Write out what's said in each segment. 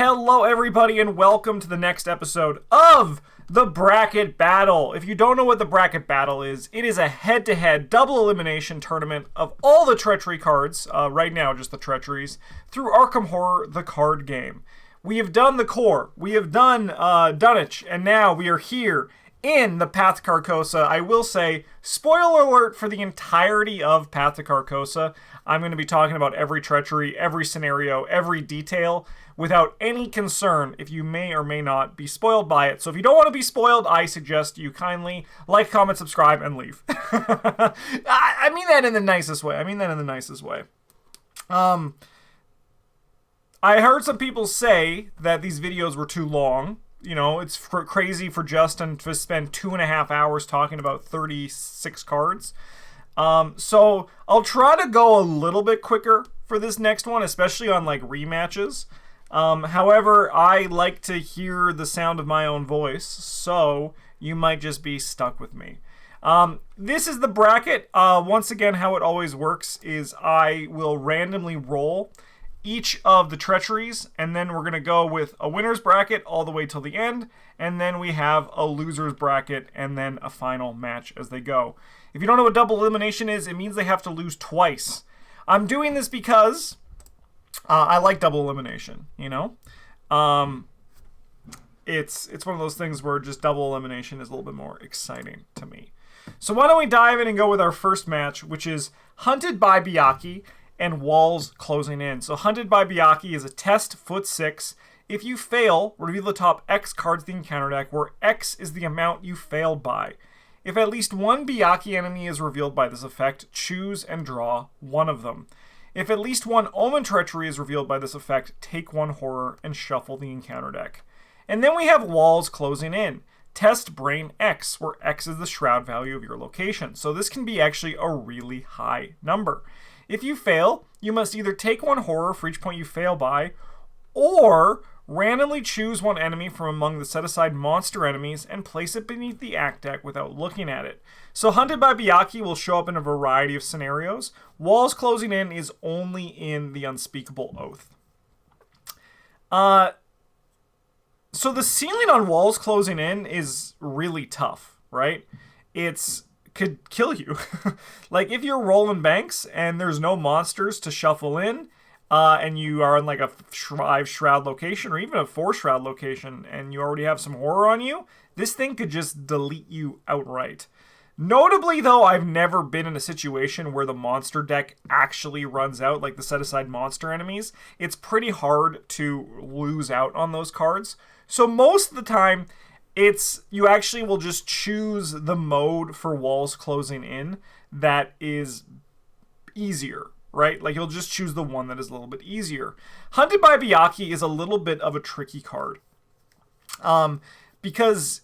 Hello everybody and welcome to the next episode of the Bracket Battle. If you don't know what the Bracket Battle is, it is a head-to-head double elimination tournament of all the Treachery cards, right now just the Treacheries, through Arkham Horror, the card game. We have done the core, we have done Dunwich, and now we are here in the Path to Carcosa. I will say, spoiler alert for the entirety of Path to Carcosa. I'm going to be talking about every Treachery, every scenario, every detail, without any concern if you may or may not be spoiled by it. So if you don't want to be spoiled, I suggest you kindly like, comment, subscribe, and leave. I mean that in the nicest way. I heard some people say that these videos were too long. You know, it's crazy for Justin to spend 2.5 hours talking about 36 cards. So I'll try to go a little bit quicker for this next one, especially on like rematches. However, I like to hear the sound of my own voice, so you might just be stuck with me. This is the bracket. Once again, how it always works is I will randomly roll each of the Treacheries, and then we're going to go with a winner's bracket all the way till the end, and then we have a loser's bracket, and then a final match as they go. If you don't know what double elimination is, it means they have to lose twice. I'm doing this because I like double elimination, you know? It's one of those things where just double elimination is a little bit more exciting to me. So why don't we dive in and go with our first match, which is Hunted by Byakhee and Walls Closing In. So Hunted by Byakhee is a test, foot 6. If you fail, reveal the top X cards of the encounter deck, where X is the amount you failed by. If at least one Byakhee enemy is revealed by this effect, choose and draw one of them. If at least one Omen Treachery is revealed by this effect, take one horror and shuffle the encounter deck. And then we have Walls Closing In. Test Brain X, where X is the shroud value of your location. So this can be actually a really high number. If you fail, you must either take one horror for each point you fail by, or randomly choose one enemy from among the set-aside monster enemies and place it beneath the act deck without looking at it. So Hunted by Byakhee will show up in a variety of scenarios. Walls Closing In is only in the Unspeakable Oath. So the ceiling on Walls Closing In is really tough, right? Could kill you. Like if you're rolling banks and there's no monsters to shuffle in, and you are in like a 5 shroud location or even a 4 shroud location and you already have some horror on you, this thing could just delete you outright. Notably though, I've never been in a situation where the monster deck actually runs out, like the set aside monster enemies. It's pretty hard to lose out on those cards. So most of the time, you actually will just choose the mode for Walls Closing In that is easier, right? Like you'll just choose the one that is a little bit easier. Hunted by Byakhee is a little bit of a tricky card, because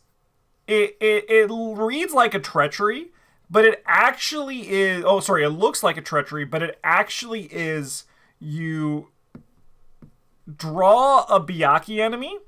it reads like a Treachery, but it actually is. Oh, sorry, it looks like a Treachery, but it actually is. You draw a Byakhee enemy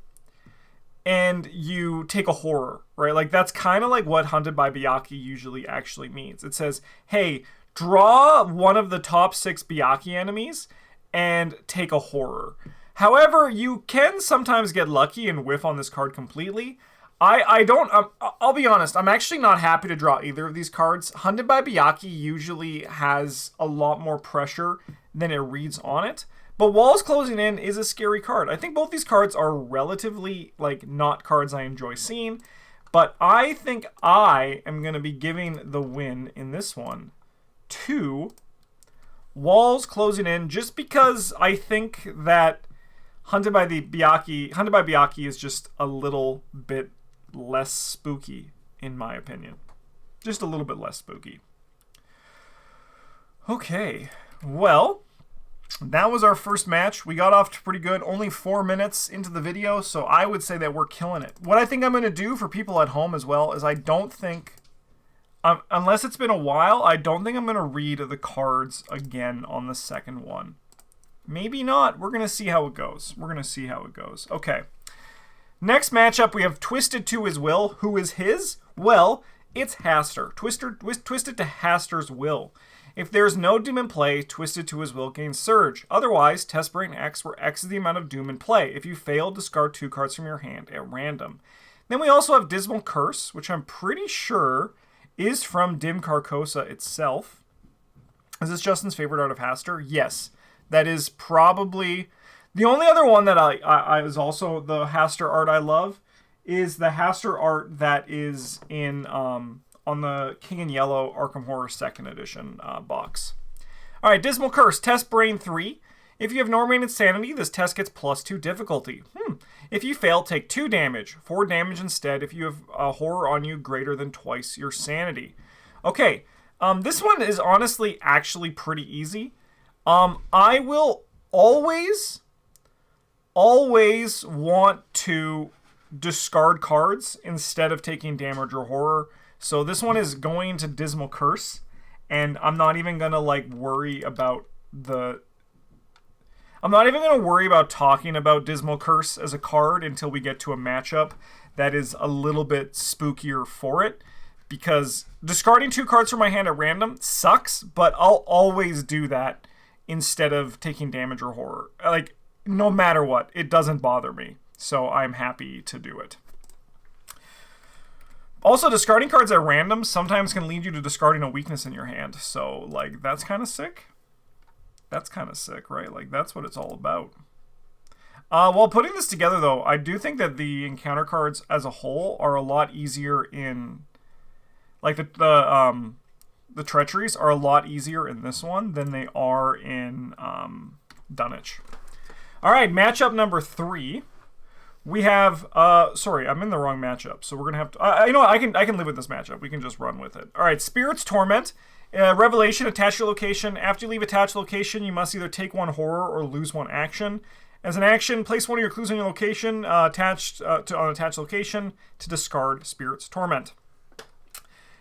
and you take a horror, right? Like that's kind of like what Hunted by Byakhee usually actually means. It says, hey, draw one of the top 6 Byakhee enemies and take a horror. However, you can sometimes get lucky and whiff on this card completely. I'll be honest, I'm actually not happy to draw either of these cards. Hunted by Byakhee usually has a lot more pressure than it reads on it. But Walls Closing In is a scary card. I think both these cards are relatively, like, not cards I enjoy seeing. But I think I am going to be giving the win in this one to Walls Closing In, just because I think that Hunted by Byakhee is just a little bit less spooky, in my opinion. Just a little bit less spooky. Okay, well, that was our first match. We got off to pretty good. Only 4 minutes into the video, so I would say that we're killing it. What I think I'm going to do for people at home as well is I don't think, unless it's been a while, I don't think I'm going to read the cards again on the second one. Maybe not. We're going to see how it goes. Okay. Next matchup, we have Twisted to His Will. Who is his? Well, it's Haster. Twisted to Haster's will. If there's no doom in play, Twisted to his will gains Surge. Otherwise, test Brain X, where X is the amount of doom in play. If you fail, discard 2 cards from your hand at random. Then we also have Dismal Curse, which I'm pretty sure is from Dim Carcosa itself. Is this Justin's favorite art of Haster? Yes. That is probably... The only other one that I is also the Haster art I love is the Haster art that is in... on the King in Yellow Arkham Horror 2nd Edition box. Alright, Dismal Curse. Test Brain 3. If you have no remaining sanity, this test gets +2 difficulty. If you fail, take 2 damage. 4 damage instead if you have a horror on you greater than twice your sanity. Okay, this one is honestly actually pretty easy. I will always want to discard cards instead of taking damage or horror. So this one is going to Dismal Curse, and I'm not even gonna worry about talking about Dismal Curse as a card until we get to a matchup that is a little bit spookier for it, because discarding 2 cards from my hand at random sucks, but I'll always do that instead of taking damage or horror. No matter what, it doesn't bother me, so I'm happy to do it. Also, discarding cards at random sometimes can lead you to discarding a weakness in your hand. So, that's kind of sick. That's kind of sick, right? That's what it's all about. While putting this together, though, I do think that the encounter cards as a whole are a lot easier in... the treacheries are a lot easier in this one than they are in Dunwich. Alright, matchup number 3. We have, sorry, I'm in the wrong matchup, so we're going to have to, you know what, I can live with this matchup. We can just run with it. All right, Spirit's Torment. Revelation, attach your location. After you leave attached location, you must either take 1 horror or lose 1 action. As an action, place 1 of your clues on your location, attached to an attached location to discard Spirit's Torment.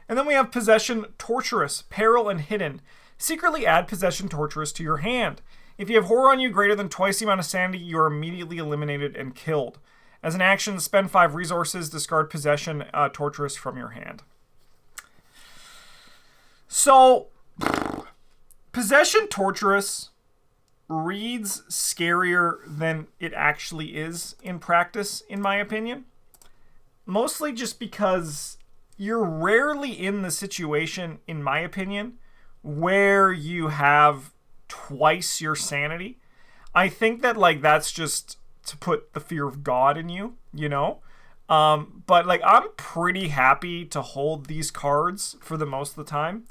And then we have Possession Torturous, Peril and Hidden. Secretly add Possession Torturous to your hand. If you have horror on you greater than twice the amount of sanity, you are immediately eliminated and killed. As an action, spend 5 resources, discard Possession Torturous from your hand. So, Possession Torturous reads scarier than it actually is in practice, in my opinion. Mostly just because you're rarely in the situation, in my opinion, where you have twice your sanity. I think that that's just to put the fear of God in you, you know? But I'm pretty happy to hold these cards for the most of the time.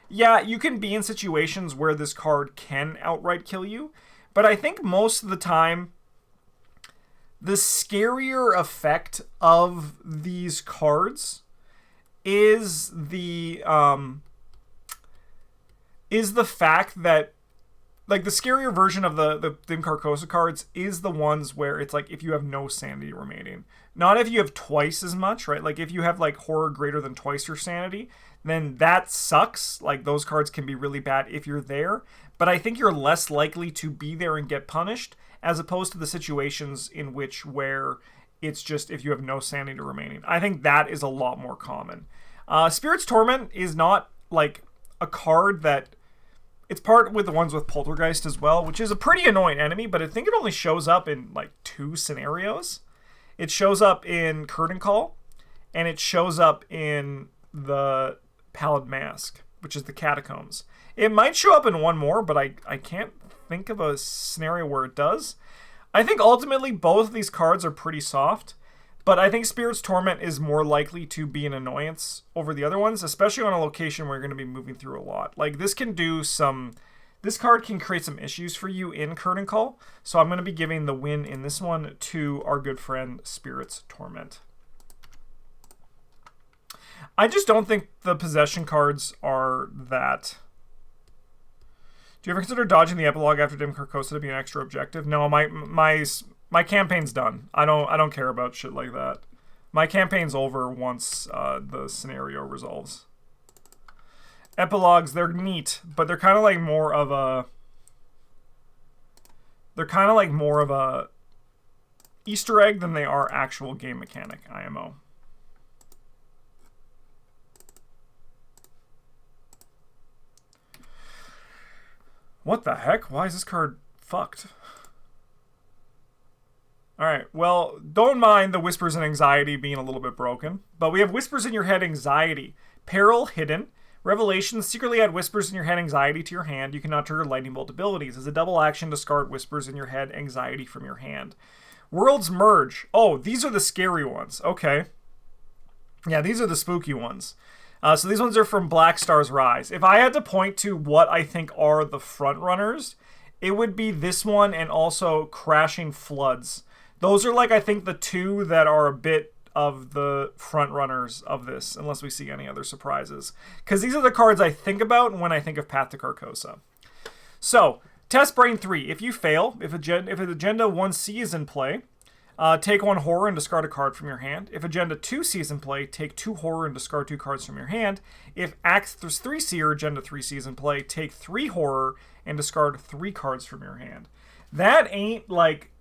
Yeah, you can be in situations where this card can outright kill you, but I think most of the time the scarier effect of these cards is the fact that the scarier version of the Dim Carcosa cards is the ones where it's if you have no sanity remaining. Not if you have twice as much, right? If you have horror greater than twice your sanity, then that sucks. Those cards can be really bad if you're there. But I think you're less likely to be there and get punished, as opposed to the situations in which where it's just if you have no sanity remaining. I think that is a lot more common. Spirit's Torment is not a card that... It's part with the ones with Poltergeist as well, which is a pretty annoying enemy, but I think it only shows up in 2 scenarios. It shows up in Curtain Call, and it shows up in the Pallid Mask, which is the Catacombs. It might show up in one more, but I can't think of a scenario where it does. I think ultimately both of these cards are pretty soft, but I think Spirit's Torment is more likely to be an annoyance over the other ones, especially on a location where you're going to be moving through a lot. This can do some... This card can create some issues for you in Curtain Call, so I'm going to be giving the win in this one to our good friend Spirit's Torment. I just don't think the possession cards are that... Do you ever consider dodging the epilogue after Dim Carcosa to be an extra objective? No, my campaign's done. I don't care about shit like that. My campaign's over once the scenario resolves. Epilogues, they're neat, but they're kind of more of a... They're kind of more of a Easter egg than they are actual game mechanic, IMO. What the heck? Why is this card fucked? Alright, well, don't mind the Whispers and Anxiety being a little bit broken. But we have Whispers in Your Head Anxiety. Peril Hidden. Revelation. Secretly add Whispers in Your Head Anxiety to your hand. You cannot trigger Lightning Bolt abilities. As a double action, discard Whispers in Your Head Anxiety from your hand. Worlds Merge. Oh, these are the scary ones. Okay. Yeah, these are the spooky ones. So these ones are from Black Star's Rise. If I had to point to what I think are the front runners, it would be this one and also Crashing Floods. Those are like, I think, the two that are a bit of the front runners of this, unless we see any other surprises. Because these are the cards I think about when I think of Path to Carcosa. So, Test Brain 3. If you fail, if Agenda 1C is in play, take 1 horror and discard a card from your hand. If Agenda 2C is in play, take 2 horror and discard 2 cards from your hand. If Act 3C or Agenda 3C is in play, take 3 horror and discard 3 cards from your hand. That ain't, like,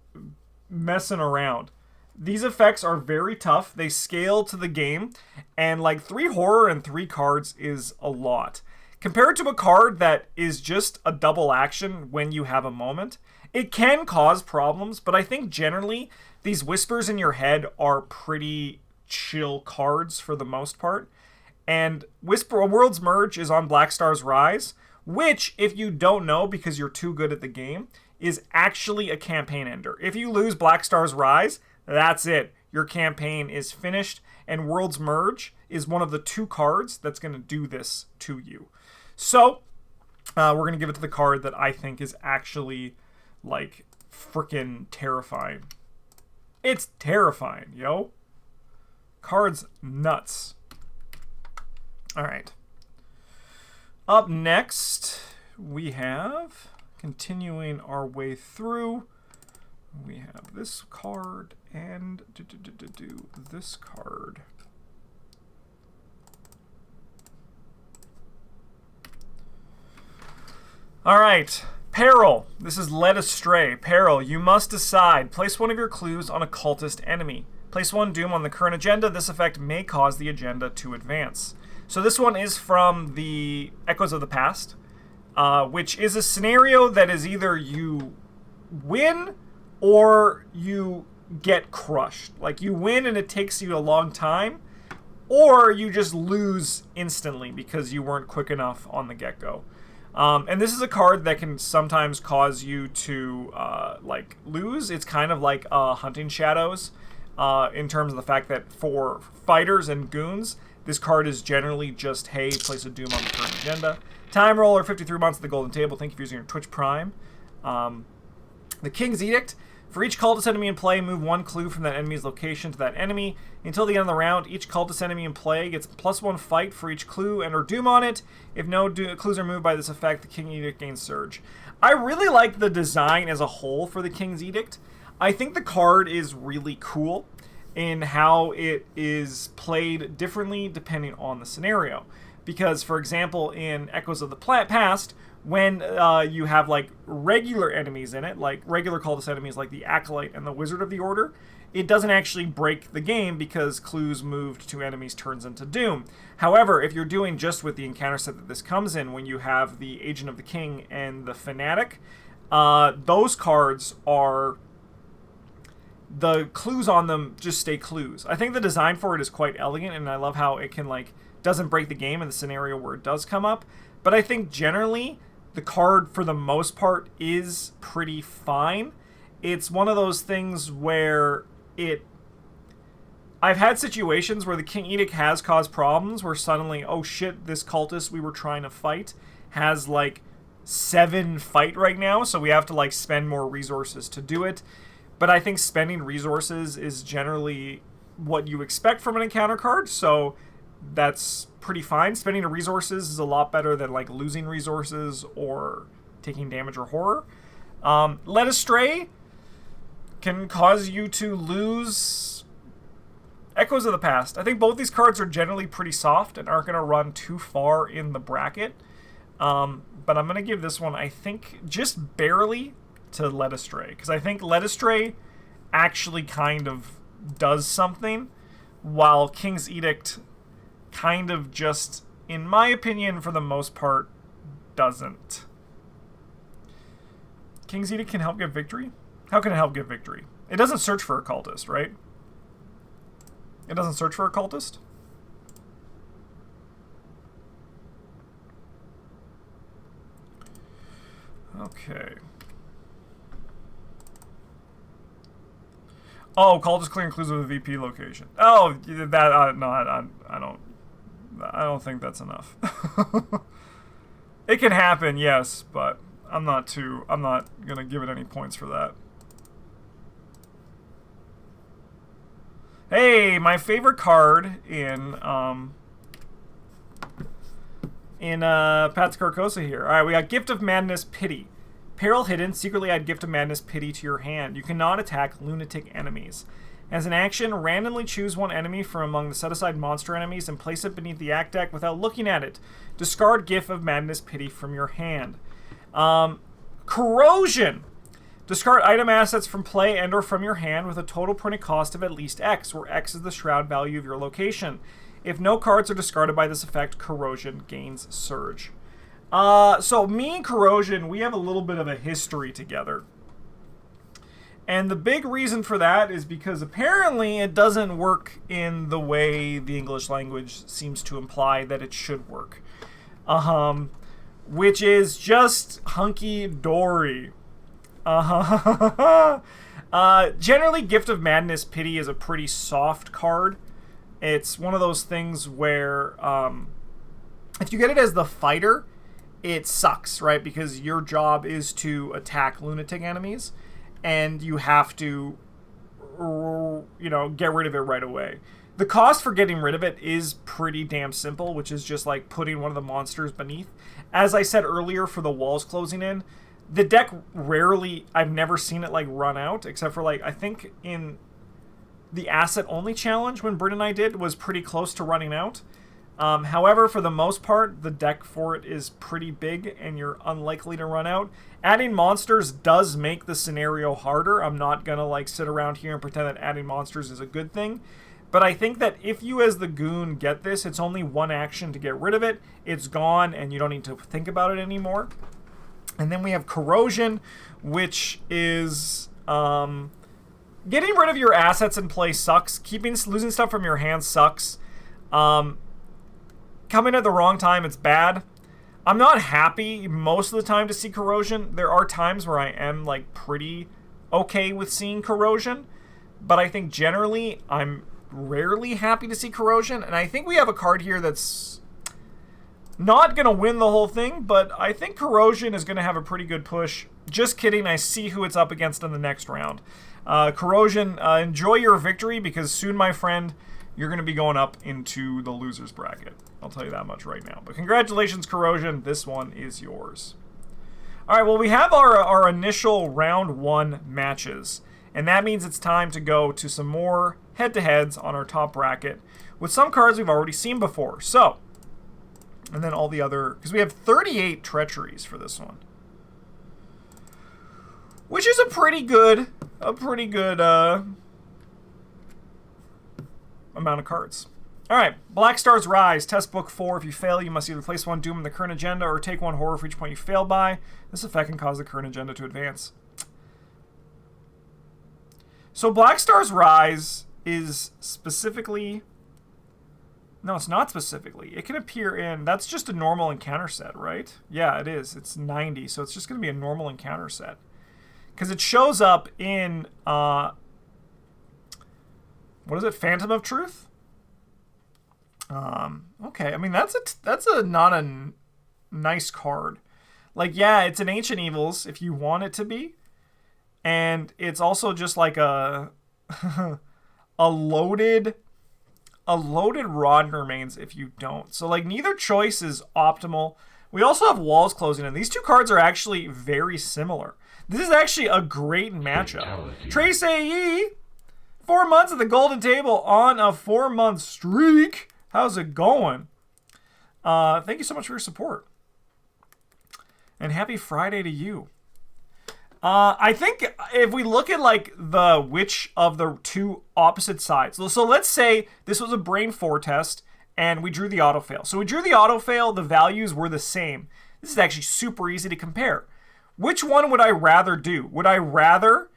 messing around. These effects are very tough. They scale to the game, and like 3 horror and 3 cards is a lot. Compared to a card that is just a double action when you have a moment, it can cause problems, but I think generally these Whispers in Your Head are pretty chill cards for the most part. And World's Merge is on Black Star's Rise, which, if you don't know because you're too good at the game, is actually a campaign ender. If you lose Black Star's Rise, that's it. Your campaign is finished, and World's Merge is one of the 2 cards that's going to do this to you. So, we're going to give it to the card that I think is actually, like, freaking terrifying. It's terrifying, yo. Card's nuts. Alright. Up next, we have... Continuing our way through, we have this card and this card. All right, Peril. This is Led Astray. Peril, you must decide. Place 1 of your clues on a cultist enemy. Place 1 doom on the current agenda. This effect may cause the agenda to advance. So this one is from the Echoes of the Past. Which is a scenario that is either you win or you get crushed. Like, you win and it takes you a long time, or you just lose instantly because you weren't quick enough on the get-go. And this is a card that can sometimes cause you to, like, lose. It's kind of like Hunting Shadows in terms of the fact that for fighters and goons, this card is generally just, hey, place a doom on the current agenda. Time Roller, 53 months at the Golden Table. Thank you for using your Twitch Prime. The King's Edict. For each cultist enemy in play, move 1 clue from that enemy's location to that enemy. Until the end of the round, each cultist enemy in play gets +1 fight for each clue and or doom on it. If no clues are moved by this effect, the King's Edict gains Surge. I really like the design as a whole for the King's Edict. I think the card is really cool in how it is played differently depending on the scenario. Because, for example, in Echoes of the Past, when you have, like, regular enemies in it, like regular cultist enemies like the Acolyte and the Wizard of the Order, it doesn't actually break the game because clues moved to enemies turns into doom. However, if you're doing just with the encounter set that this comes in, when you have the Agent of the King and the Fanatic, those cards are... the clues on them just stay clues. I think the design for it is quite elegant, and I love how it can, like... doesn't break the game in the scenario where it does come up. But I think generally the card for the most part is pretty fine. It's one of those things where I've had situations where the King Edict has caused problems where suddenly, oh shit, this cultist we were trying to fight has like 7 fight right now, so we have to like spend more resources to do it. But I think spending resources is generally what you expect from an encounter card, so that's pretty fine. Spending the resources is a lot better than like losing resources or taking damage or horror. Led Astray can cause you to lose Echoes of the Past. I think both these cards are generally pretty soft and aren't going to run too far in the bracket. But I'm going to give this one, I think, just barely to Led Astray. Because I think Led Astray actually kind of does something, while King's Edict kind of just, in my opinion, for the most part, doesn't. King's Edict can help get victory? How can it help get victory? It doesn't search for a cultist, right? It doesn't search for a cultist? Okay. Oh, cultist clear inclusive of the VP location. Oh, that no, I don't think that's enough. It can happen, yes, but I'm not gonna give it any points for that. Hey, my favorite card in Pat's Carcosa here. Alright, we got Gift of Madness Pity. Peril hidden, secretly add Gift of Madness Pity to your hand. You cannot attack lunatic enemies. As an action, randomly choose one enemy from among the set-aside monster enemies and place it beneath the act deck without looking at it. Discard Gift of Madness Pity from your hand. Corrosion! Discard item assets from play and or from your hand with a total printed cost of at least X, where X is the shroud value of your location. If no cards are discarded by this effect, Corrosion gains Surge. So me and Corrosion, we have a little bit of a history together. And the big reason for that is because apparently it doesn't work in the way the English language seems to imply that it should work. Which is just hunky-dory. Generally, Gift of Madness Pity is a pretty soft card. It's one of those things where if you get it as the fighter, it sucks, right? Because your job is to attack lunatic enemies, and you have to, get rid of it right away. The cost for getting rid of it is pretty damn simple, which is just like putting one of the monsters beneath. As I said earlier, for the walls closing in, the deck rarely, I've never seen it like run out, except for like, I think in the asset only challenge when Britt and I did was pretty close to running out. However, for the most part, the deck for it is pretty big and you're unlikely to run out. Adding monsters does make the scenario harder. I'm not gonna like sit around here and pretend that adding monsters is a good thing. But I think that if you as the goon get this, it's only one action to get rid of it. It's gone and you don't need to think about it anymore. And then we have Corrosion, which is getting rid of your assets in play sucks. Losing stuff from your hand sucks. Coming at the wrong time, it's bad. I'm not happy most of the time to see Corrosion. There are times where I am like pretty okay with seeing Corrosion, but I think generally I'm rarely happy to see Corrosion. And I think we have a card here that's not going to win the whole thing, but I think Corrosion is going to have a pretty good push. Just kidding, I see who it's up against in the next round. Corrosion, enjoy your victory, because soon, my friend, you're going to be going up into the loser's bracket. I'll tell you that much right now. But congratulations, Corrosion. This one is yours. All right, well, we have our initial round one matches. And that means it's time to go to some more head-to-heads on our top bracket with some cards we've already seen before. So, and then all the other, because we have 38 treacheries for this one, which is a pretty good amount of cards. All right, Black Stars Rise, test book 4. If you fail, you must either place one Doom in the current agenda or take one Horror for each point you failed by. This effect can cause the current agenda to advance. So Black Stars Rise is specifically... No, it's not specifically. It can appear in... That's just a normal encounter set, right? Yeah, it is. It's 90, so it's just going to be a normal encounter set. Because it shows up in... what is it? Phantom of Truth? Okay, I mean, that's not a nice card. Like, yeah, it's an Ancient Evils if you want it to be. And it's also just like a a loaded Rod and Remains if you don't. So, like, neither choice is optimal. We also have Walls closing in. These two cards are actually very similar. This is actually a great matchup. Trace AE, 4 months at the Golden Table on a 4-month streak. How's it going? Thank you so much for your support. And happy Friday to you. I think if we look at like which of the two opposite sides. So let's say this was a Brain 4 test and we drew the auto-fail. So we drew the auto-fail, the values were the same. This is actually super easy to compare. Which one would I rather do? Would I rather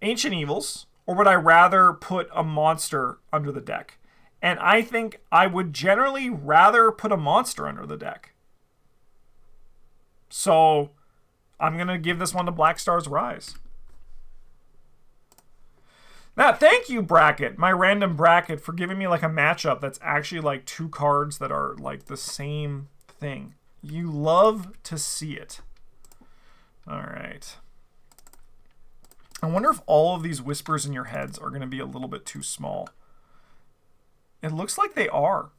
Ancient Evils, or would I rather put a monster under the deck? And I think I would generally rather put a monster under the deck. So I'm going to give this one to Black Star's Rise. Now, thank you, Bracket, my random bracket, for giving me like a matchup that's actually like 2 cards that are like the same thing. You love to see it. All right. I wonder if all of these whispers in your heads are going to be a little bit too small. It looks like they are.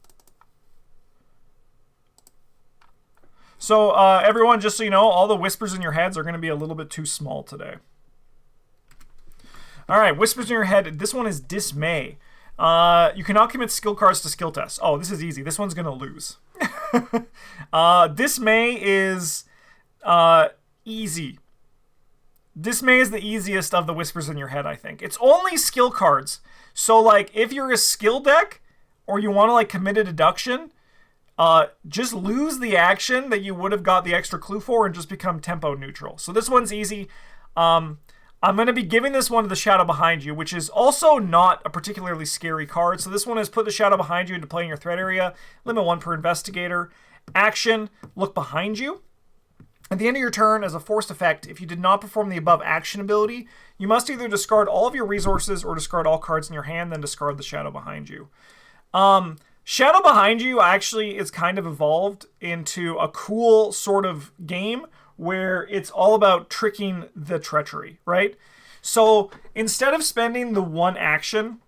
So, everyone, just so you know, all the whispers in your heads are going to be a little bit too small today. All right, whispers in your head. This one is Dismay. You cannot commit skill cards to skill tests. Oh, this is easy. This one's going to lose. Dismay is easy. Dismay is the easiest of the whispers in your head, I think. It's only skill cards. So, like, if you're a skill deck or you want to, like, commit a deduction, just lose the action that you would have got the extra clue for and just become tempo neutral. So this one's easy. I'm going to be giving this one to the Shadow Behind You, which is also not a particularly scary card. So this one is put the Shadow Behind You into play in your threat area. Limit 1 per investigator. Action, look behind you. At the end of your turn, as a forced effect, if you did not perform the above action ability, you must either discard all of your resources or discard all cards in your hand, then discard the Shadow Behind You. Shadow Behind You actually is kind of evolved into a cool sort of game where it's all about tricking the treachery, right? So instead of spending the 1 action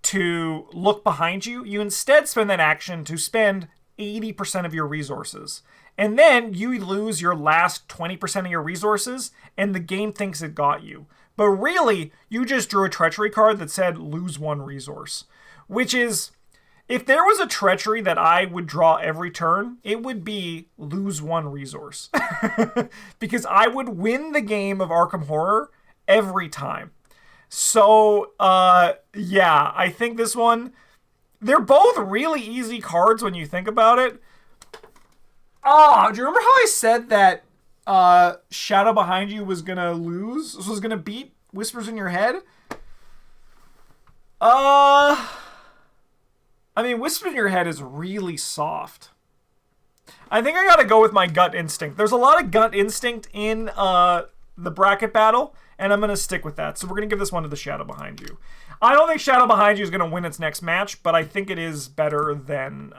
to look behind you, you instead spend that action to spend 80% of your resources. And then you lose your last 20% of your resources, and the game thinks it got you. But really, you just drew a treachery card that said lose 1 resource. Which is, if there was a treachery that I would draw every turn, it would be lose 1 resource. Because I would win the game of Arkham Horror every time. So, yeah, I think this one, they're both really easy cards when you think about it. Oh, do you remember how I said that Shadow Behind You was going to lose? This was going to beat Whispers in Your Head? I mean, Whispers in Your Head is really soft. I think I got to go with my gut instinct. There's a lot of gut instinct in the bracket battle, and I'm going to stick with that. So we're going to give this one to the Shadow Behind You. I don't think Shadow Behind You is going to win its next match, but I think it is better than...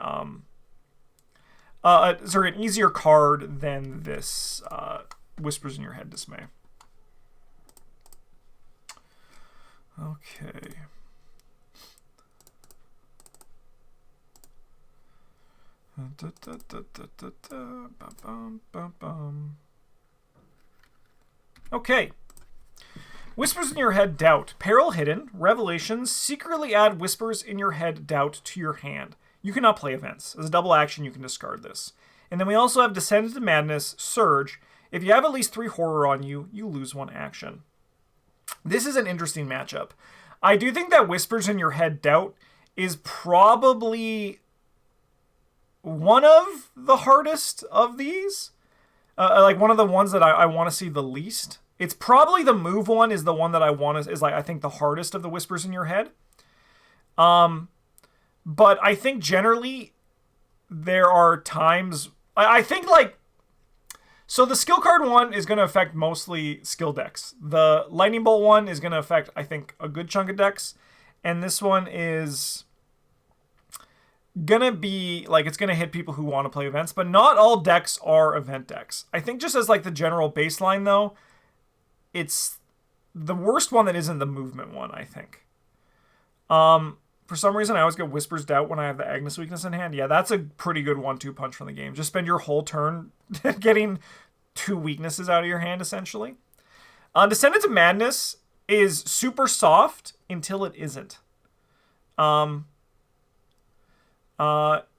sorry, an easier card than this Whispers in Your Head Dismay. Okay. Okay. Whispers in Your Head Doubt. Peril Hidden. Revelations. Secretly add Whispers in Your Head Doubt to your hand. You cannot play events. As a double action, you can discard this. And then we also have Descend into Madness, Surge. If you have at least 3 horror on you, you lose 1 action. This is an interesting matchup. I do think that Whispers in Your Head Doubt is probably one of the hardest of these. Like one of the ones that I want to see the least. It's probably the move one is the one that I want to, is like, I think the hardest of the Whispers in Your Head. But I think generally there are times... I think, like... So the skill card one is going to affect mostly skill decks. The Lightning Bolt one is going to affect, I think, a good chunk of decks. And this one is going to be... Like, it's going to hit people who want to play events. But not all decks are event decks. I think just as, like, the general baseline, though, it's the worst one that isn't the movement one, I think. For some reason, I always get Whispers Doubt when I have the Agnes Weakness in hand. Yeah, that's a pretty good 1-2 punch from the game. Just spend your whole turn getting 2 weaknesses out of your hand, essentially. Descendant to Madness is super soft until it isn't. And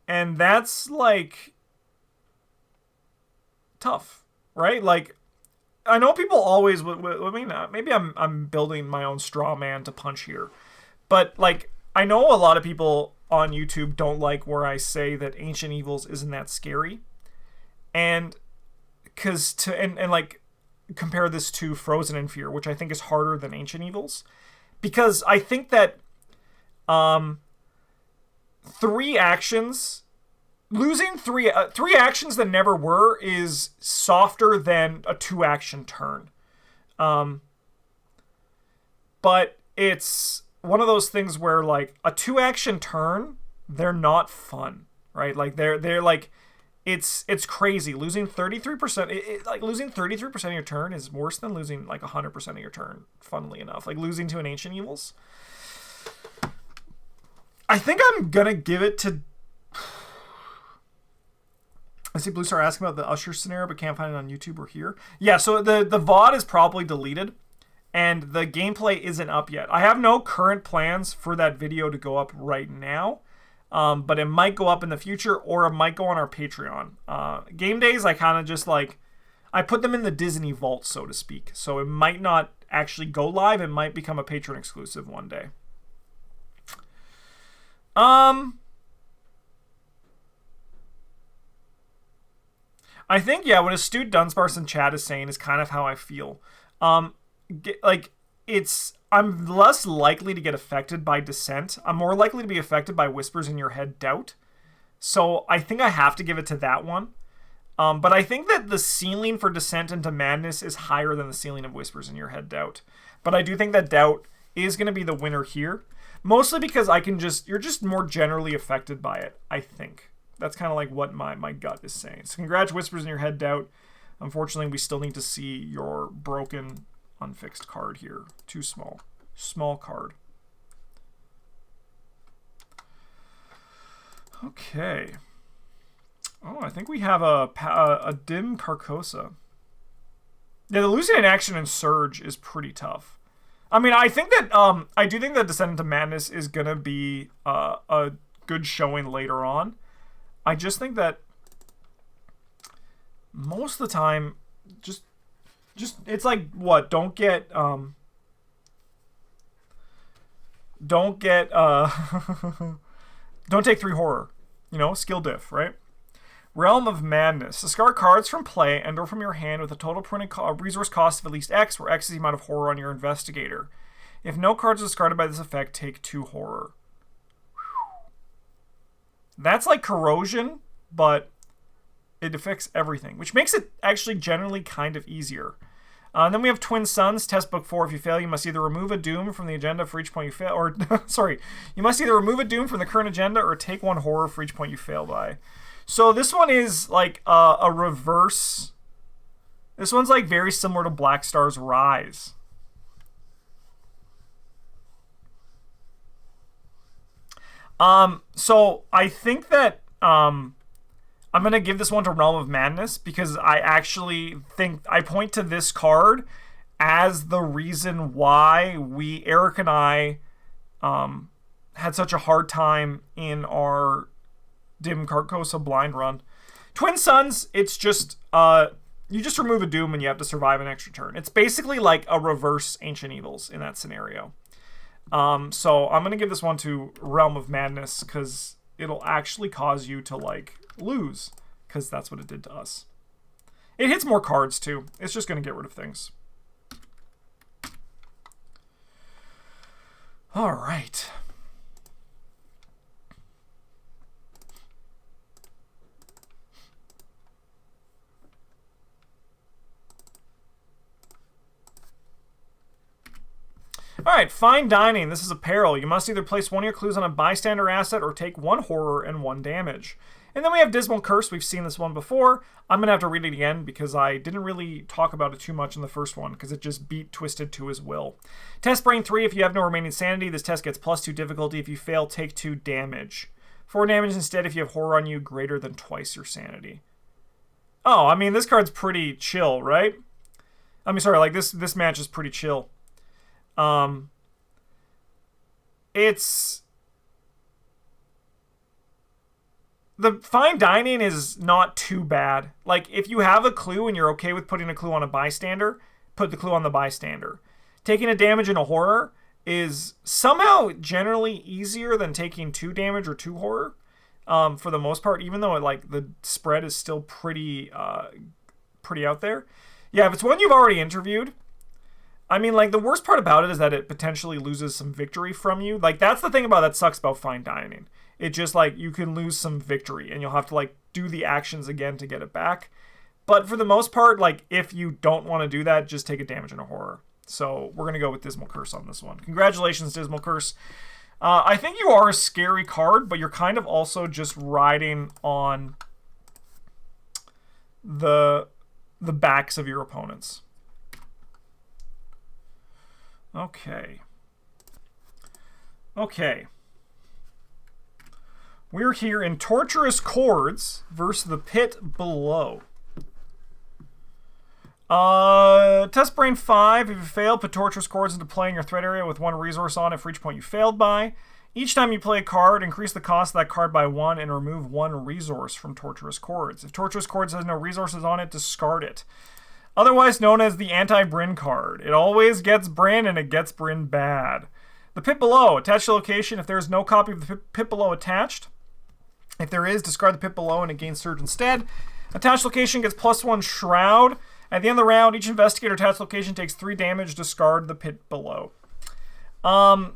that's, like, tough, right? Like, I know people always... I mean, maybe I'm building my own straw man to punch here. But, like... I know a lot of people on YouTube don't like where I say that Ancient Evils isn't that scary. And like compare this to Frozen in Fear, which I think is harder than Ancient Evils, because I think that 3 actions, losing three actions that never were is softer than a 2-action turn. But it's one of those things where, like, a 2-action turn, they're not fun, right? Like, they're like, it's crazy. Losing 33%, like, losing 33% of your turn is worse than losing, like, 100% of your turn, funnily enough. Like, losing to an Ancient Evils. I think I'm gonna give it to... I see Blue Star asking about the Usher scenario, but can't find it on YouTube or here. Yeah, so the VOD is probably deleted, and the gameplay isn't up yet. I have no current plans for that video to go up right now, but it might go up in the future, or it might go on our Patreon. Game days, I kind of just, like, I put them in the Disney vault, so to speak. So it might not actually go live. It might become a Patreon exclusive one day. I think, yeah, what Astute Dunsparce in chat is saying is kind of how I feel. Like, I'm less likely to get affected by Dissent. I'm more likely to be affected by Whispers in Your Head Doubt. So I think I have to give it to that one. But I think that the ceiling for Descent into Madness is higher than the ceiling of Whispers in Your Head Doubt. But I do think that Doubt is going to be the winner here. Mostly because you're just more generally affected by it, I think. That's kind of like what my gut is saying. So congrats, Whispers in Your Head Doubt. Unfortunately, we still need to see your broken, unfixed card here. Too small. Small card. Okay. Oh, I think we have a dim Carcosa. Yeah, the losing in action and Surge is pretty tough. I mean, I think that I do think that Descent into Madness is gonna be a good showing later on. I just think that most of the time, just it's like, what? Don't take 3 horror. You know, skill diff, right? Realm of Madness. Discard cards from play and or from your hand with a total printed resource cost of at least X, where X is the amount of horror on your investigator. If no cards are discarded by this effect, take 2 horror. Whew. That's like Corrosion, but it affects everything, which makes it actually generally kind of easier. Then we have Twin Suns, test book 4. If you fail, you must either remove a doom from the agenda for each point you fail, or, sorry, you must either remove a doom from the current agenda or take 1 horror for each point you fail by. So this one is like a reverse. This one's like very similar to Black Star's Rise. So I think that I'm going to give this one to Realm of Madness because I actually think I point to this card as the reason why Eric and I had such a hard time in our dim Carcosa blind run. Twin Suns, it's just you just remove a doom and you have to survive an extra turn. It's basically like a reverse Ancient Evils in that scenario. So I'm gonna give this one to Realm of Madness because it'll actually cause you to like lose, because that's what it did to us. It hits more cards too. It's just gonna get rid of things. All right. Alright, Fine Dining. This is a peril. You must either place 1 of your clues on a bystander asset or take 1 horror and 1 damage. And then we have Dismal Curse. We've seen this one before. I'm going to have to read it again because I didn't really talk about it too much in the first one because it just beat Twisted to his will. Test Brain 3. If you have no remaining sanity, this test gets +2 difficulty. If you fail, take 2 damage. 4 damage instead if you have horror on you greater than twice your sanity. Oh, I mean, this card's pretty chill, right? I mean, sorry, like this match is pretty chill. It's the Fine Dining is not too bad. Like, if you have a clue and you're okay with putting a clue on a bystander, put the clue on the bystander. Taking a damage in a horror is somehow generally easier than taking 2 damage or 2 horror, for the most part, even though the spread is still pretty out there. Yeah, if it's one you've already interviewed, I mean, like, the worst part about it is that it potentially loses some victory from you. Like, that's the thing about that sucks about fine dining. It just, like, you can lose some victory, and you'll have to, like, do the actions again to get it back. But for the most part, like, if you don't want to do that, just take a damage and a horror. So we're going to go with Dismal Curse on this one. Congratulations, Dismal Curse. I think you are a scary card, but you're kind of also just riding on the backs of your opponents. Okay. We're here in Torturous Chords versus the Pit Below. Test Brain 5. If you fail, put Torturous Chords into play in your threat area with 1 resource on it for each point you failed by. Each time you play a card, increase the cost of that card by 1 and remove 1 resource from Torturous Chords. If Torturous Chords has no resources on it, discard it. Otherwise known as the anti-Bryn card. It always gets Bryn, and it gets Bryn bad. The Pit Below. Attach the location if there is no copy of the Pit Below attached. If there is, discard the Pit Below and it gains Surge instead. Attached location gets +1 Shroud. At the end of the round, each investigator attached location takes 3 damage. Discard the Pit Below. I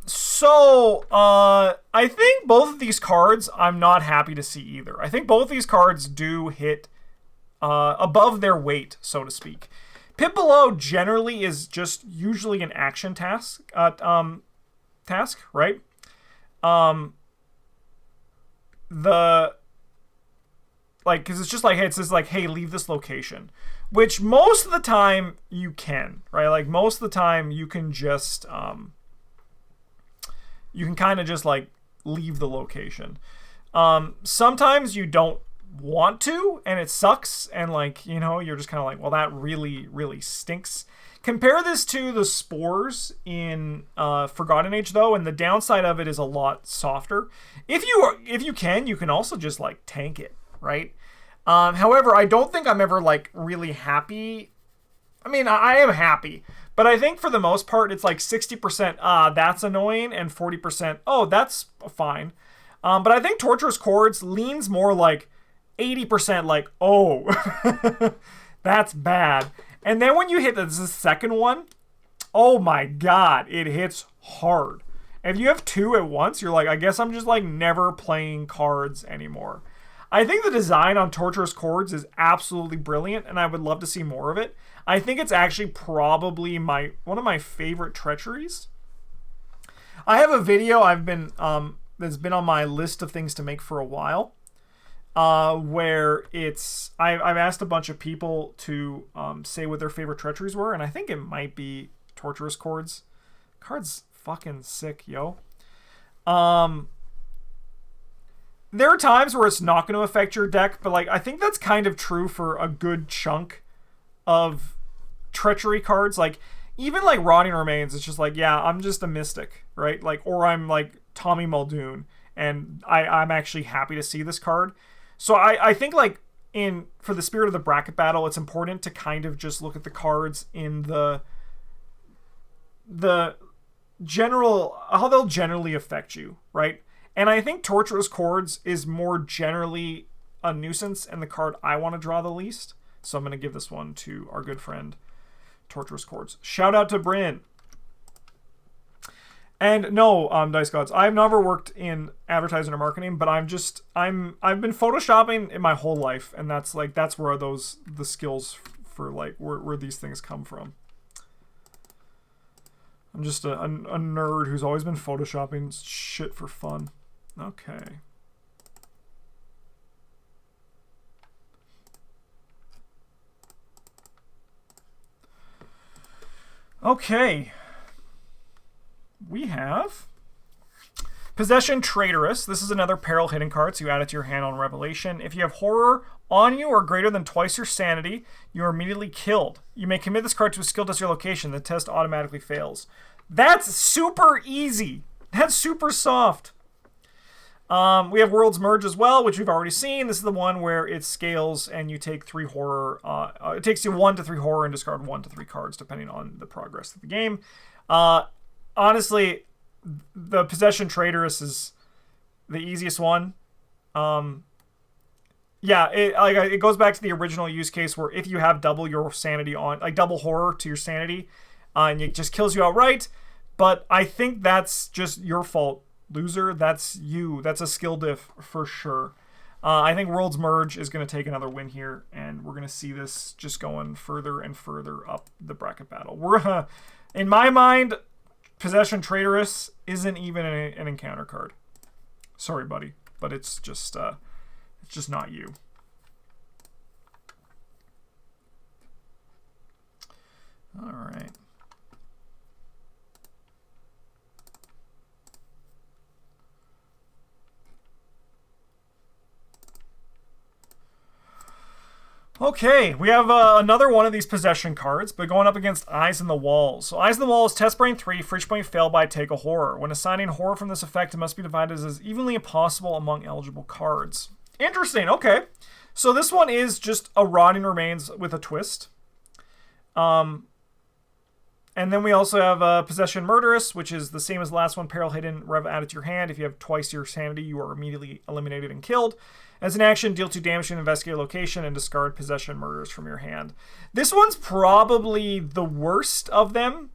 think both of these cards I'm not happy to see either. I think both these cards do hit above their weight, so to speak. Pit Below generally is just usually an action task, right? Because it's just like, hey, it says like, hey, leave this location, which most of the time you can, right? Like most of the time you can just, you can kind of just like leave the location. Sometimes you don't want to, and it sucks, and like, you know, you're just kind of like, well, that really, really stinks. Compare this to the Spores in Forgotten Age, though, and the downside of it is a lot softer. If you can also just like tank it, right? However, I don't think I'm ever like really happy. I mean, I am happy, but I think for the most part, it's like 60%, that's annoying, and 40%, oh, that's fine. But I think Torturous Chords leans more like 80% like, oh, that's bad. And then when you hit the second one, oh my god, it hits hard. If you have 2 at once, you're like, I guess I'm just like never playing cards anymore. I think the design on Torturous Chords is absolutely brilliant, and I would love to see more of it. I think it's actually probably one of my favorite treacheries. I have a video that's been on my list of things to make for a while, where I've asked a bunch of people to say what their favorite treacheries were, and I think it might be Torturous Chords. Card's fucking sick, yo. There are times where it's not going to affect your deck, but like I think that's kind of true for a good chunk of treachery cards. Like even like Rotting Remains, it's just like, yeah, I'm just a mystic, right? Like, or I'm like Tommy Muldoon, and I'm actually happy to see this card. So I think like for the spirit of the bracket battle, it's important to kind of just look at the cards in the general, how they'll generally affect you, right? And I think Torturous Chords is more generally a nuisance and the card I want to draw the least. So I'm going to give this one to our good friend Torturous Chords. Shout out to Bryn. And no, Dice Gods, I've never worked in advertising or marketing, but I've been photoshopping in my whole life, and that's where the skills for like where these things come from. I'm just a nerd who's always been photoshopping shit for fun. Okay. Okay. We have Possession Traitorous. This is another peril hidden card, so you add it to your hand on Revelation. If you have horror on you or greater than twice your sanity, you are immediately killed. You may commit this card to a skill test your location. The test automatically fails. That's super easy. That's super soft. We have World's Merge as well, which we've already seen. This is the one where it scales and you take 3 horror. It takes you 1 to 3 horror and discard 1 to 3 cards, depending on the progress of the game. Honestly, the Possession Traitorous is the easiest one. Yeah, it goes back to the original use case where if you have double your sanity on, like double horror to your sanity, and it just kills you outright. But I think that's just your fault, loser. That's you. That's a skill diff for sure. I think Worlds Merge is going to take another win here, and we're going to see this just going further and further up the bracket battle. We're, in my mind, Possession Traitorous isn't even an encounter card. Sorry, buddy, but it's just not you. All right. Okay, we have another one of these possession cards, but going up against Eyes in the Walls. So Eyes in the Walls, test brain 3, for each point failed by take a horror. When assigning horror from this effect, it must be divided as evenly as possible among eligible cards. Interesting, okay. So this one is just a Rotting Remains with a twist. And then we also have Possession Murderous, which is the same as the last one, Peril Hidden, Rev added to your hand. If you have twice your sanity, you are immediately eliminated and killed. As an action, deal 2 damage to an investigator location and discard Possession Murderous from your hand. This one's probably the worst of them.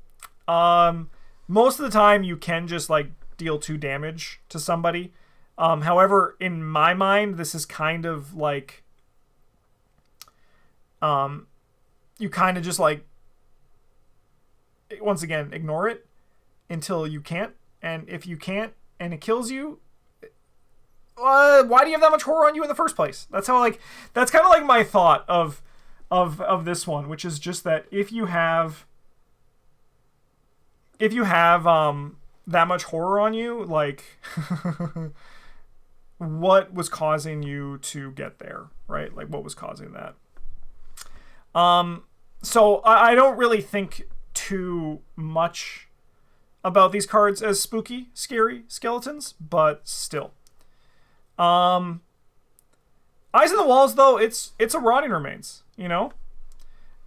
Most of the time, you can just like deal 2 damage to somebody. However, in my mind, this is kind of like you kind of just like, once again, ignore it until you can't. And if you can't and it kills you, why do you have that much horror on you in the first place? That's how, like, that's kind of like my thought of this one, which is just that if you have that much horror on you, like what was causing you to get there, right? Like what was causing that? So I don't really think too much about these cards as spooky, scary skeletons, but still. Eyes in the Walls, though, it's a Rotting Remains, you know?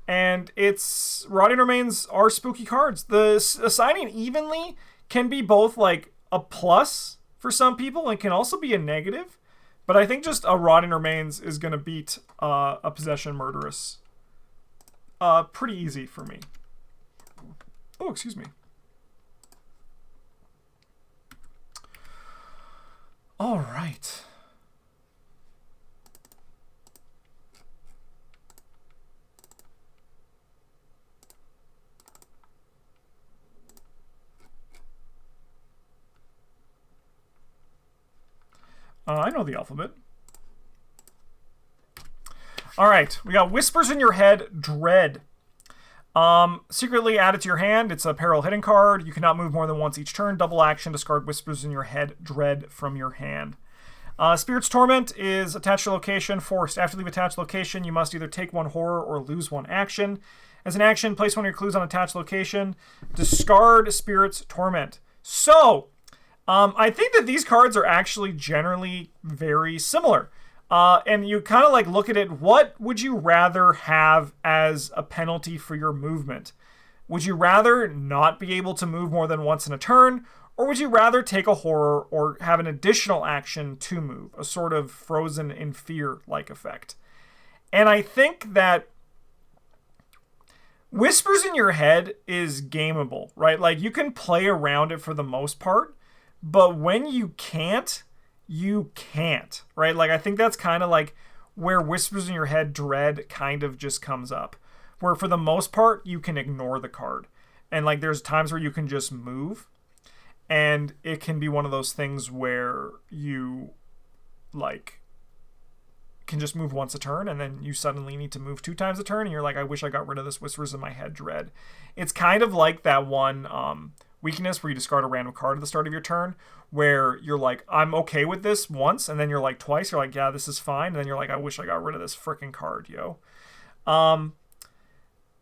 And it's Rotting Remains are spooky cards. The assigning evenly can be both like a plus for some people and can also be a negative. But I think just a Rotting Remains is going to beat a Possession Murderous pretty easy for me. Oh, excuse me. All right. I know the alphabet. All right, we got Whispers in Your Head, Dread. Secretly added to your hand. It's a Peril Hidden card. You cannot move more than once each turn. Double action, discard Whispers in Your Head, Dread from your hand. Spirit's Torment is attached to location. Forced. After you leave attached location, you must either take 1 horror or lose 1 action. As an action, place 1 of your clues on attached location. Discard Spirit's Torment. So, I think that these cards are actually generally very similar. And you kind of like look at it, what would you rather have as a penalty for your movement? Would you rather not be able to move more than once in a turn? Or would you rather take a horror or have an additional action to move? A sort of frozen in fear-like effect. And I think that Whispers in Your Head is gameable, right? Like you can play around it for the most part. But when you can't, right? Like, I think that's kind of like where Whispers in Your Head, Dread kind of just comes up. Where for the most part, you can ignore the card. And, like, there's times where you can just move. And it can be one of those things where you, like, can just move once a turn. And then you suddenly need to move 2 times a turn. And you're like, I wish I got rid of this Whispers in My Head, Dread. It's kind of like that one weakness where you discard a random card at the start of your turn, where you're like, I'm okay with this once, and then you're like twice, you're like, yeah, this is fine, and then you're like, I wish I got rid of this freaking card, yo.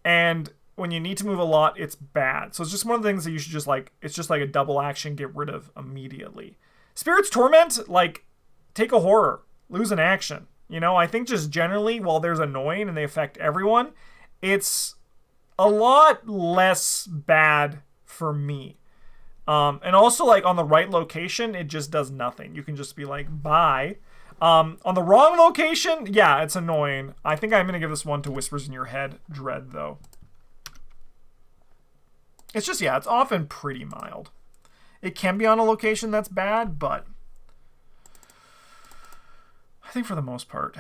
And when you need to move a lot, it's bad. So it's just one of the things that you should just like, it's just like a double action, get rid of immediately. Spirit's Torment, like, take a horror, lose an action. You know, I think just generally, while there's annoying and they affect everyone, it's a lot less bad for me. And also, like, on the right location, it just does nothing. You can just be like, bye. On the wrong location, yeah, it's annoying. I think I'm going to give this one to Whispers in Your Head. Dread, though. It's just, yeah, it's often pretty mild. It can be on a location that's bad, but I think for the most part.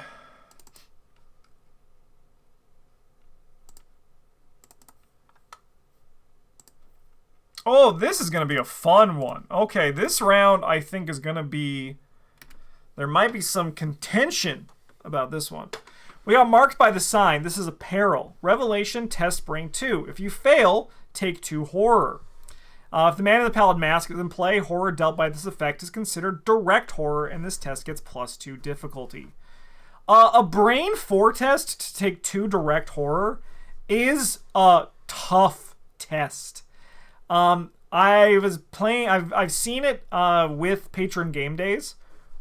Oh, this is going to be a fun one. Okay, this round I think is going to be... There might be some contention about this one. We got Marked by the Sign. This is a peril. Revelation, test, bring 2. If you fail, take 2 horror. If the Man in the Pallid Mask is in play, horror dealt by this effect is considered direct horror, and this test gets +2 difficulty. A Brain 4 test to take 2 direct horror is a tough test. I was playing, I've seen it with Patron Game Days,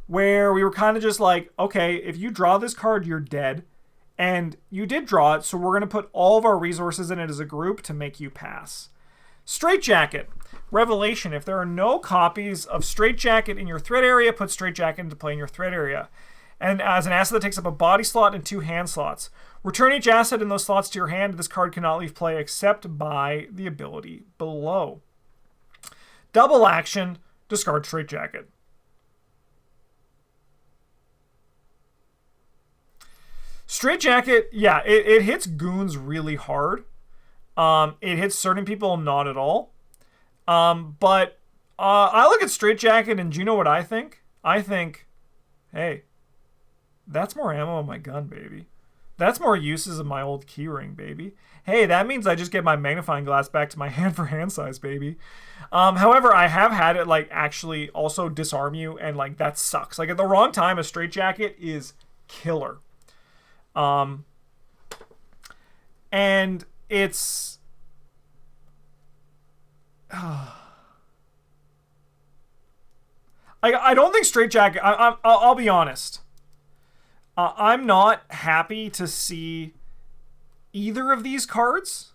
where we were kind of just like, okay, if you draw this card, you're dead. And you did draw it, so we're going to put all of our resources in it as a group to make you pass. Straitjacket. Revelation. If there are no copies of Straitjacket in your threat area, put Straitjacket into play in your threat area. And as an asset that takes up a body slot and 2 hand slots. Return each asset in those slots to your hand. This card cannot leave play except by the ability below. Double action. Discard Straitjacket. Straitjacket, yeah, it hits goons really hard. It hits certain people not at all. But I look at Straitjacket and do you know what I think? I think, hey, that's more ammo on my gun, baby. That's more uses of my old keyring, baby. Hey, that means I just get my magnifying glass back to my hand for hand size, baby. However, I have had it like actually also disarm you, and like that sucks. Like at the wrong time, a Straitjacket is killer. And it's I don't think Straitjacket. I'll be honest. I'm not happy to see either of these cards.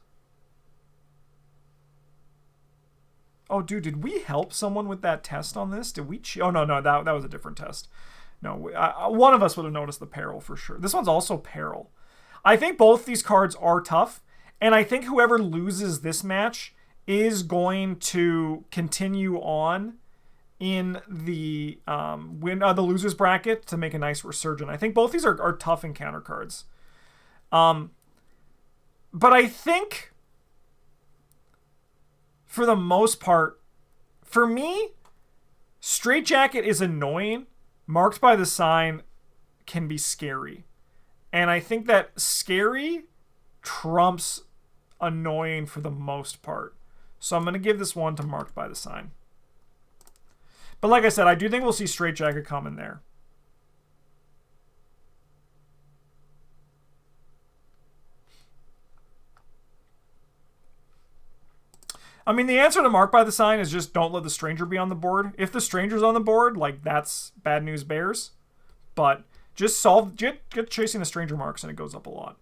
Oh, dude, did we help someone with that test on this? Did we? Oh no, that was a different test. No, one of us would have noticed the peril for sure. This one's also peril. I think both these cards are tough, and I think whoever loses this match is going to continue on in the the losers bracket to make a nice resurgent. I think both these are tough encounter cards. But I think for the most part, for me, Straitjacket is annoying. Marked by the Sign can be scary. And I think that scary trumps annoying for the most part. So I'm going to give this one to Marked by the Sign. But like I said, I do think we'll see Straitjacket come in there. I mean, the answer to Marked by the Sign is just don't let the stranger be on the board. If the stranger's on the board, like, that's bad news bears. But just get chasing the stranger marks and it goes up a lot.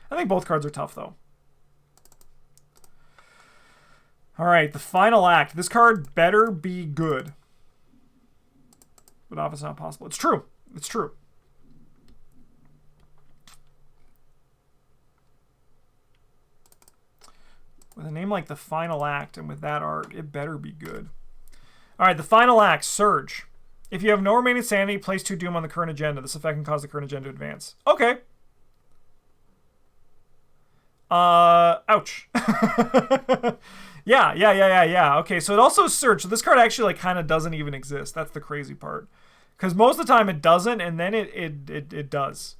I think both cards are tough, though. All right, the final act. This card better be good. But often it's not possible. It's true. It's true. With a name like The Final Act and with that art, it better be good. All right, the final act, Surge. If you have no remaining sanity, place 2 Doom on the current agenda. This effect can cause the current agenda to advance. Okay. Ouch. Yeah. Okay, so it also Surge. So this card actually like kind of doesn't even exist. That's the crazy part. Because most of the time it doesn't, and then it does.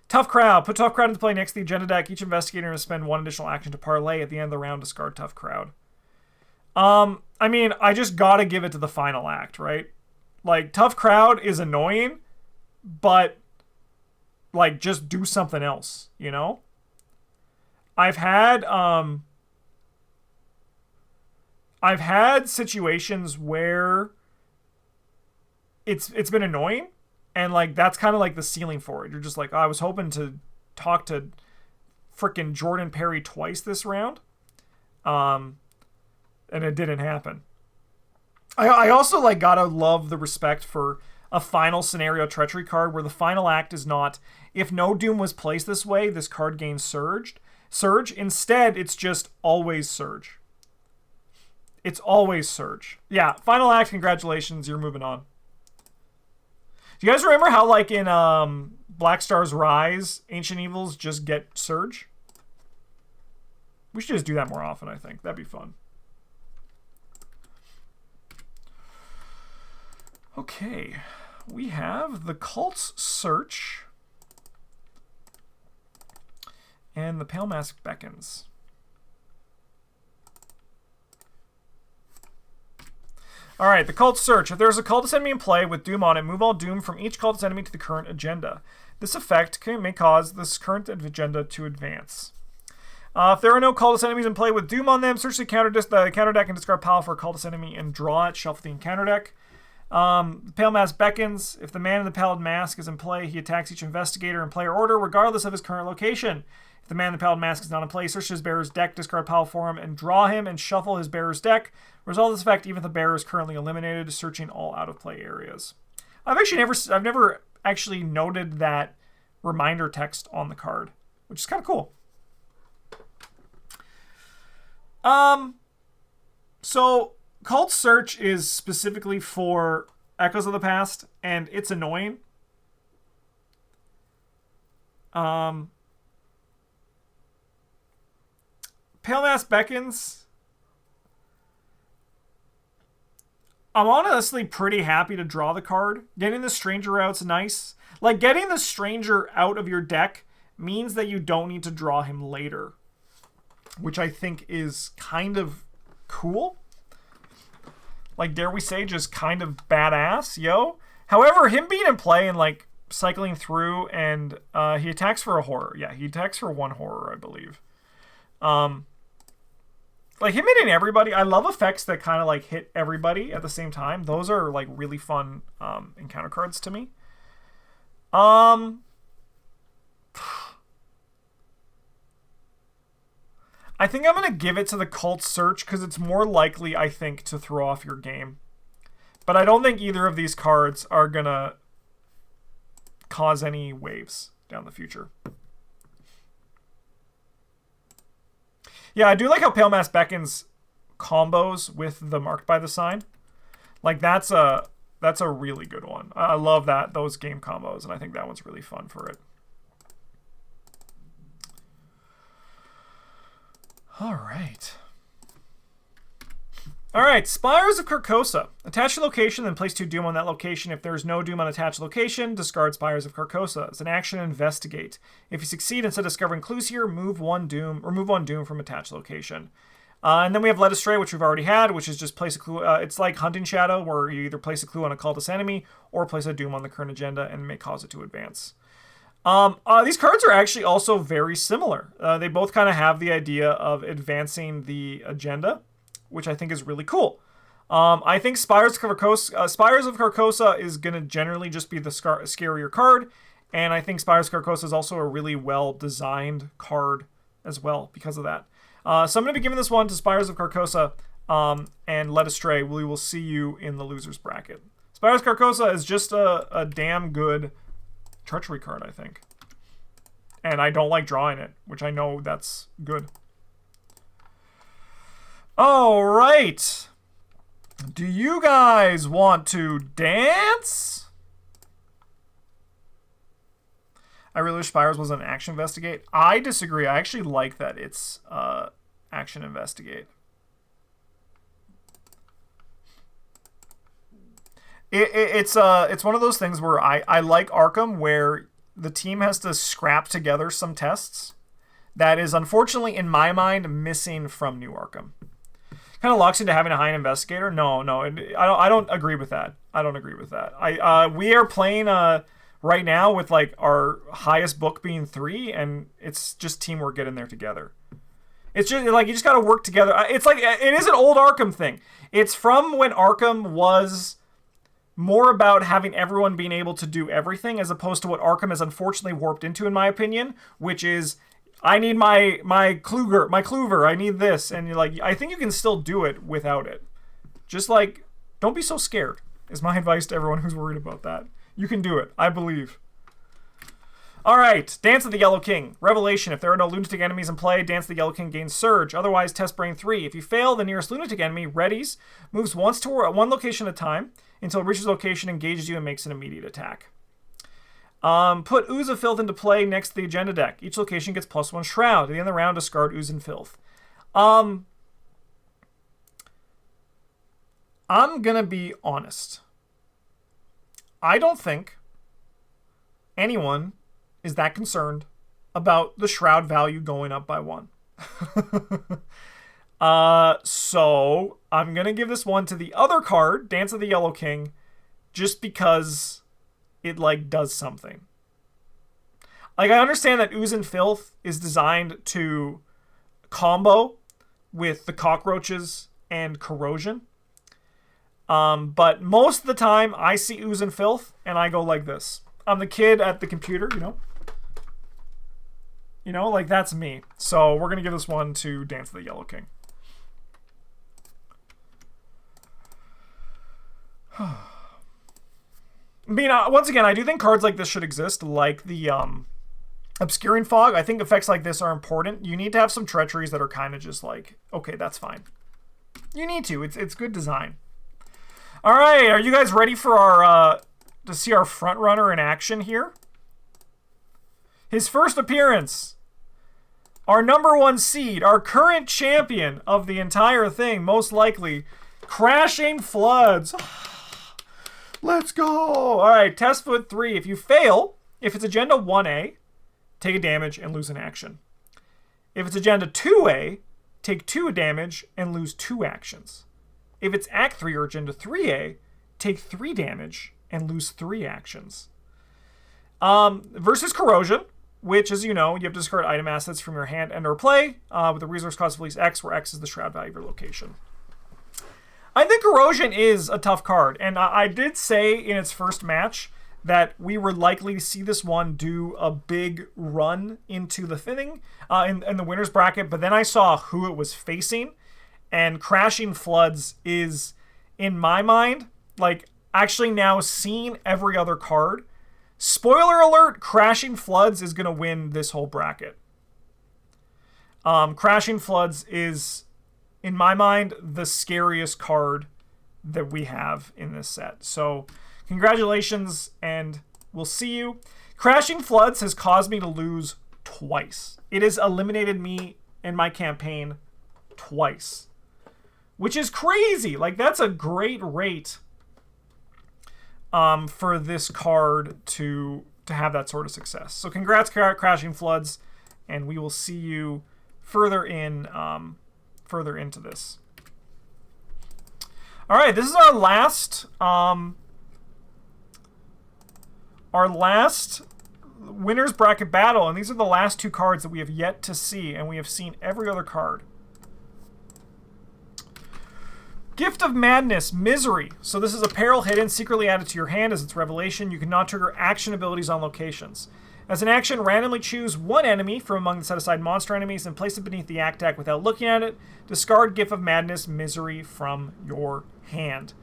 Tough Crowd. Put Tough Crowd into play next to the agenda deck. Each investigator will spend 1 additional action to parlay. At the end of the round, discard Tough Crowd. I mean, I just gotta give it to the final act, right? Like, Tough Crowd is annoying, but, like, just do something else, you know? I've had situations where it's been annoying, and, like, that's kind of like the ceiling for it. You're just like, oh, I was hoping to talk to frickin' Jordan Perry twice this round. And it didn't happen. I also, like, gotta love the respect for a final scenario treachery card where the final act is not, if no doom was placed this way, this card gains surge. Instead, it's just always surge. It's always surge. Yeah, final act, congratulations, you're moving on. Do you guys remember how, like, in Black Star's Rise, Ancient Evils just get surge? We should just do that more often, I think. That'd be fun. Okay. We have the Cult's Search. And the Pale Mask Beckons. Alright, the Cult's Search. If there's a cultist enemy in play with Doom on it, move all Doom from each cultist enemy to the current agenda. This effect may cause this current agenda to advance. If there are no cultist enemies in play with Doom on them, search the counter deck and discard pile for a cultist enemy and draw it. Shuffle the encounter deck. The Pale Mask Beckons. If the man in the Pallid Mask is in play, he attacks each investigator in player order, regardless of his current location. If the man in the Pallid Mask is not in play, search his bearer's deck, discard pile for him, and draw him and shuffle his bearer's deck. Result of this effect, even if the bearer is currently eliminated, searching all out-of-play areas. I've never actually noted that reminder text on the card, which is kind of cool. So Cult Search is specifically for Echoes of the Past, and it's annoying. Pale Mask Beckons. I'm honestly pretty happy to draw the card. Getting the Stranger out's nice. Like, getting the Stranger out of your deck means that you don't need to draw him later, which I think is kind of cool. Like, dare we say, just kind of badass, yo. However, him being in play and, like, cycling through, and he attacks for a horror. Yeah, he attacks for 1 horror, I believe. Like, him hitting everybody, I love effects that kind of, like, hit everybody at the same time. Those are, like, really fun encounter cards to me. I think I'm going to give it to the Cult Search because it's more likely, I think, to throw off your game. But I don't think either of these cards are going to cause any waves down the future. Yeah, I do like how Pale Mask Beckons combos with the Marked by the Sign. Like, that's a really good one. I love those game combos, and I think that one's really fun for it. All right, Spires of Carcosa. Attach a location, then place 2 Doom on that location. If there's no Doom on attached location, discard Spires of Carcosa. As an action, investigate. If you succeed, instead of discovering clues here, remove 1 Doom from attached location. And then we have Led Astray, which we've already had, which is just place a clue. It's like Hunting Shadow, where you either place a clue on a cultist enemy or place a Doom on the current agenda and may cause it to advance. These cards are actually also very similar. They both kind of have the idea of advancing the agenda, which I think is really cool. I think Spires of Carcosa is going to generally just be the scarier card, and I think Spires of Carcosa is also a really well-designed card as well because of that. So I'm going to be giving this one to Spires of Carcosa and Led Astray. We will see you in the loser's bracket. Spires of Carcosa is just a damn good Treachery card, I think. And I don't like drawing it, which I know that's good. All right. Do you guys want to dance? I really wish Spires was an action investigate. I disagree. I actually like that it's action investigate. It's one of those things where I like Arkham, where the team has to scrap together some tests that is unfortunately, in my mind, missing from New Arkham. Kind of locks into having a high-end investigator. No, I don't agree with that. I don't agree with that. We are playing right now with like our highest book being 3, and it's just teamwork getting there together. It's just like you just got to work together. It's like it is an old Arkham thing. It's from when Arkham was more about having everyone being able to do everything, as opposed to what Arkham has unfortunately warped into, in my opinion, which is I need my Kluver, I need this, and you're like, I think you can still do it without it. Just like, don't be so scared. is my advice to everyone who's worried about that. You can do it. I believe. All right, Dance of the Yellow King. Revelation. If there are no lunatic enemies in play, Dance of the Yellow King gains Surge. Otherwise, test Brain 3. If you fail, the nearest lunatic enemy readies, moves once to one location at a time until it reaches location, engages you, and makes an immediate attack. Put Ooze of Filth into play next to the agenda deck. Each location gets +1 Shroud. At the end of the round, discard Ooze and Filth. I'm gonna be honest. I don't think anyone is that concerned about the Shroud value going up by 1. So I'm going to give this one to the other card, Dance of the Yellow King, just because it, like, does something. Like, I understand that Ooze and Filth is designed to combo with the Cockroaches and Corrosion. But most of the time, I see Ooze and Filth, and I go like this. I'm the kid at the computer, you know? You know, like, that's me. So we're going to give this one to Dance of the Yellow King. I mean, once again, I do think cards like this should exist, like the Obscuring Fog. I think effects like this are important. You need to have some treacheries that are kind of just like, okay, that's fine. You need to. It's good design. All right, are you guys ready for our to see our front runner in action here? His first appearance. Our #1 seed, our current champion of the entire thing, most likely, Crashing Floods. Let's go. All right, test foot 3. If you fail, if it's agenda 1A, take a damage and lose an action. If it's agenda 2A, take 2 damage and lose 2 actions. If it's act 3 or agenda 3A, take 3 damage and lose 3 actions. Versus Corrosion, which, as you know, you have to discard item assets from your hand and or play with a resource cost of at least X, where X is the Shroud value of your location. I think Corrosion is a tough card, and I did say in its first match that we were likely to see this one do a big run into the thinning in the winner's bracket, but then I saw who it was facing, and Crashing Floods is, in my mind, like, actually now seeing every other card. Spoiler alert, Crashing Floods is going to win this whole bracket. Crashing Floods is, in my mind, the scariest card that we have in this set. So, congratulations, and we'll see you. Crashing Floods has caused me to lose twice. It has eliminated me in my campaign twice, which is crazy. Like, that's a great rate for this card to have that sort of success. So congrats, Crashing Floods, and we will see you further into this. All right, this is our last winner's bracket battle, and these are the last 2 cards that we have yet to see, and we have seen every other card. Gift of Madness, Misery. So this is a peril hidden, secretly added to your hand as its revelation. You cannot trigger action abilities on locations. As an action, randomly choose 1 enemy from among the set-aside monster enemies and place it beneath the act deck without looking at it. Discard Gift of Madness, Misery from your hand.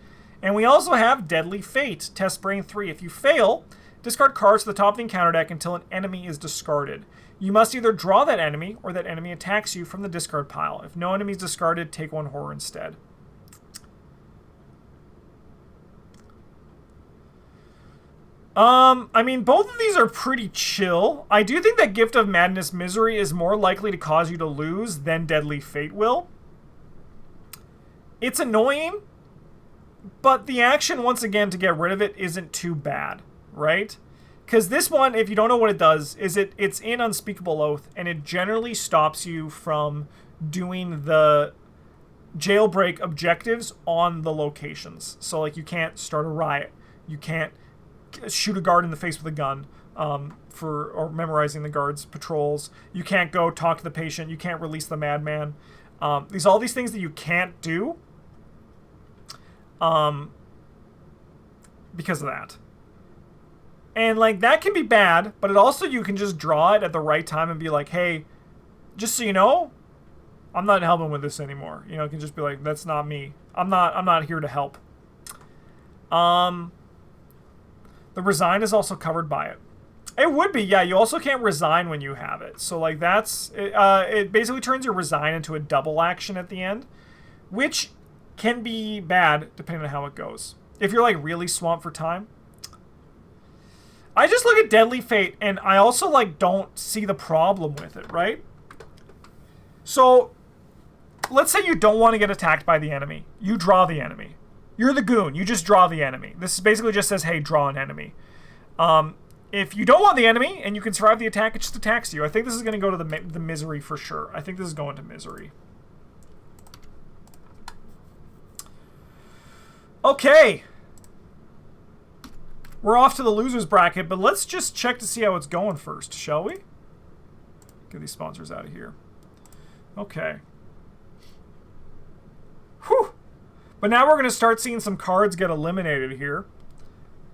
And we also have Deadly Fate, Test Brain 3. If you fail, discard cards to the top of the encounter deck until an enemy is discarded. You must either draw that enemy or that enemy attacks you from the discard pile. If no enemy is discarded, take 1 horror instead. I mean, both of these are pretty chill. I do think that Gift of Madness Misery is more likely to cause you to lose than Deadly Fate will. It's annoying, but the action, once again, to get rid of it isn't too bad, right? Because this one, if you don't know what it does, is it's in Unspeakable Oath, and it generally stops you from doing the jailbreak objectives on the locations. So, like, you can't start a riot. You can't shoot a guard in the face with a gun or memorizing the guard's patrols. You can't go talk to the patient. You can't release the madman. All these things that you can't do because of that. And, like, that can be bad, but it also, you can just draw it at the right time and be like, hey, just so you know, I'm not helping with this anymore. You know, it can just be like, that's not me. I'm not here to help. The resign is also covered by it. It would be, yeah. You also can't resign when you have it. So, like, it basically turns your resign into a double action at the end, which can be bad depending on how it goes. If you're, like, really swamped for time. I just look at Deadly Fate, and I also, like, don't see the problem with it, right? So, let's say you don't want to get attacked by the enemy. You draw the enemy. You're the goon. You just draw the enemy. This basically just says, hey, draw an enemy. If you don't want the enemy and you can survive the attack, it just attacks you. I think this is going to go to the misery for sure. I think this is going to misery. Okay. We're off to the loser's bracket, but let's just check to see how it's going first, shall we? Get these sponsors out of here. Okay. Whew. But now we're going to start seeing some cards get eliminated here.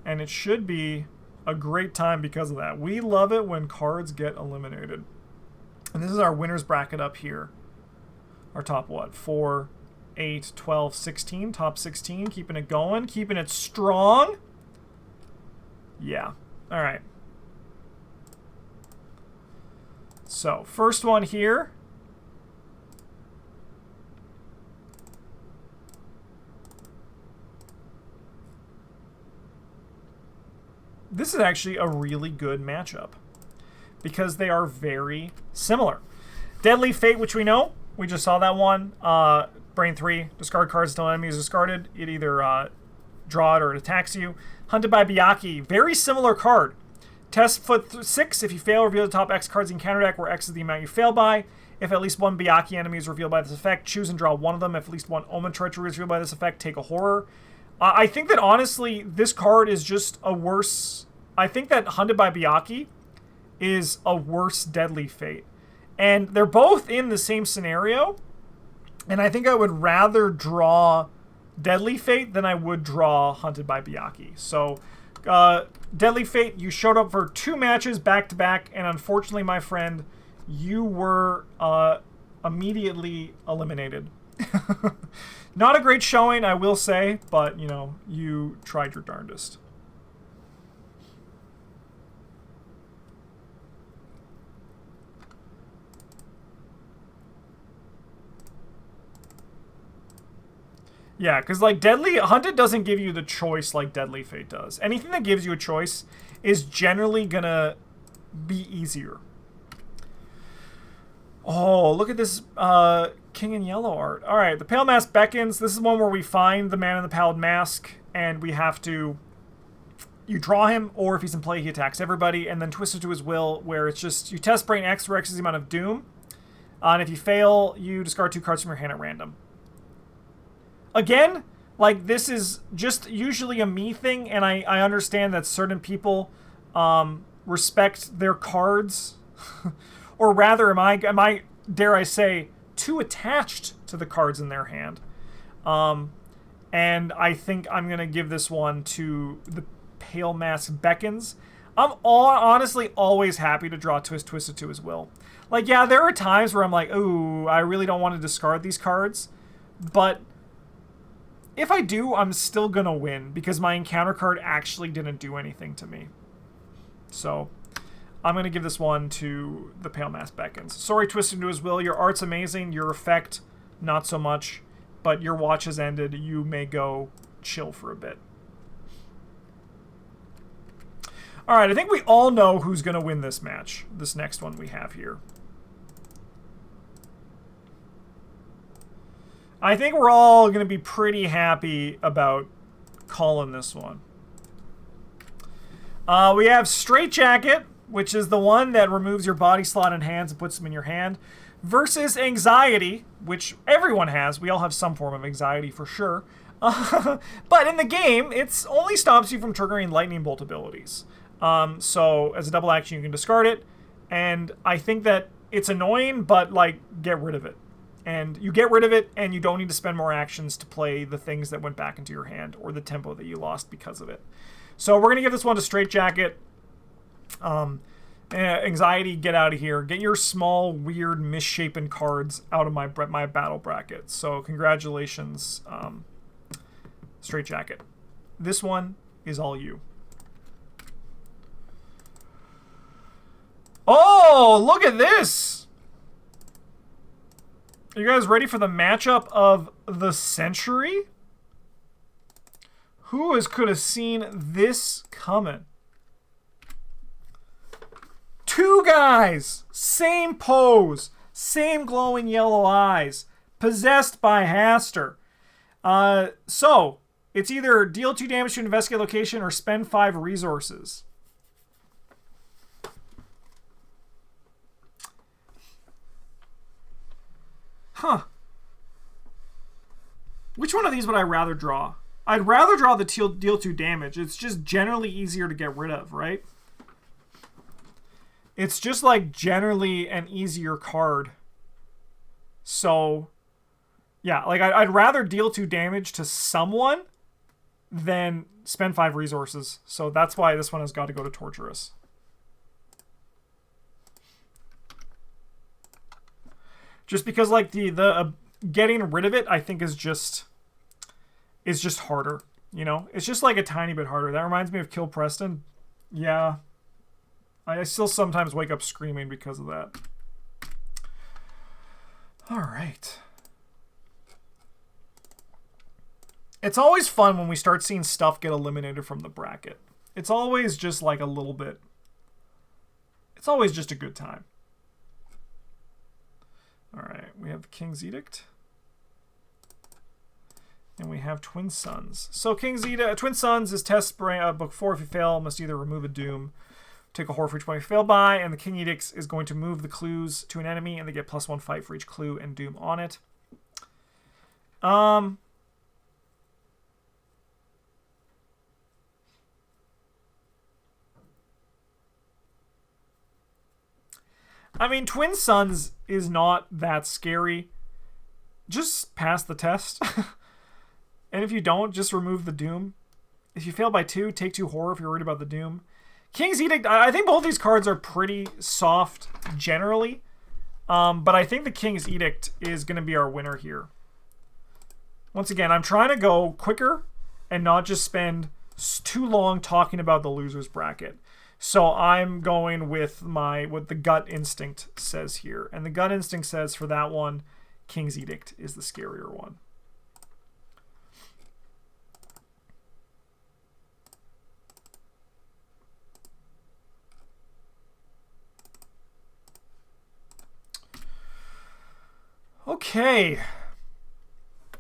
And it should be a great time because of that. We love it when cards get eliminated. And this is our winner's bracket up here. Our top, what? 4, 8, 12, 16. Top 16. Keeping it going. Keeping it strong. Yeah. All right. So, first one here. This is actually a really good matchup because they are very similar. Deadly Fate, which we know. We just saw that one. Brain 3. Discard cards until enemy is discarded. It either draw it or it attacks you. Hunted by Byakhee. Very similar card. Test foot 6. If you fail, reveal the top X cards in counter deck where X is the amount you fail by. If at least one Byakhee enemy is revealed by this effect, choose and draw one of them. If at least one Omen Treachery is revealed by this effect, take a horror. I think that, honestly, this card is just a worse... I think that Hunted by Byakhee is a worse Deadly Fate. And they're both in the same scenario. And I think I would rather draw Deadly Fate than I would draw Hunted by Byakhee. So, Deadly Fate, you showed up for 2 matches back-to-back. And unfortunately, my friend, you were immediately eliminated. Not a great showing, I will say, but, you know, you tried your darndest. Yeah, because, like, Hunted doesn't give you the choice like Deadly Fate does. Anything that gives you a choice is generally gonna be easier. Oh, look at this King in Yellow art. All right, the Pale Mask beckons. This is one where we find the man in the pallid mask, and we have to... You draw him, or if he's in play, he attacks everybody, and then twist it to his will, where it's just... You test Brain X, where X is the amount of doom. And if you fail, you discard 2 cards from your hand at random. Again, like, this is just usually a me thing, and I understand that certain people respect their cards. Or rather, am I, dare I say, too attached to the cards in their hand. And I think I'm going to give this one to the Pale Mask Beckons. I'm honestly always happy to draw Twisted to his will. Like, yeah, there are times where I'm like, ooh, I really don't want to discard these cards. But if I do, I'm still going to win because my encounter card actually didn't do anything to me. So I'm going to give this one to the Pale Mask Beckons. Sorry, Twisted to his will. Your art's amazing. Your effect, not so much. But your watch has ended. You may go chill for a bit. All right, I think we all know who's going to win this match. This next one we have here. I think we're all going to be pretty happy about calling this one. We have Straitjacket, which is the one that removes your body slot and hands and puts them in your hand, versus Anxiety, which everyone has. We all have some form of anxiety for sure. But in the game, it only stops you from triggering lightning bolt abilities. So as a double action, you can discard it. And I think that it's annoying, but, like, get rid of it. And you get rid of it, and you don't need to spend more actions to play the things that went back into your hand or the tempo that you lost because of it. So we're going to give this one to Straitjacket. Anxiety, get out of here. Get your small, weird, misshapen cards out of my battle bracket. So congratulations, Straitjacket. this one is all you. Oh, look at this! Are you guys ready for the matchup of the century? Who could have seen this coming? Two guys, same pose, same glowing yellow eyes, possessed by Haster. So, it's either deal 2 damage to investigate location or spend 5 resources. Huh. Which one of these would I rather draw? I'd rather draw the deal 2 damage. It's just generally easier to get rid of, right? It's just like generally an easier card. So, yeah, like I'd rather deal 2 damage to someone than spend 5 resources. So that's why this one has got to go to Torturous. Just because like the getting rid of it, I think is just harder. You know, it's just like a tiny bit harder. That reminds me of Kill Preston. Yeah, I still sometimes wake up screaming because of that. All right. It's always fun when we start seeing stuff get eliminated from the bracket. It's always just like a little bit. It's always just a good time. All right, we have King's Edict. And we have Twin Suns. So King's Edict, Twin Suns is test book 4. If you fail, must either remove a doom, take a horror for each one you fail by, and the King Edict is going to move the clues to an enemy, and they get +1 fight for each clue and doom on it. I mean, Twin Suns is not that scary. Just pass the test. And if you don't, just remove the doom. If you fail by 2, take 2 horror if you're worried about the doom. King's Edict, I think both these cards are pretty soft generally. But I think the King's Edict is going to be our winner here. Once again, I'm trying to go quicker and not just spend too long talking about the loser's bracket. So I'm going with what the gut instinct says here. And the gut instinct says for that one, King's Edict is the scarier one. Okay.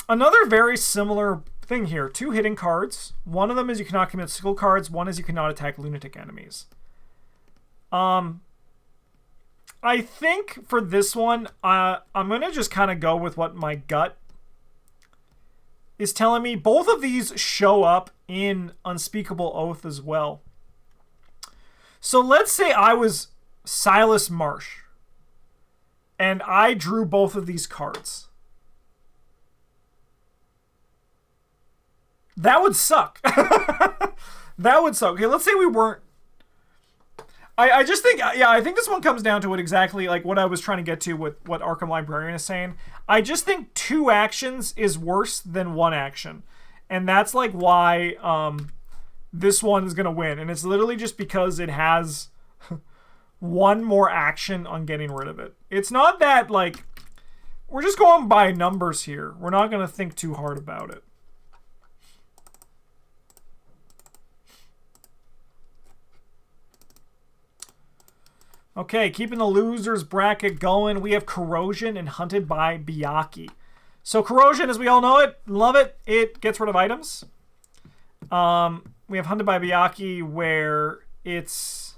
Another very similar thing here. 2 hidden cards. One of them is you cannot commit skill cards. One is you cannot attack lunatic enemies. I think for this one, I'm going to just kind of go with what my gut is telling me. Both of these show up in Unspeakable Oath as well. So let's say I was Silas Marsh and I drew both of these cards. That would suck. That would suck. Okay, let's say we weren't. I just think, yeah, I think this one comes down to what exactly, like what I was trying to get to with what Arkham Librarian is saying. I just think 2 actions is worse than 1 action. And that's like why this one is going to win. And it's literally just because it has 1 more action on getting rid of it. It's not that, like, we're just going by numbers here. We're not going to think too hard about it. Okay, keeping the losers bracket going, we have Corrosion and Hunted by Byakhee. So Corrosion, as we all know it, love it, it gets rid of items. We have Hunted by Byakhee where it's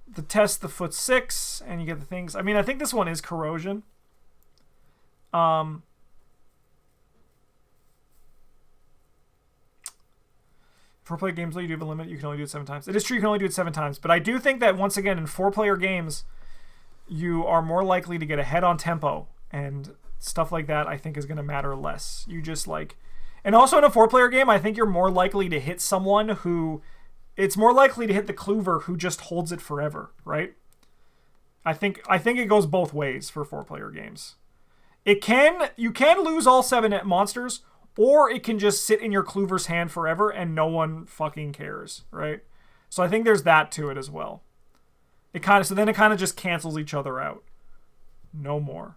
the test the foot 6 and you get the things. I mean, I think this one is Corrosion. Four-player games, you do have a limit. You can only do it 7 times. It is true you can only do it 7 times. But I do think that, once again, in 4-player games, you are more likely to get ahead on tempo. And stuff like that, I think, is going to matter less. You just, like... And also in a 4-player game, I think you're more likely to hit someone who... It's more likely to hit the Clover who just holds it forever, right? I think it goes both ways for 4-player games. You can lose all 7 monsters, or it can just sit in your Kluver's hand forever and no one fucking cares, right? So I think there's that to it as well. So then it kind of just cancels each other out. No more.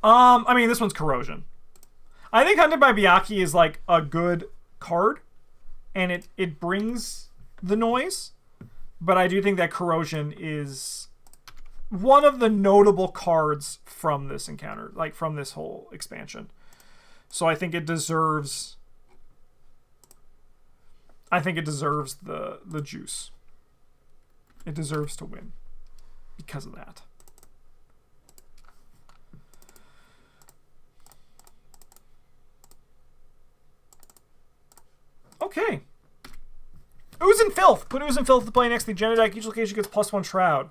I mean, this one's Corrosion. I think Hunted by Byakhee is like a good card, and it brings the noise, but I do think that Corrosion is one of the notable cards from this encounter, like from this whole expansion. So I think it deserves the juice. It deserves to win because of that. Okay. Ooze and Filth. Put Ooze and Filth to play next to the agenda deck. Each location gets +1 Shroud.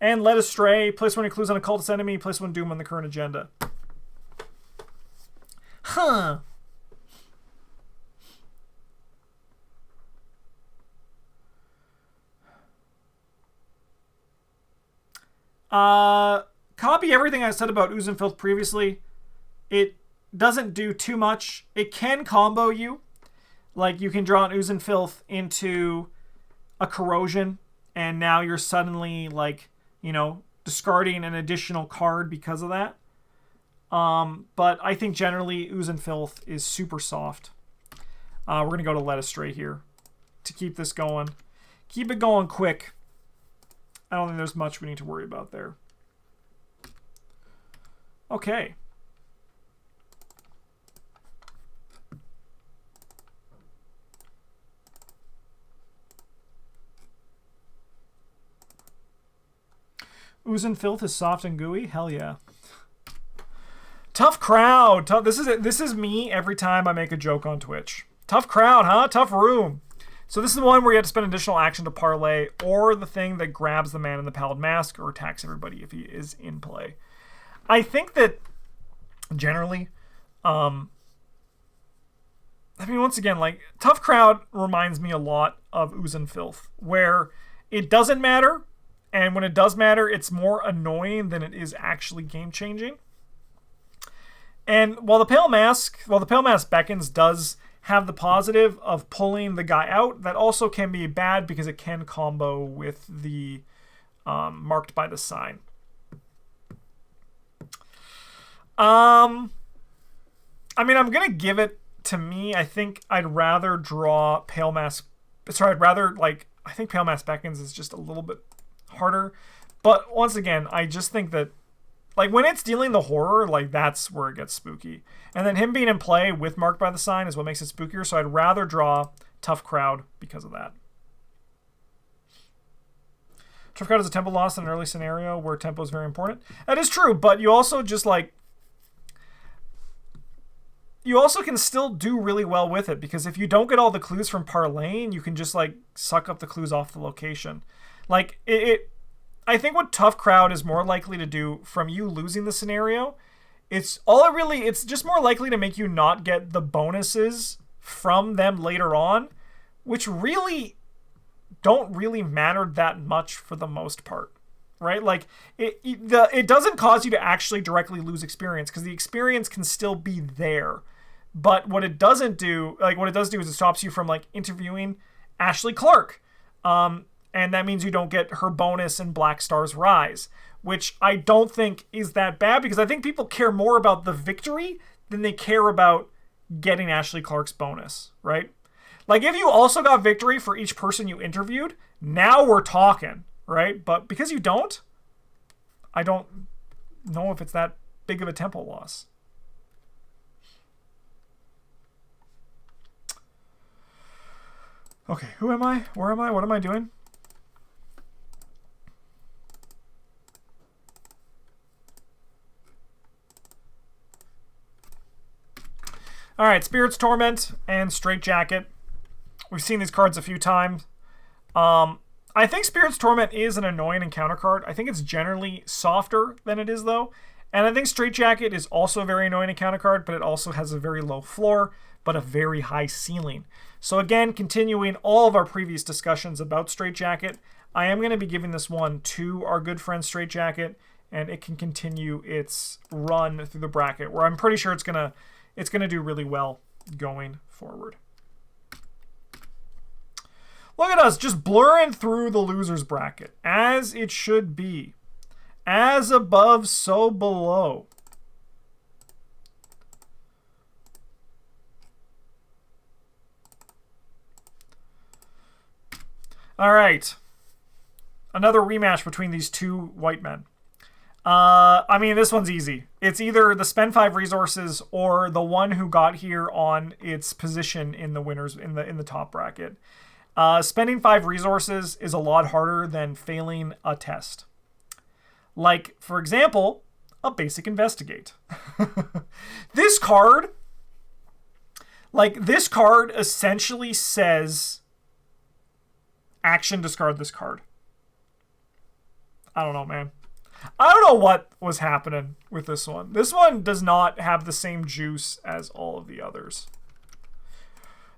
And Led Astray. Place one of your clues on a cultist enemy. Place one Doom on the current agenda. Huh. Copy everything I said about Ooze and Filth previously. It doesn't do too much. It can combo you. Like, you can draw an Ooze and Filth into a Corrosion, and now you're suddenly, like, you know, discarding an additional card because of that. But I think generally Ooze and Filth is super soft. We're going to go to Led Astray here to keep this going. Keep it going quick. I don't think there's much we need to worry about there. Okay. Ooze and Filth is soft and gooey? Hell yeah. Tough crowd. This is me every time I make a joke on Twitch. Tough crowd, huh? Tough room. So this is the one where you have to spend additional action to parlay, or the thing that grabs the man in the pallid mask or attacks everybody if he is in play. I think that generally, I mean, once again, like, Tough Crowd reminds me a lot of Ooze and Filth, where it doesn't matter, and when it does matter, it's more annoying than it is actually game-changing. And while the Pale Mask Beckons does have the positive of pulling the guy out, that also can be bad because it can combo with the Marked by the Sign. I mean, I'm going to give it to me. I think I'd rather draw Pale Mask. Sorry, I think Pale Mask Beckons is just a little bit harder. But once again, I just think that, like, when it's dealing the horror, like, that's where it gets spooky. And then him being in play with Marked by the Sign is what makes it spookier. So I'd rather draw Tough Crowd because of that. Tough Crowd is a tempo loss in an early scenario where tempo is very important. That is true, but you also just, like, you also can still do really well with it, because if you don't get all the clues from parlaying, you can just, like, suck up the clues off the location. Like, I think what Tough Crowd is more likely to do from you losing the scenario, it's just more likely to make you not get the bonuses from them later on, which really don't really matter that much for the most part, right? Like, it doesn't cause you to actually directly lose experience, because the experience can still be there. But what it does do is it stops you from, like, interviewing Ashley Clark. And that means you don't get her bonus in Black Star's Rise, which I don't think is that bad, because I think people care more about the victory than they care about getting Ashley Clark's bonus, right? Like, if you also got victory for each person you interviewed, now we're talking, right? But because you don't, I don't know if it's that big of a tempo loss. Okay, who am I? Where am I? What am I doing? All right, Spirit's Torment and Straitjacket. We've seen these cards a few times. I think Spirit's Torment is an annoying encounter card. I think it's generally softer than it is, though. And I think Straitjacket is also a very annoying encounter card, but it also has a very low floor, but a very high ceiling. So again, continuing all of our previous discussions about Straitjacket, I am going to be giving this one to our good friend Straitjacket, and it can continue its run through the bracket, where I'm pretty sure it's gonna do really well going forward. Look at us just blurring through the losers bracket, as it should be. As above, so below. All right. Another rematch between these two white men. I mean, this one's easy. It's either the spend 5 resources or the one who got here on its position in the winners in the top bracket. Spending 5 resources is a lot harder than failing a test. Like, for example, a basic investigate. This card essentially says action discard this card. I don't know, man. I don't know what was happening with this one. This one does not have the same juice as all of the others.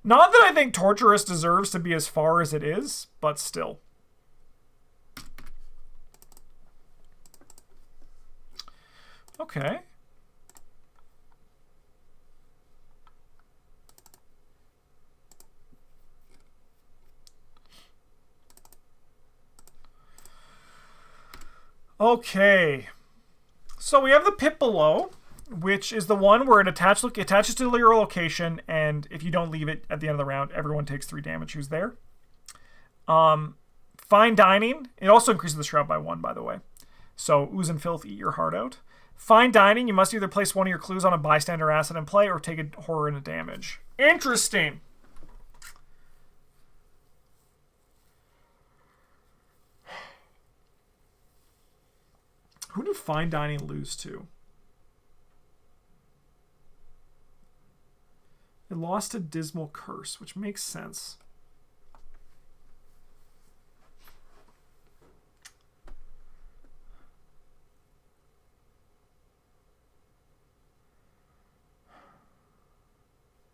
Not that I think Traitorous deserves to be as far as it is, but still. Okay. Okay. So we have the pit below, which is the one where it attaches to your location, and if you don't leave it at the end of the round, everyone takes 3 damage who's there. Fine Dining. It also increases the Shroud by 1, by the way. So Ooze and Filth, eat your heart out. Fine Dining. You must either place one of your clues on a bystander asset in play or take a horror and a damage. Interesting. Who did Fine Dining lose to? It lost to Dismal Curse, which makes sense.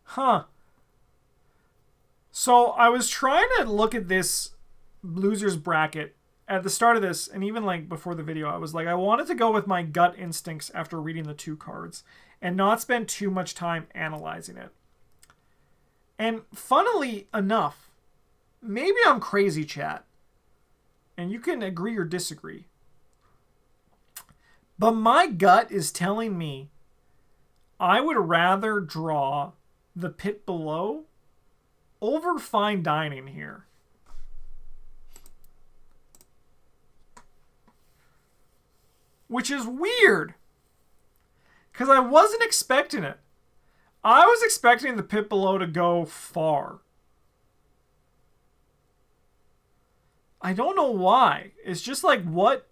Huh. So I was trying to look at this losers bracket at the start of this, and even like before the video, I was like, I wanted to go with my gut instincts after reading the 2 cards and not spend too much time analyzing it. And funnily enough, maybe I'm crazy, chat, and you can agree or disagree, but my gut is telling me I would rather draw the pit below over Fine Dining here. Which is weird, because I wasn't expecting it. I was expecting the pit below to go far. I don't know why. It's just like, what?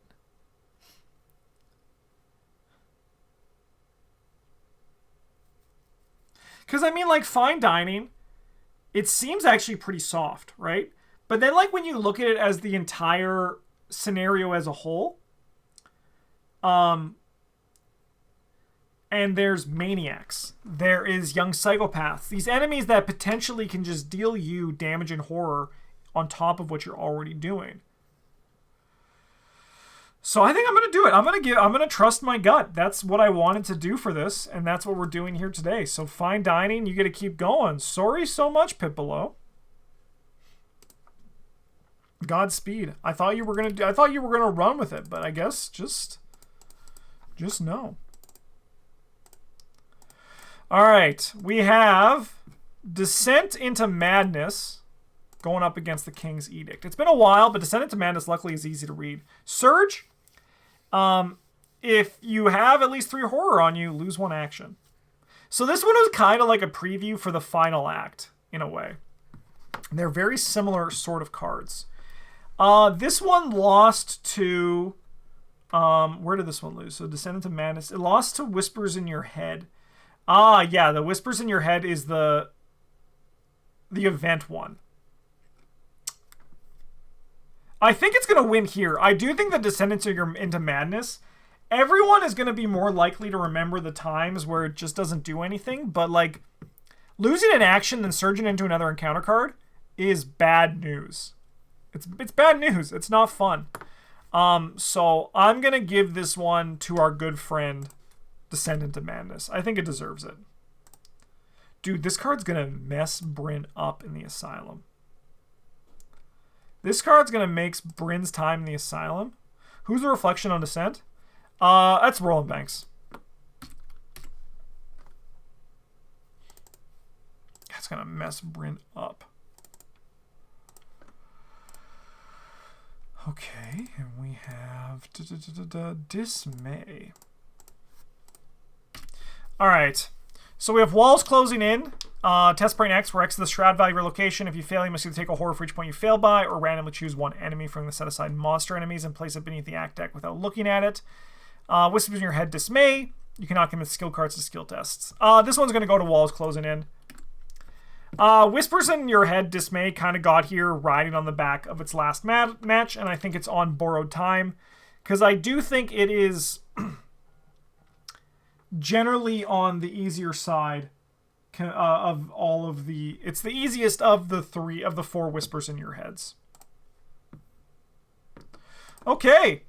Because I mean, like, Fine Dining, it seems actually pretty soft, right? But then, like, when you look at it as the entire scenario as a whole, and there's Maniacs. There is Young Psychopaths. These enemies that potentially can just deal you damage and horror on top of what you're already doing. So I think I'm going to do it. I'm going to trust my gut. That's what I wanted to do for this, and that's what we're doing here today. So Fine Dining, you got to keep going. Sorry so much, Pit Below. Godspeed. I thought you were going to run with it, but I guess just no. All right, we have Descent into Madness going up against the King's Edict. It's been a while, but Descent into Madness luckily is easy to read. Surge, if you have at least 3 horror on you, lose 1 action. So this one was kind of like a preview for the final act, in a way. They're very similar sort of cards. This one lost to... where did this one lose? So Descent into Madness. It lost to Whispers in Your Head. Ah, yeah, the Whispers in Your Head is the event one. I think it's going to win here. I do think the Descendants into Madness, everyone is going to be more likely to remember the times where it just doesn't do anything, but like losing an action then surging into another encounter card is bad news. It's bad news. It's not fun. So I'm going to give this one to our good friend, Descendant of Madness. I think it deserves it. Dude, this card's going to mess Bryn up in the Asylum. This card's going to make Bryn's time in the Asylum. Who's the reflection on Descent? That's Roland Banks. That's going to mess Bryn up. Okay, and we have Dismay. All right, so we have walls closing in. Test Brain X, where X is the shroud value of your location. If you fail, you must either take a horror for each point you fail by, or randomly choose one enemy from the set-aside monster enemies and place it beneath the act deck without looking at it. Whispers in your head, Dismay. You cannot commit skill cards to skill tests. This one's going to go to walls closing in. Whispers in your head, Dismay kind of got here riding on the back of its last match, and I think it's on borrowed time, because I do think it is generally on the easier side of all of the... It's the easiest of the four Whispers in your heads. Okay.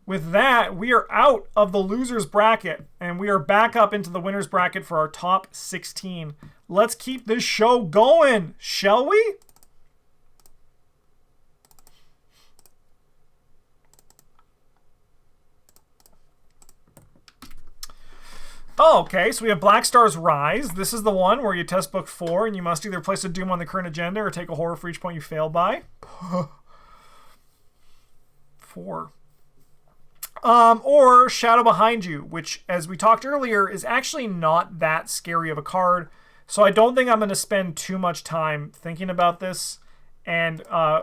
With that, we are out of the loser's bracket, and we are back up into the winner's bracket for our top 16. Let's keep this show going, shall we? Oh, okay, so we have Black Star's Rise. This is the one where you test book 4, and you must either place a Doom on the current agenda or take a horror for each point you fail by. 4. Or Shadow Behind You, which, as we talked earlier, is actually not that scary of a card. So I don't think I'm going to spend too much time thinking about this. And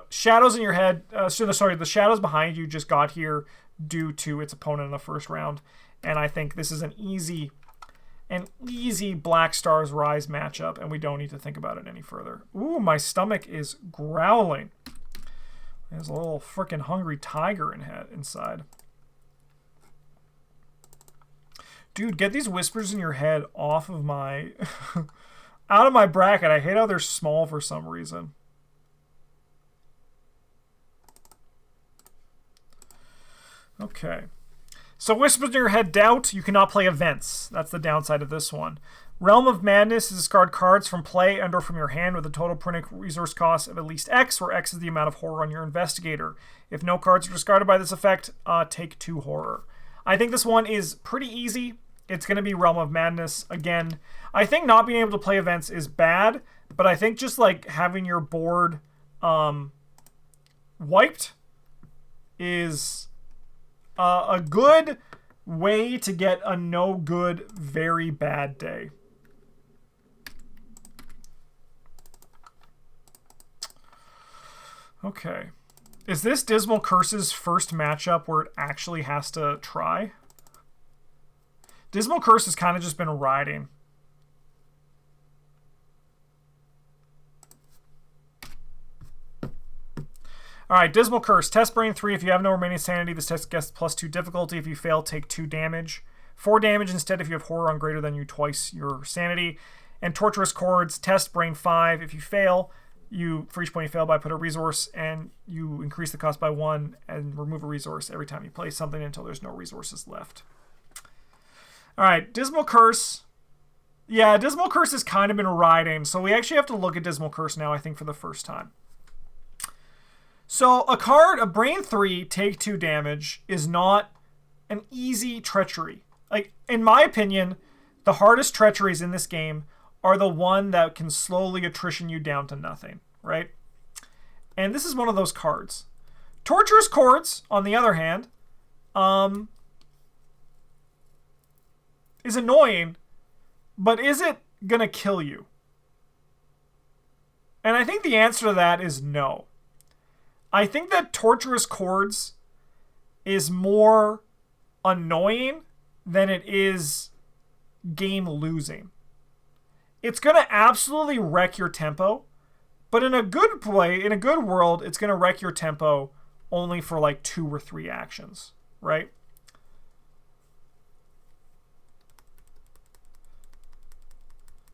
Shadows in your head, the Shadows Behind You just got here due to its opponent in the first round. And I think this is an easy Black Star's Rise matchup, and we don't need to think about it any further. Ooh, my stomach is growling. There's a little freaking hungry tiger inside. Dude, get these Whispers in your head off of my... out of my bracket. I hate how they're small for some reason. Okay. So Whispers in your head, Doubt. You cannot play events. That's the downside of this one. Realm of Madness is discard cards from play and or from your hand with a total printed resource cost of at least X, where X is the amount of horror on your investigator. If no cards are discarded by this effect, take 2 horror. I think this one is pretty easy. It's going to be Realm of Madness again. I think not being able to play events is bad, but I think just like having your board wiped is a good way to get a no good, very bad day. Okay. Is this Dismal Curse's first matchup where it actually has to try? Dismal Curse has kind of just been riding. Alright, Dismal Curse. Test Brain 3. If you have no remaining sanity, this test gets +2 difficulty. If you fail, take 2 damage. 4 damage instead if you have horror on greater than you twice your sanity. And Torturous Chords. Test Brain 5. If you fail, for each point you fail by, put a resource, and you increase the cost by 1 and remove a resource every time you play something until there's no resources left. Alright, Dismal Curse. Yeah, Dismal Curse has kind of been riding, so we actually have to look at Dismal Curse now, I think, for the first time. So, a Brain 3, take 2 damage, is not an easy Treachery. Like, in my opinion, the hardest Treacheries in this game are the one that can slowly attrition you down to nothing, right? And this is one of those cards. Torturous Chords, on the other hand, is annoying, but is it going to kill you? And I think the answer to that is no. I think that Torturous Chords is more annoying than it is game losing. It's going to absolutely wreck your tempo, but in a good play, in a good world, it's going to wreck your tempo only for like 2 or 3 actions, right?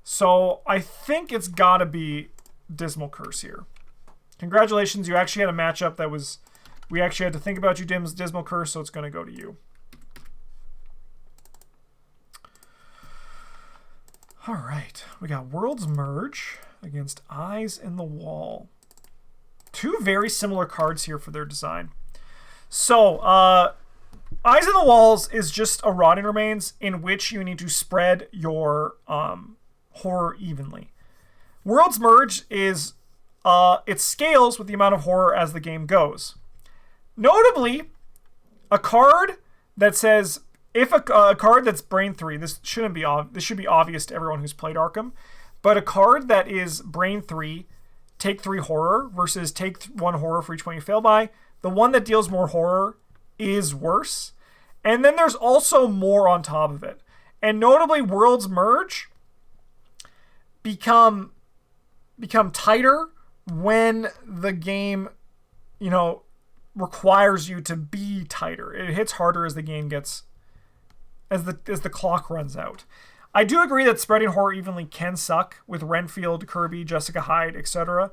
So I think it's got to be Dismal Curse here. Congratulations, you actually had a matchup that was We actually had to think about you, Dismal Curse, so it's going to go to you. All right. We got World's Merge against Eyes in the Wall. Two very similar cards here for their design. So, Eyes in the Walls is just a Rotting Remains in which you need to spread your horror evenly. World's Merge is, it scales with the amount of horror as the game goes. Notably, a card that says, if a card that's Brain 3, this should be obvious to everyone who's played Arkham, but a card that is Brain 3, take 3 horror versus take 1 horror for each one you fail by, the one that deals more horror is worse. And then there's also more on top of it. And notably, Worlds Merge become tighter when the game, you know, requires you to be tighter. It hits harder as the game gets, as the clock runs out. I do agree that spreading horror evenly can suck with Renfield, Kirby, Jessica Hyde, etc.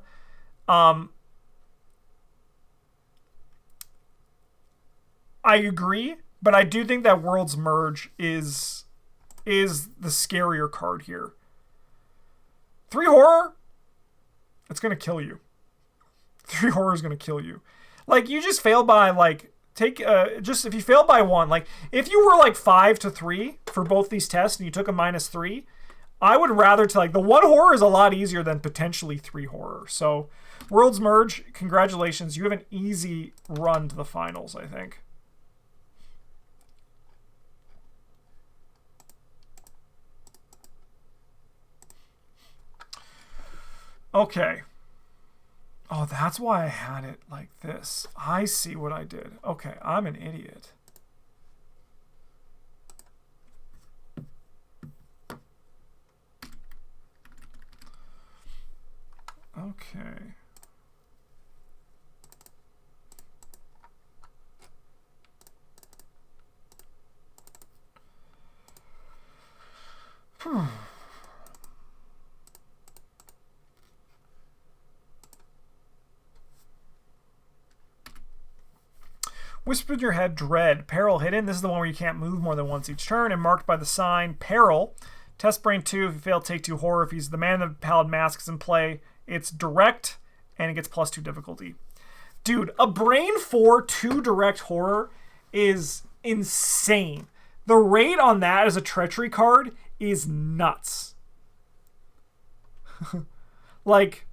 I agree, but I do think that Worlds Merge is the scarier card here. 3 horror, it's gonna kill you. 3 horror is gonna kill you. Like, you just fail by, like, just if you fail by 1, like, if you were like 5 to 3 for both these tests and you took a -3, I would rather like, the 1 horror is a lot easier than potentially 3 horror. So Worlds Merge, congratulations, you have an easy run to the finals, I think. Okay. Oh, that's why I had it like this. I see what I did. Okay, I'm an idiot. Okay. Whisper in your head, Dread. Peril hidden. This is the one where you can't move more than once each turn, and marked by the sign Peril. Test Brain 2. If you fail, take 2 horror. If he's the man of the Pallid Mask is in play, it's direct, and it gets +2 difficulty. Dude, a Brain 4 2 direct horror is insane. The rate on that as a Treachery card is nuts. Like,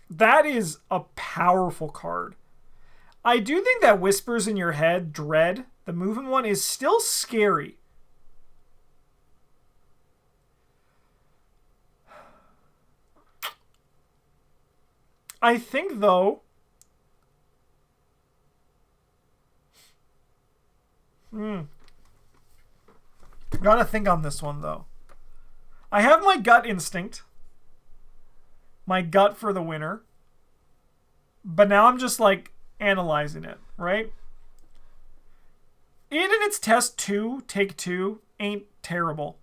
that is a powerful card. I do think that Whispers in Your Head, Dread, the moving one, is still scary. I think, though, gotta think on this one, though. I have my gut instinct. My gut for the winner. But now I'm just, like, analyzing it, right? It in its test 2, take 2, ain't terrible.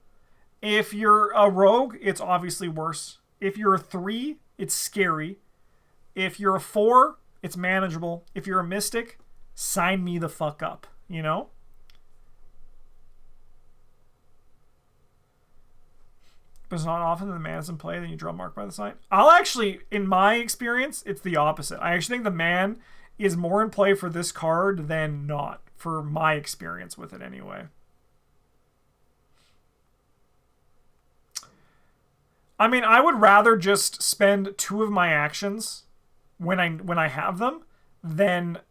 If you're a rogue, it's obviously worse. If you're a 3, it's scary. If you're a 4, it's manageable. If you're a mystic, sign me the fuck up, you know? But it's not often that the man is in play, then you draw marked by the sign. I'll actually, in my experience, it's the opposite. I actually think the man is more in play for this card than not, for my experience with it anyway. I mean, I would rather just spend 2 of my actions when I have them than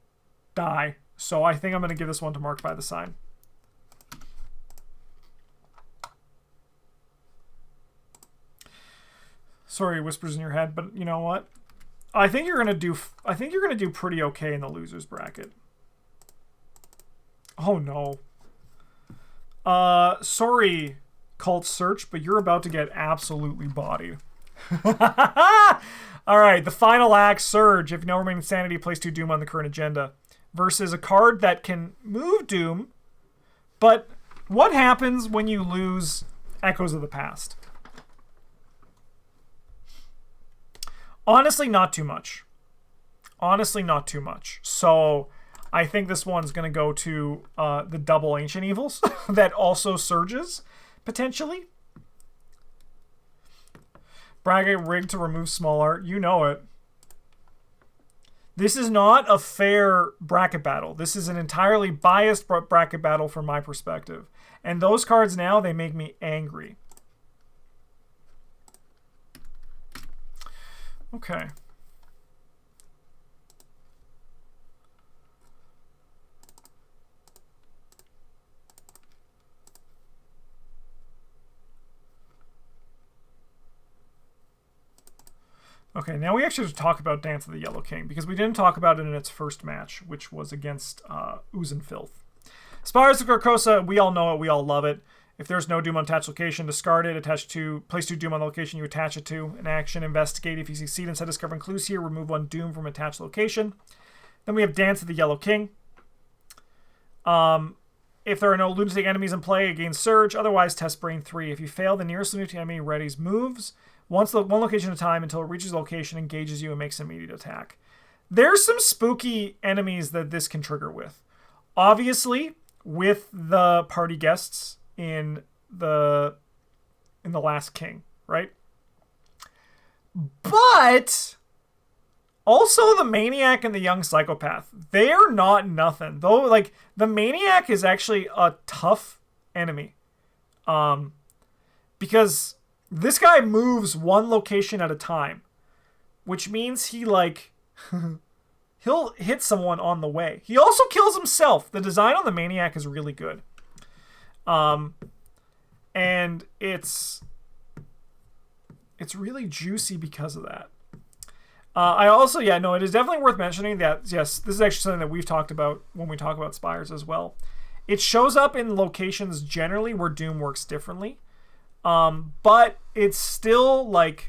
die. So I think I'm going to give this one to marked by the sign. Sorry, Whispers in Your Head, but you know what? I think you're gonna do pretty okay in the losers bracket. Oh no. Sorry, Cult Search, but you're about to get absolutely bodied. All right, the final act, Surge. If no remaining sanity, place 2 Doom on the current agenda. Versus a card that can move Doom, but what happens when you lose Echoes of the Past? Honestly, not too much. Honestly, not too much. So I think this one's going to go to the double Ancient Evils that also surges, potentially. Bracket rigged to remove small art. You know it. This is not a fair bracket battle. This is an entirely biased bracket battle from my perspective. And those cards now, they make me angry. Okay. Okay, now we actually have to talk about Dance of the Yellow King, because we didn't talk about it in its first match, which was against Ooze and Filth. Spires of Carcosa, we all know it, we all love it. If there's no Doom on attached location, discard it, attach to, place 2 Doom on the location you attach it to. An action, investigate. If you succeed instead of discovering clues here, remove 1 Doom from attached location. Then we have Dance of the Yellow King. If there are no lunatic enemies in play, gain Surge. Otherwise, test Brain 3. If you fail, the nearest lunatic enemy readies moves. Once one location at a time until it reaches the location, engages you, and makes an immediate attack. There's some spooky enemies that this can trigger with. Obviously, with the party guests in the Last King, right? But also the Maniac and the Young Psychopath. They're not nothing. Though, like, the Maniac is actually a tough enemy. Because this guy moves 1 location at a time, which means he, like, he'll hit someone on the way. He also kills himself. The design on the Maniac is really good. And it's really juicy because of that. I also, yeah, no, it is definitely worth mentioning that, yes, this is actually something that we've talked about when we talk about Spires as well. It shows up in locations generally where Doom works differently. But it's still like,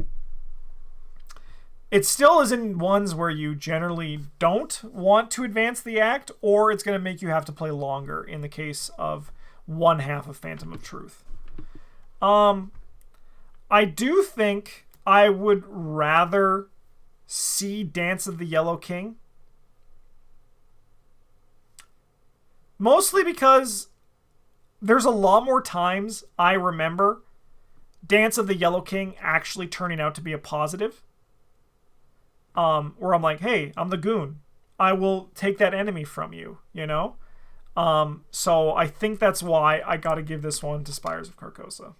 it still is in ones where you generally don't want to advance the act, or it's going to make you have to play longer in the case of 1/2 of Phantom of Truth. I do think I would rather see Dance of the Yellow King. Mostly because there's a lot more times I remember Dance of the Yellow King actually turning out to be a positive. Where I'm like, hey, I'm the goon. I will take that enemy from you, you know? So I think that's why I gotta give this one to Spires of Carcosa.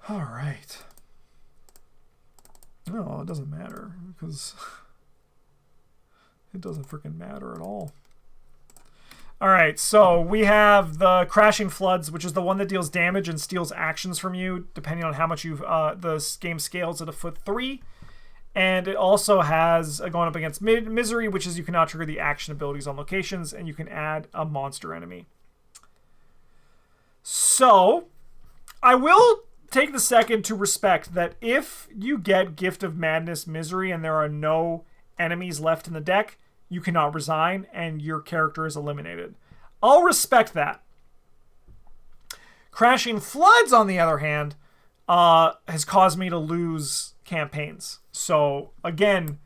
All right. No, it doesn't matter, because it doesn't freaking matter at all. All right, so we have the Crashing Floods, which is the one that deals damage and steals actions from you, depending on how much you've the game scales at 1'3". And it also has going up against Misery, which is you can now trigger the action abilities on locations, and you can add a monster enemy. So I will take the second to respect that if you get Gift of Madness Misery and there are no enemies left in the deck, you cannot resign and your character is eliminated. I'll respect that. Crashing Floods, on the other hand, has caused me to lose campaigns. So again,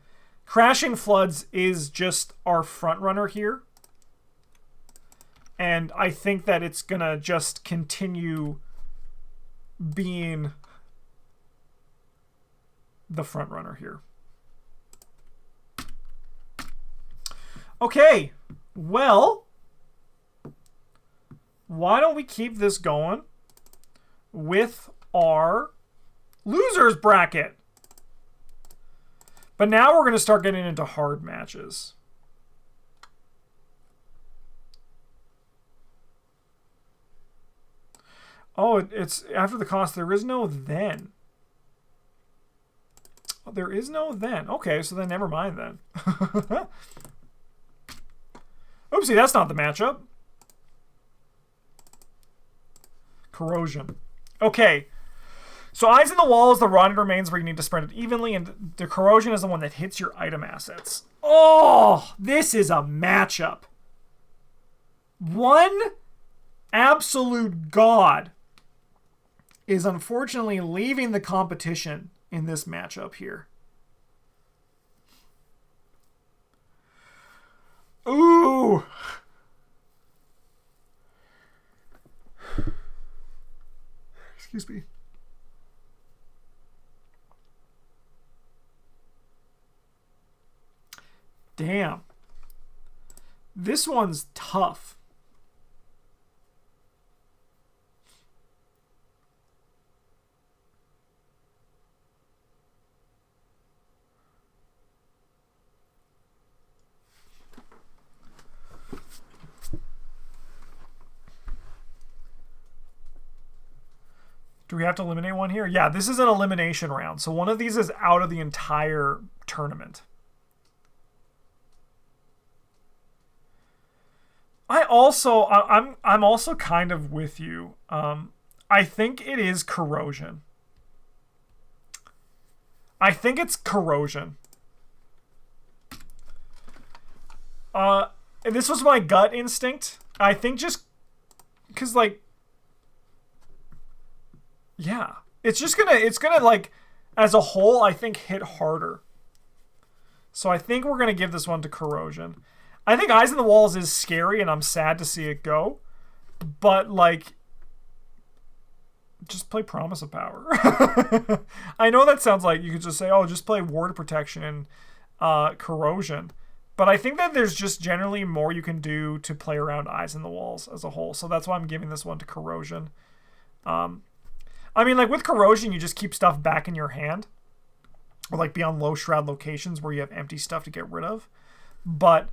Crashing Floods is just our front runner here. And I think that it's gonna just continue being the front runner here. Okay, well, why don't we keep this going with our losers bracket? But now we're going to start getting into hard matches. Oh, it's after the cost. There is no then. Oh, there is no then. Okay, so then never mind then. Oopsie, that's not the matchup. Corrosion. Okay. So Eyes in the Wall is the rotted remains where you need to spread it evenly, and the Corrosion is the one that hits your item assets. Oh, this is a matchup. One absolute god, is unfortunately leaving the competition in this matchup here. Ooh. Excuse me. Damn. This one's tough. Do we have to eliminate one here? Yeah, this is an elimination round. So one of these is out of the entire tournament. I'm also kind of with you. I think it is Corrosion. I think it's Corrosion. This was my gut instinct. I think just because, like, yeah, it's gonna like, as a whole, I think hit harder. So I think we're gonna give this one to Corrosion. I think Eyes on the Walls is scary, and I'm sad to see it go. But, like, just play Promise of Power. I know that sounds like you could just say, oh, just play Ward Protection and Corrosion. But I think that there's just generally more you can do to play around Eyes on the Walls as a whole. So that's why I'm giving this one to Corrosion. I mean, like, with Corrosion, you just keep stuff back in your hand. Or, like, be on low shroud locations where you have empty stuff to get rid of. But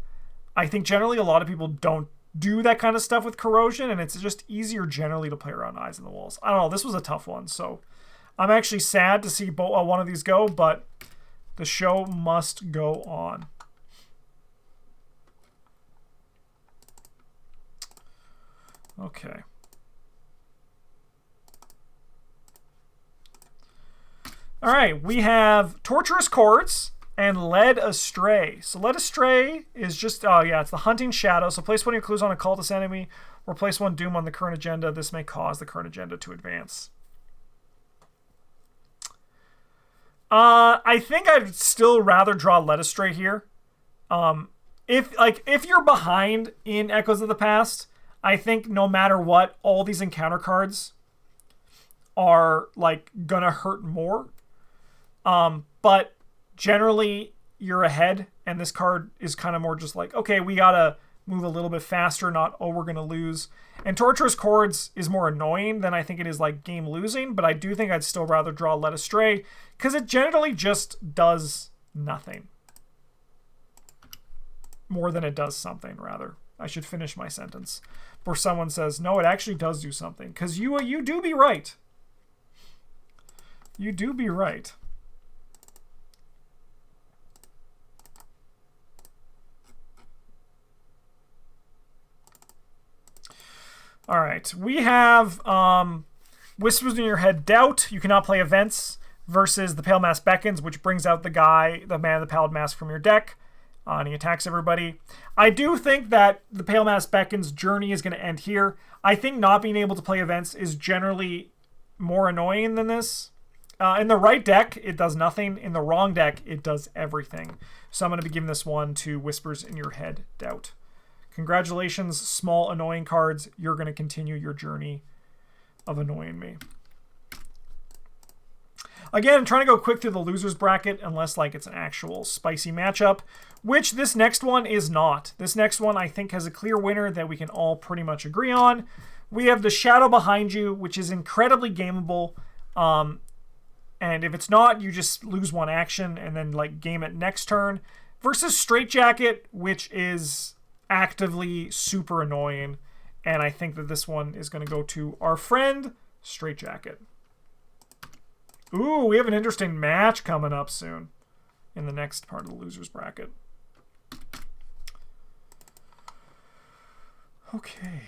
I think generally a lot of people don't do that kind of stuff with Corrosion, and it's just easier generally to play around Eyes on the Walls. I don't know. This was a tough one, so I'm actually sad to see one of these go, but the show must go on. Okay. All right, we have Torturous Chords and Led Astray. So Led Astray is just, it's the Hunting Shadow. So place one of your clues on a cultist enemy, or place one doom on the current agenda. This may cause the current agenda to advance. I think I'd still rather draw Led Astray here. If you're behind in Echoes of the Past, I think no matter what, all these encounter cards are, like, gonna hurt more. But generally, you're ahead, and this card is kind of more just like, okay, we gotta move a little bit faster, not, oh, we're gonna lose. And Torturous Chords is more annoying than I think it is, like, game losing, but I do think I'd still rather draw Led Astray, because it generally just does nothing. More than it does something, rather. I should finish my sentence. Where someone says, no, it actually does do something. Because you do be right. You do be right. All right, we have Whispers in Your Head Doubt. You cannot play events versus the Pale Mask Beckons, which brings out the man of the Pallid Mask from your deck. And he attacks everybody. I do think that the Pale Mask Beckons' journey is going to end here. I think not being able to play events is generally more annoying than this. In the right deck, it does nothing. In the wrong deck, it does everything. So I'm going to be giving this one to Whispers in Your Head Doubt. Congratulations, small annoying cards. You're going to continue your journey of annoying me. Again, I'm trying to go quick through the losers bracket unless, like, it's an actual spicy matchup, which this next one is not. This next one, I think, has a clear winner that we can all pretty much agree on. We have the Shadow Behind You, which is incredibly gameable. And if it's not, you just lose one action and then, like, game it next turn. Versus Straitjacket, which is actively super annoying. And I think that this one is going to go to our friend Straitjacket. Ooh, we have an interesting match coming up soon in the next part of the losers bracket. Okay.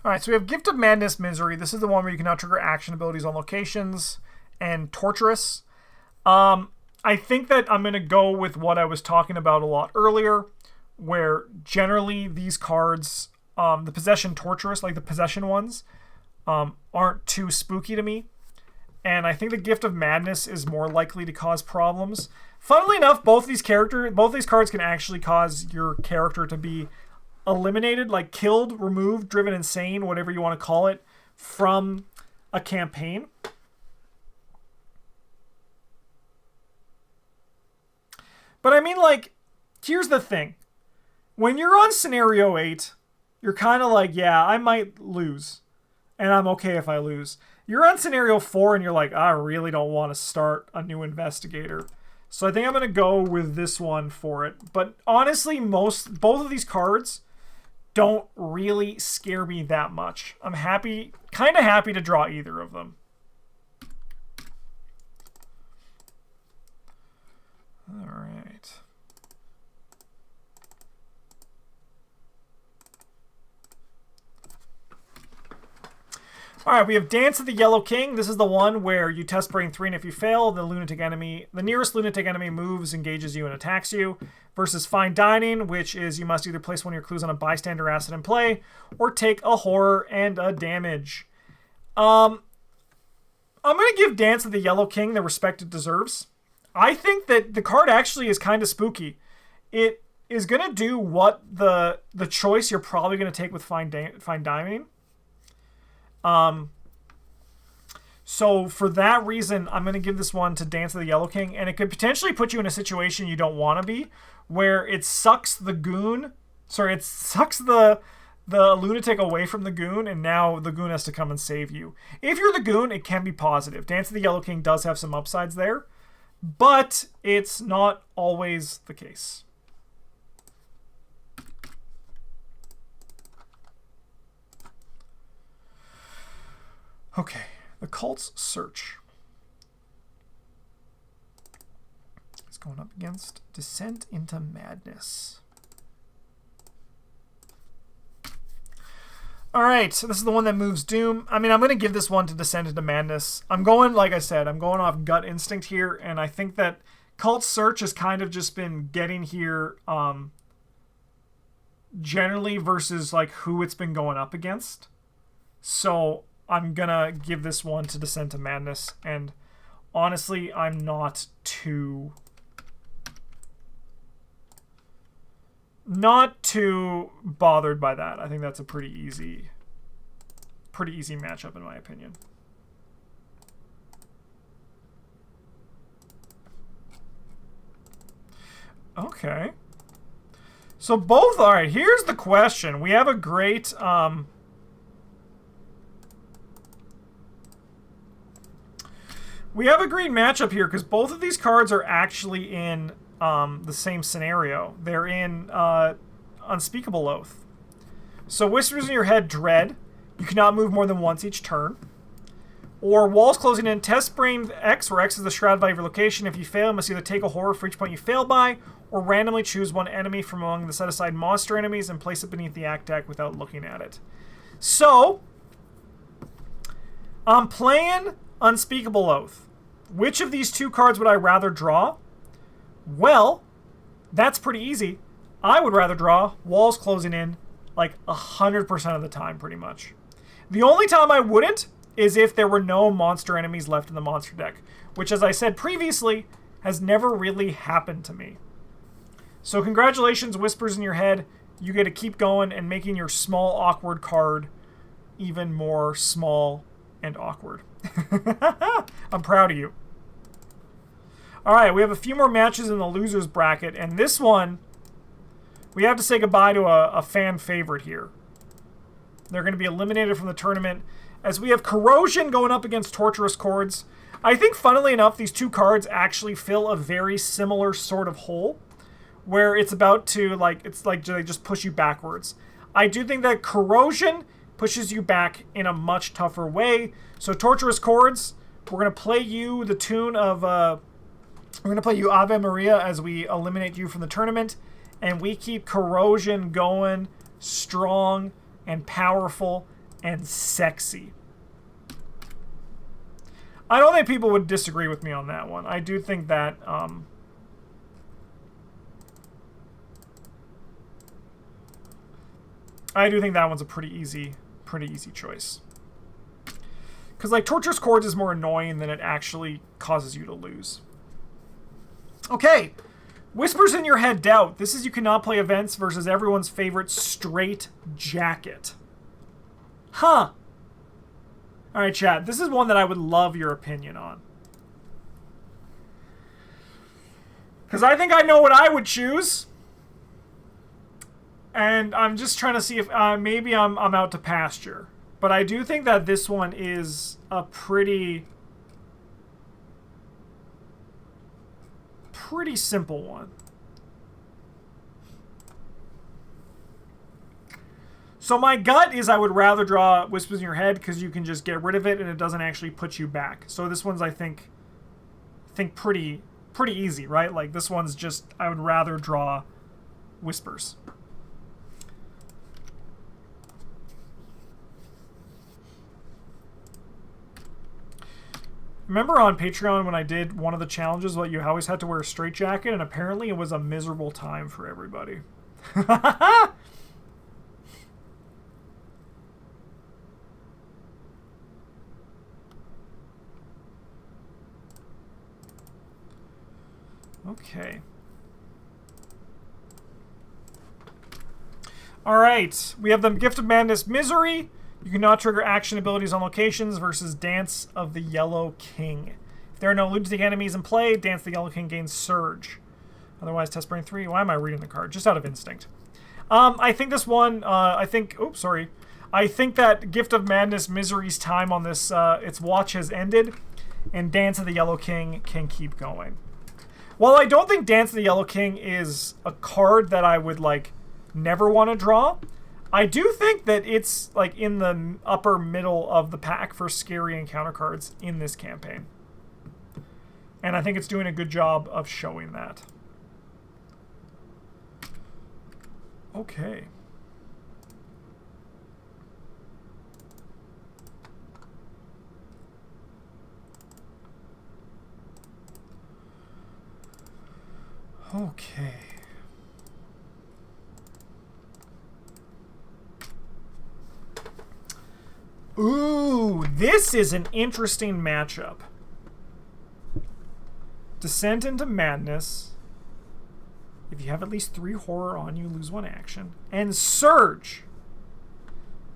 All right, so we have Gift of Madness, Misery. This is the one where you can now trigger action abilities on locations, and Torturous. I think that I'm going to go with what I was talking about a lot earlier, where generally these cards, the Possession Torturous, like the Possession ones, aren't too spooky to me. And I think the Gift of Madness is more likely to cause problems. Funnily enough, both these cards can actually cause your character to be eliminated, like killed, removed, driven insane, whatever you want to call it, from a campaign. But I mean, like, here's the thing. When you're on Scenario 8, you're kind of like, yeah, I might lose. And I'm okay if I lose. You're on Scenario 4 and you're like, I really don't want to start a new investigator. So I think I'm going to go with this one for it. But honestly, both of these cards don't really scare me that much. I'm kind of happy to draw either of them. All right. All right, we have Dance of the Yellow King. This is the one where you test brain 3, and if you fail, the nearest lunatic enemy moves, engages you, and attacks you. Versus Fine Dining, which is you must either place one of your clues on a bystander asset in play, or take a horror and a damage. I'm going to give Dance of the Yellow King the respect it deserves. I think that the card actually is kind of spooky. It is going to do what the choice you're probably going to take with Fine Dining. So for that reason, I'm going to give this one to Dance of the Yellow King, and it could potentially put you in a situation you don't want to be, where it sucks the lunatic away from the goon, and now the goon has to come and save you. If you're the goon, it can be positive. Dance of the Yellow King does have some upsides there, but it's not always the case. Okay, the Cult's Search is going up against Descent into Madness. All right, so this is the one that moves Doom. I mean, I'm going to give this one to Descent into Madness. Like I said, I'm going off gut instinct here, and I think that Cult's Search has kind of just been getting here generally versus like who it's been going up against. So I'm going to give this one to Descent to Madness, and honestly, I'm not too bothered by that. I think that's a pretty easy matchup in my opinion. Okay. So both, all right, here's the question. We have a great matchup here because both of these cards are actually in the same scenario. They're in Unspeakable Oath. So Whispers in Your Head, Dread. You cannot move more than once each turn. Or Walls Closing In, Test Brain X, where X is the shroud value of your location. If you fail, you must either take a horror for each point you fail by, or randomly choose one enemy from among the set-aside monster enemies and place it beneath the act deck without looking at it. So, I'm playing Unspeakable Oath. Which of these two cards would I rather draw? Well, that's pretty easy. I would rather draw Walls Closing In like 100% of the time, pretty much. The only time I wouldn't is if there were no monster enemies left in the monster deck, which, as I said previously, has never really happened to me. So congratulations, Whispers in Your Head. You get to keep going and making your small, awkward card even more small and awkward. I'm proud of you. All right, we have a few more matches in the losers bracket, and this one, we have to say goodbye to a fan favorite here. They're going to be eliminated from the tournament, as we have Corrosion going up against Torturous Chords. I think, funnily enough, these two cards actually fill a very similar sort of hole, where it's about to, it's like they just push you backwards. I do think that Corrosion pushes you back in a much tougher way. So Torturous Chords, we're going to play you the tune of, we're going to play you Ave Maria as we eliminate you from the tournament, and we keep Corrosion going strong and powerful and sexy. I don't think people would disagree with me on that one. I do think that that one's a pretty easy choice. Because like Torturous Chords is more annoying than it actually causes you to lose. Okay, Whispers in Your Head Doubt. This is you cannot play events versus everyone's favorite Straight Jacket. Huh. Alright, chat. This is one that I would love your opinion on. Because I think I know what I would choose. And I'm just trying to see if maybe I'm out to pasture. But I do think that this one is a pretty simple one. So my gut is I would rather draw Whispers in Your Head because you can just get rid of it and it doesn't actually put you back. So this one's I think pretty easy, right? Like this one's just I would rather draw Whispers. Remember on Patreon when I did one of the challenges, you always had to wear a straitjacket, and apparently it was a miserable time for everybody. Okay. All right. We have the Gift of Madness Misery. You cannot trigger action abilities on locations versus Dance of the Yellow King. If there are no lunatic enemies in play, Dance of the Yellow King gains Surge. Otherwise, Test Brain 3. Why am I reading the card? Just out of instinct. I think this one, I think that Gift of Madness Misery's time on this, its watch has ended, and Dance of the Yellow King can keep going. While I don't think Dance of the Yellow King is a card that I would, like, never want to draw, I do think that it's like in the upper middle of the pack for scary encounter cards in this campaign. And I think it's doing a good job of showing that. Okay. Okay. Ooh, this is an interesting matchup. Descent into Madness. If you have at least 3 horror on you, lose 1 action. And Surge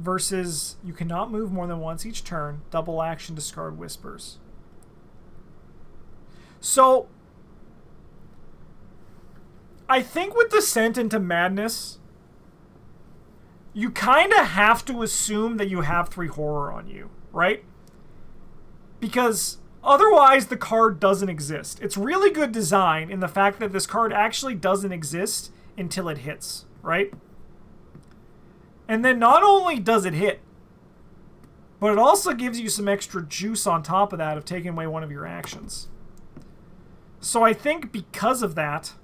versus you cannot move more than once each turn. Double action, discard Whispers. So, I think with Descent into Madness, you kind of have to assume that you have 3 horror on you, right? Because otherwise the card doesn't exist. It's really good design in the fact that this card actually doesn't exist until it hits, right? And then not only does it hit, but it also gives you some extra juice on top of that of taking away one of your actions. So I think because of that,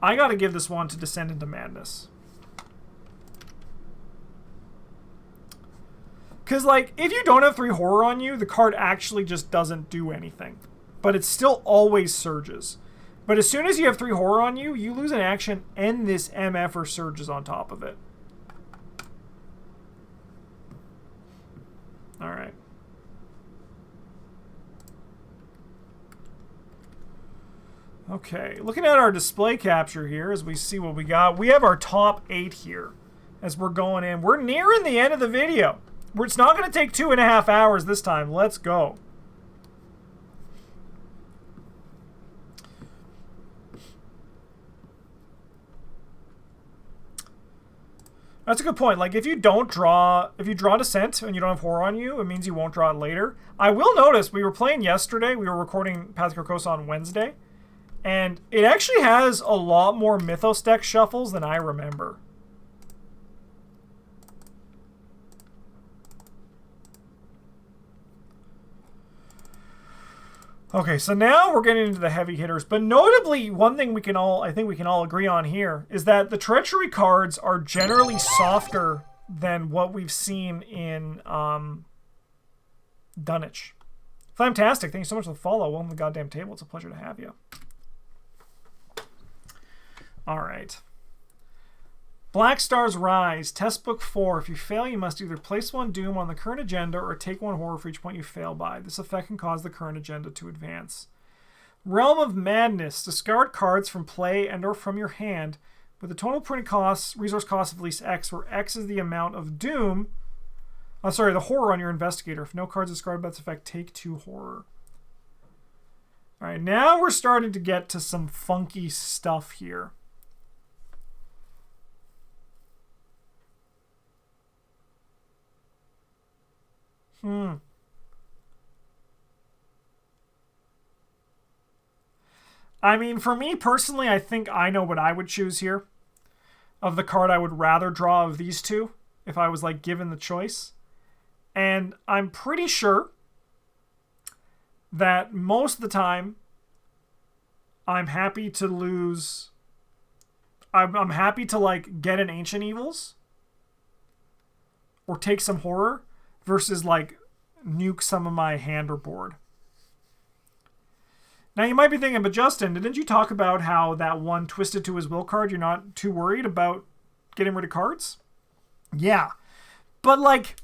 I gotta give this one to Descend into Madness. Because, like, if you don't have 3 horror on you, the card actually just doesn't do anything. But it still always surges. But as soon as you have 3 horror on you, you lose an action and this MF or surges on top of it. Alright. Okay, looking at our display capture here as we see what we got, we have our top 8 here as we're going in. We're nearing the end of the video. It's not going to take 2.5 hours this time. Let's go. That's a good point. Like, if you draw Descent and you don't have horror on you, it means you won't draw it later. I will notice, we were playing yesterday. We were recording Path of Carcosa on Wednesday. And it actually has a lot more Mythos deck shuffles than I remember. Okay, so now we're getting into the heavy hitters. But notably, one thing I think we can all agree on here is that the Treachery cards are generally softer than what we've seen in Dunwich. Fantastic. Thank you so much for the follow. Welcome to the goddamn table. It's a pleasure to have you. All right. Black Stars Rise, Test Book 4. If you fail, you must either place one Doom on the current agenda or take one Horror for each point you fail by. This effect can cause the current agenda to advance. Realm of Madness. Discard cards from play and or from your hand with a total printing cost, resource cost of at least X, where X is the amount of Doom. The horror on your investigator. If no cards discarded by this effect, take 2 horror. All right, now we're starting to get to some funky stuff here. I mean, for me personally, I think I know what I would choose here. Of the card I would rather draw of these two, if I was like given the choice. And I'm pretty sure that most of the time, I'm happy to lose. I'm happy to like get an Ancient Evils or take some horror versus like nuke some of my hand or board. Now you might be thinking, but Justin, didn't you talk about how that one Twisted to His Will card, you're not too worried about getting rid of cards? Yeah. But like,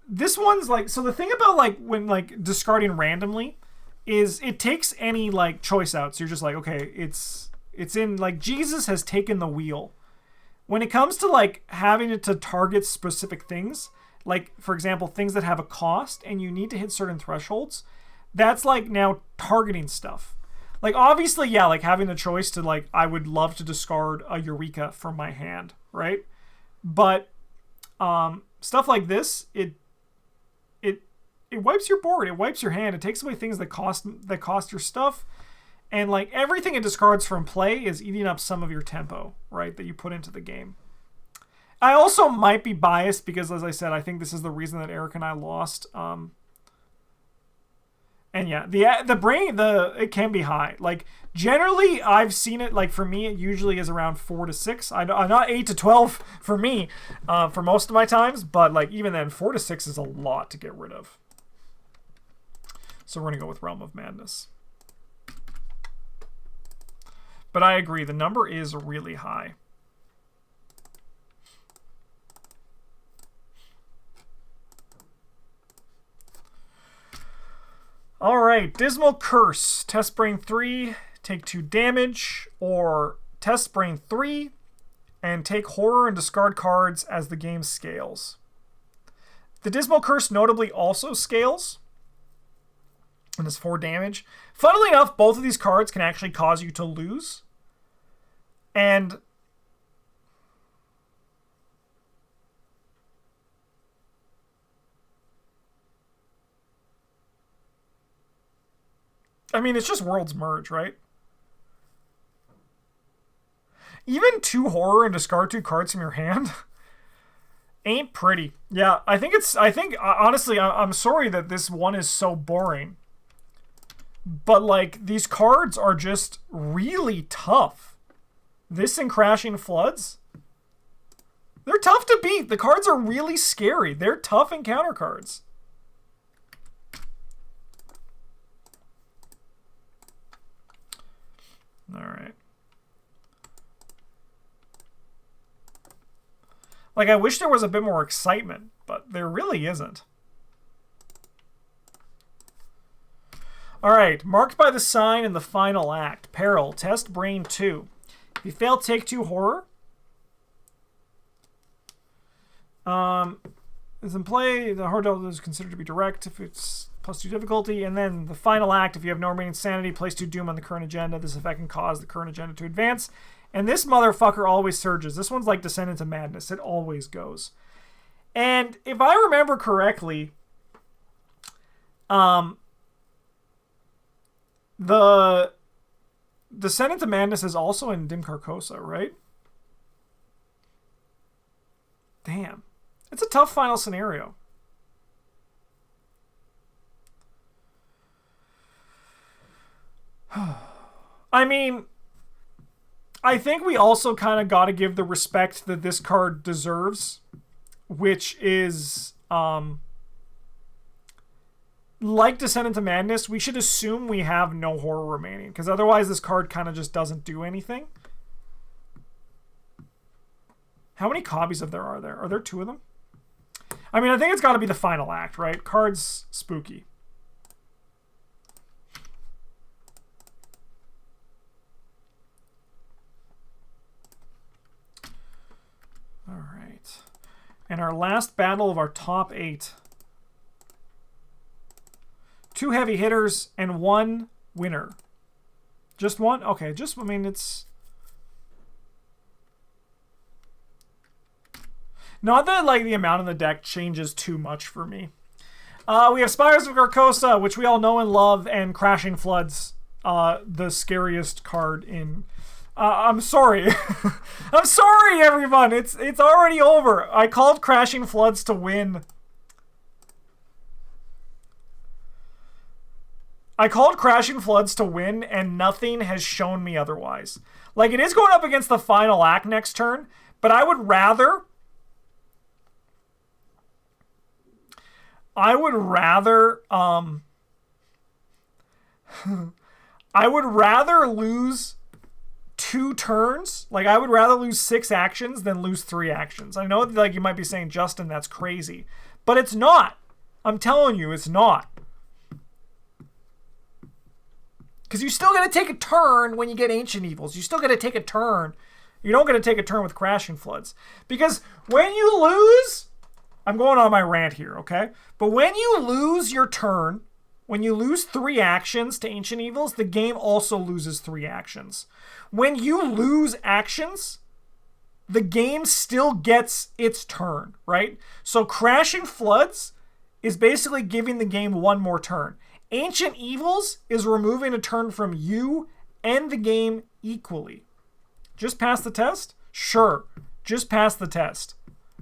this one's like, so the thing about like when like discarding randomly is it takes any like choice out. So you're just like, okay, it's in like Jesus has taken the wheel. When it comes to like having it to target specific things, like for example, things that have a cost and you need to hit certain thresholds, that's like now targeting stuff. Like obviously, yeah, like having the choice to like, I would love to discard a Eureka from my hand, right? But stuff like this, it wipes your board, it wipes your hand, it takes away things that cost your stuff, and like everything it discards from play is eating up some of your tempo, right, that you put into the game. I also might be biased because, as I said, I think this is the reason that Eric and I lost. And yeah, it can be high. Like generally, I've seen it. Like for me, it usually is around 4 to 6. I'm not 8 to 12 for me, for most of my times. But like even then, 4 to 6 is a lot to get rid of. So we're gonna go with Realm of Madness. But I agree, the number is really high. All right, Dismal Curse. Test Brain 3, take 2 damage, or Test Brain 3 and take horror and discard cards as the game scales. The Dismal Curse notably also scales, and it's 4 damage. Funnily enough, both of these cards can actually cause you to lose. And I mean, it's just Worlds Merge, right? Even 2 horror and discard 2 cards from your hand ain't pretty. Yeah, I think honestly, I'm sorry that this one is so boring. But like, these cards are just really tough. This and Crashing Floods, they're tough to beat. The cards are really scary. They're tough encounter cards. All right. Like, I wish there was a bit more excitement, but there really isn't. All right, Marked by the Sign in the final act. Peril, Test Brain 2. If you fail, take 2 horror. Is in play, the hard double is considered to be direct if it's +2 difficulty. And then the final act, if you have no remaining sanity, place 2 doom on the current agenda. This effect can cause the current agenda to advance. And this motherfucker always surges. This one's like Descent into Madness. It always goes. And if I remember correctly, the Descent into Madness is also in Dim Carcosa, right? Damn. It's a tough final scenario. I mean, I think we also kind of got to give the respect that this card deserves which is like Descent into Madness, we should assume we have no horror remaining, because otherwise this card kind of just doesn't do anything. How many copies of there are there? Are there 2 of them? I mean, I think it's got to be the final act, right? Cards spooky. All right. And our last battle of our top 8. 2 heavy hitters and 1 winner. Just 1? Okay, just, I mean, it's... Not that, like, the amount in the deck changes too much for me. We have Spires of Carcosa, which we all know and love, and Crashing Floods, the scariest card in... I'm sorry. I'm sorry, everyone. It's already over. I called Crashing Floods to win. I called Crashing Floods to win, and nothing has shown me otherwise. Like, it is going up against the final act next turn, but I would rather... I would rather lose 2 turns. Like, I would rather lose 6 actions than lose 3 actions. I know, like, you might be saying, Justin, that's crazy. But it's not. I'm telling you, it's not. Because you still got to take a turn when you get Ancient Evils. You still got to take a turn. You don't got to take a turn with Crashing Floods. Because when you lose... I'm going on my rant here, okay? But when you lose your turn, when you lose 3 actions to Ancient Evils, the game also loses 3 actions. When you lose actions, the game still gets its turn, right? So Crashing Floods is basically giving the game 1 more turn. Ancient Evils is removing a turn from you and the game equally. Just pass the test? Sure. Just pass the test.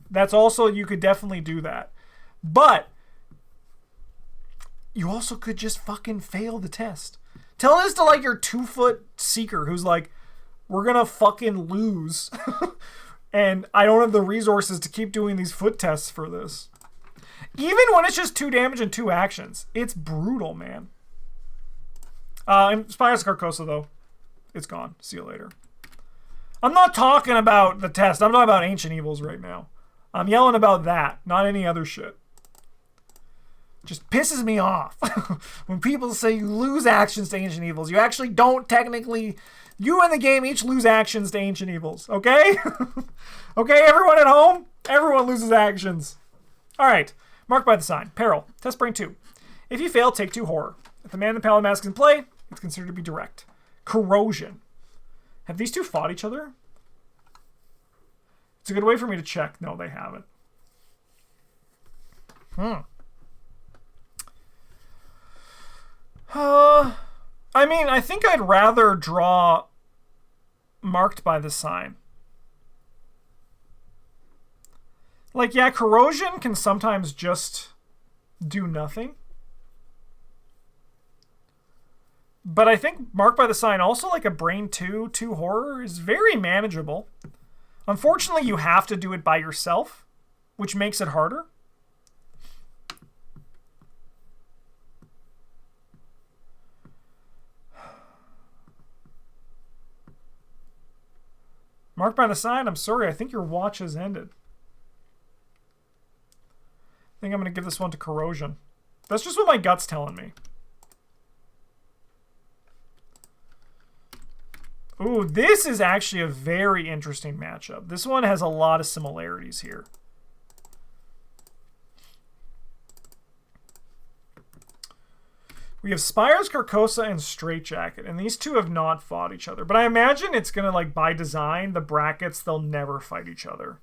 That's also, you could definitely do that. But you also could just fucking fail the test. Tell this to, like, your 2-foot seeker who's like, we're gonna fucking lose. And I don't have the resources to keep doing these foot tests for this. Even when it's just 2 damage and 2 actions. It's brutal, man. And Spires Carcosa, though, it's gone. See you later. I'm not talking about the test. I'm talking about Ancient Evils right now. I'm yelling about that, not any other shit. Just pisses me off when people say you lose actions to Ancient Evils. You actually don't technically. You and the game each lose actions to Ancient Evils, okay? Okay, everyone at home? Everyone loses actions. All right, marked by the sign. Peril. Test brain 2. If you fail, take 2 horror. If the man in the Paladin Mask is in play, it's considered to be direct. Corrosion. Have these 2 fought each other? It's a good way for me to check. No, they haven't. I mean, I think I'd rather draw marked by the sign. Like, yeah, Corrosion can sometimes just do nothing. But I think marked by the sign, also like a brain 2 horror, is very manageable. Unfortunately, you have to do it by yourself, which makes it harder. Marked by the sign, I'm sorry, I think your watch has ended. I think I'm going to give this one to Corrosion. That's just what my gut's telling me. Ooh, this is actually a very interesting matchup. This one has a lot of similarities here. We have Spires, Carcosa, and Straitjacket, and these 2 have not fought each other. But I imagine it's going to, like, by design, the brackets, they'll never fight each other.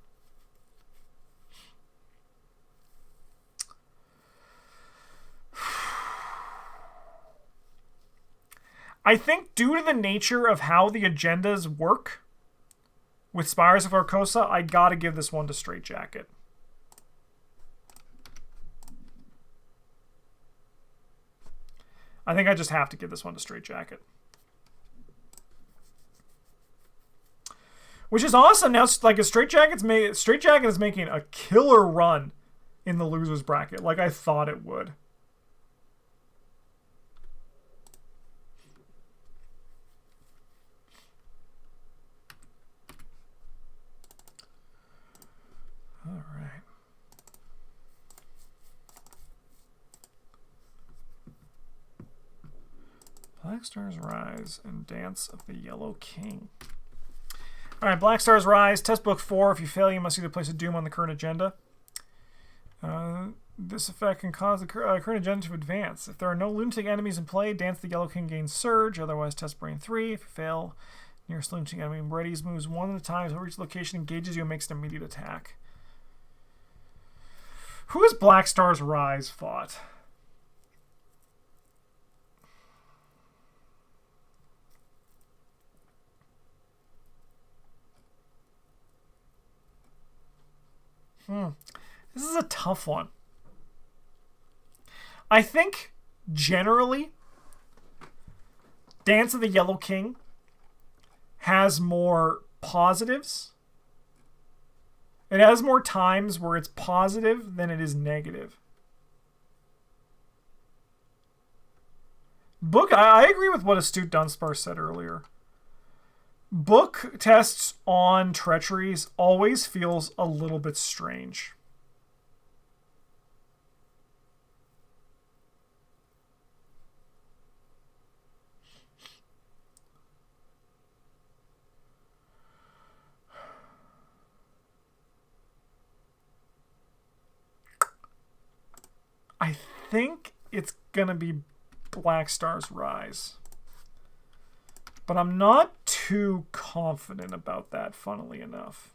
I think due to the nature of how the agendas work with Spires of Carcosa, I gotta give this one to Straitjacket. I think I just have to give this one to Straitjacket. Which is awesome. Now it's like a Straitjacket is making a killer run in the losers bracket, like I thought it would. All right. Black Stars Rise and Dance of the Yellow King. All right, Black Stars Rise, test book 4. If you fail, you must either place a doom on the current agenda. This effect can cause the current agenda to advance. If there are no lunatic enemies in play, Dance the Yellow King gains Surge. Otherwise, test Brain 3. If you fail, nearest lunatic enemy readies moves one at a time until each location engages you and makes an immediate attack. Who has Black Stars Rise fought? This is a tough one. I think, generally, Dance of the Yellow King has more positives. It has more times where it's positive than it is negative. Book, I agree with what Astute Dunspar said earlier. Book tests on treacheries always feels a little bit strange. I think it's gonna be Black Stars Rise. But I'm not too confident about that, funnily enough.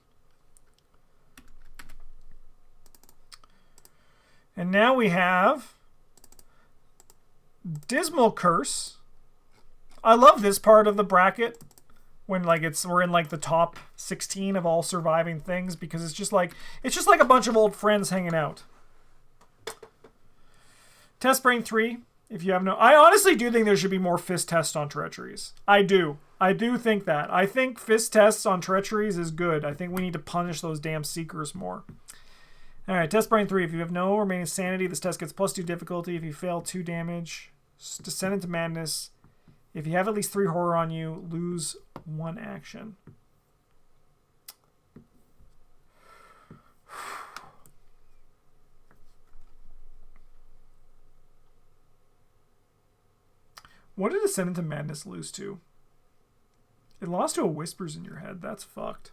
And now we have Dismal Curse. I love this part of the bracket when like we're in like the top 16 of all surviving things, because it's just like a bunch of old friends hanging out. Test Brain 3. If you have no... I honestly do think there should be more fist tests on treacheries. I do. I do think that. I think fist tests on treacheries is good. I think we need to punish those damn seekers more. All right, Test Brain 3. If you have no remaining sanity, this test gets +2 difficulty. If you fail, 2 damage. Descend into madness. If you have at least 3 horror on you, lose 1 action. What did Descend into Madness lose to? It lost to a Whispers in Your Head. That's fucked.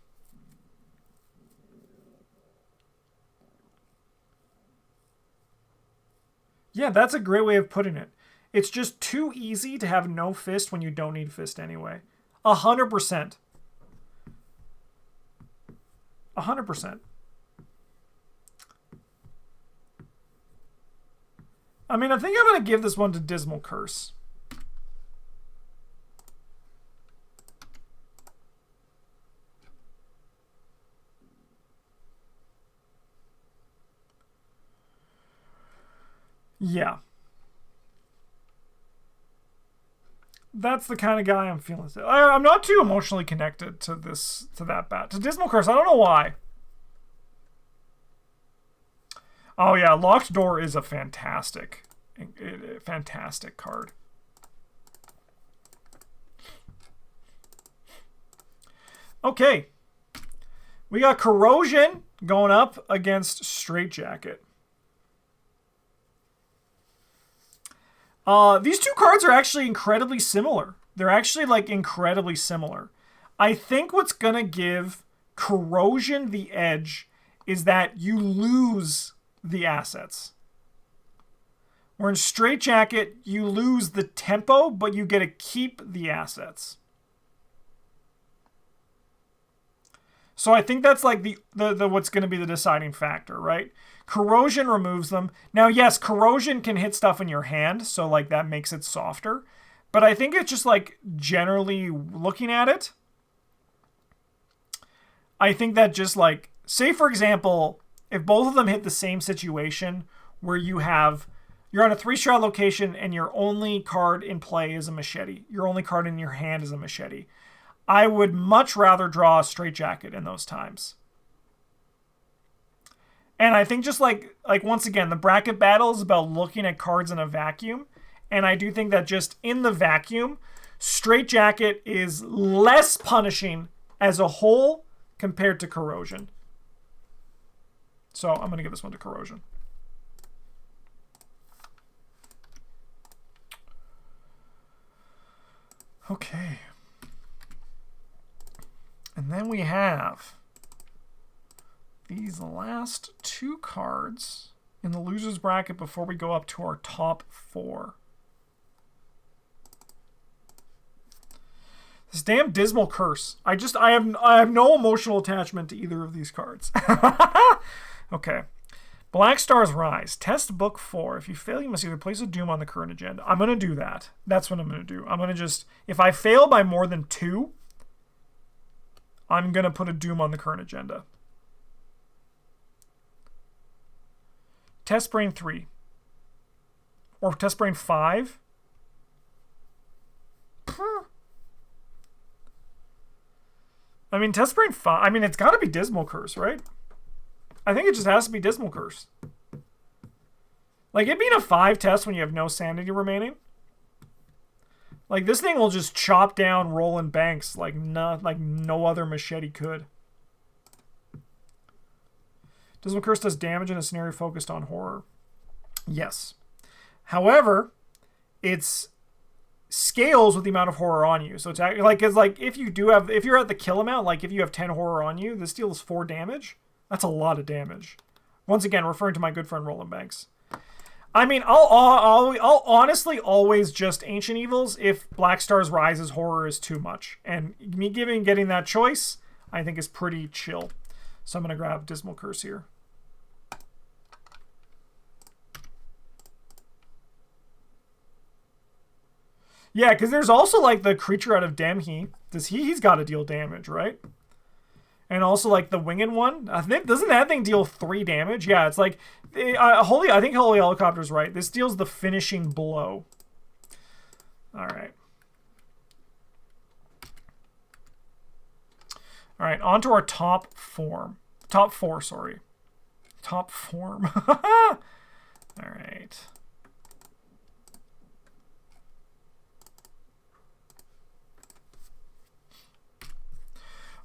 Yeah, that's a great way of putting it. It's just too easy to have no fist when you don't need fist anyway. 100%. 100%. I mean, I think I'm going to give this one to Dismal Curse. Yeah. That's the kind of guy I'm feeling. I'm not too emotionally connected to that bat. To Dismal Curse, I don't know why. Oh yeah, Locked Door is a fantastic card. Okay. We got Corrosion going up against Straitjacket. These two cards are actually incredibly similar. They're actually like incredibly similar. I think what's going to give Corrosion the edge is that you lose the assets. Where in Straitjacket, you lose the tempo, but you get to keep the assets. So I think that's like the what's going to be the deciding factor, right? Corrosion removes them. Now, yes, Corrosion can hit stuff in your hand, so like that makes it softer. But I think it's just like generally looking at it, I think that just like, say for example, if both of them hit the same situation where you're on a 3-shroud location and your only card in play is a machete. Your only card in your hand is a machete. I would much rather draw a straitjacket in those times. And I think just like once again, the bracket battle is about looking at cards in a vacuum. And I do think that just in the vacuum, straitjacket is less punishing as a whole compared to Corrosion. So I'm going to give this one to Corrosion. Okay. And then we have these last two cards in the loser's bracket before we go up to our top four. This damn Dismal Curse. I have no emotional attachment to either of these cards. Okay. Black Star's Rise. Test book 4. If you fail, you must either place a doom on the current agenda. I'm going to do that. That's what I'm going to do. I'm going to just, if I fail by more than 2, I'm going to put a doom on the current agenda. Test Brain 3. Or Test Brain 5. I mean, Test Brain 5. I mean, it's got to be Dismal Curse, right? I think it just has to be Dismal Curse. Like, it being a 5 test when you have no sanity remaining. Like, this thing will just chop down Roland Banks like no other machete could. Dismal Curse does damage in a scenario focused on horror. Yes. However, it's scales with the amount of horror on you. So it's like if you're at the kill amount, like if you have 10 horror on you, this deals 4 damage. That's a lot of damage. Once again, referring to my good friend Roland Banks. I mean, I'll honestly always just Ancient Evils if Black Star's Rise's horror is too much. And me getting that choice, I think is pretty chill. So I'm going to grab Dismal Curse here. Yeah, because there's also like the creature out of Demhe. He's got to deal damage, right? And also like the winged one. I think doesn't that thing deal 3 damage? Yeah, it's like I think Holy Helicopter's right. This deals the finishing blow. All right. All right, on to our top four, sorry. Top form. All right.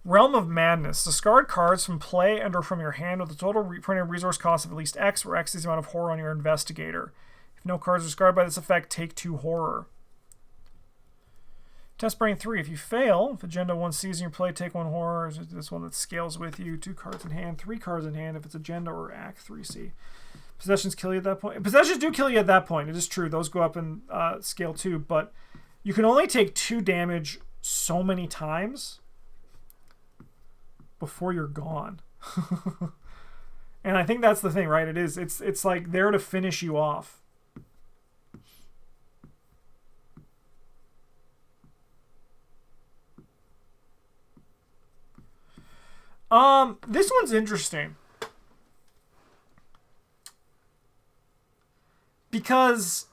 Realm of Madness. Discard cards from play and or from your hand with a total printed resource cost of at least X, where X is the amount of horror on your investigator. If no cards are discarded by this effect, take 2 horror. Test Brain 3. If you fail, if Agenda 1 sees in your play, take 1 horror. This one that scales with you. 2 cards in hand, 3 cards in hand if it's Agenda or Act 3C. Possessions kill you at that point. Possessions do kill you at that point. It is true. Those go up in scale too, but you can only take 2 damage so many times before you're gone. And I think that's the thing, right? It's like there to finish you off. This one's interesting. Because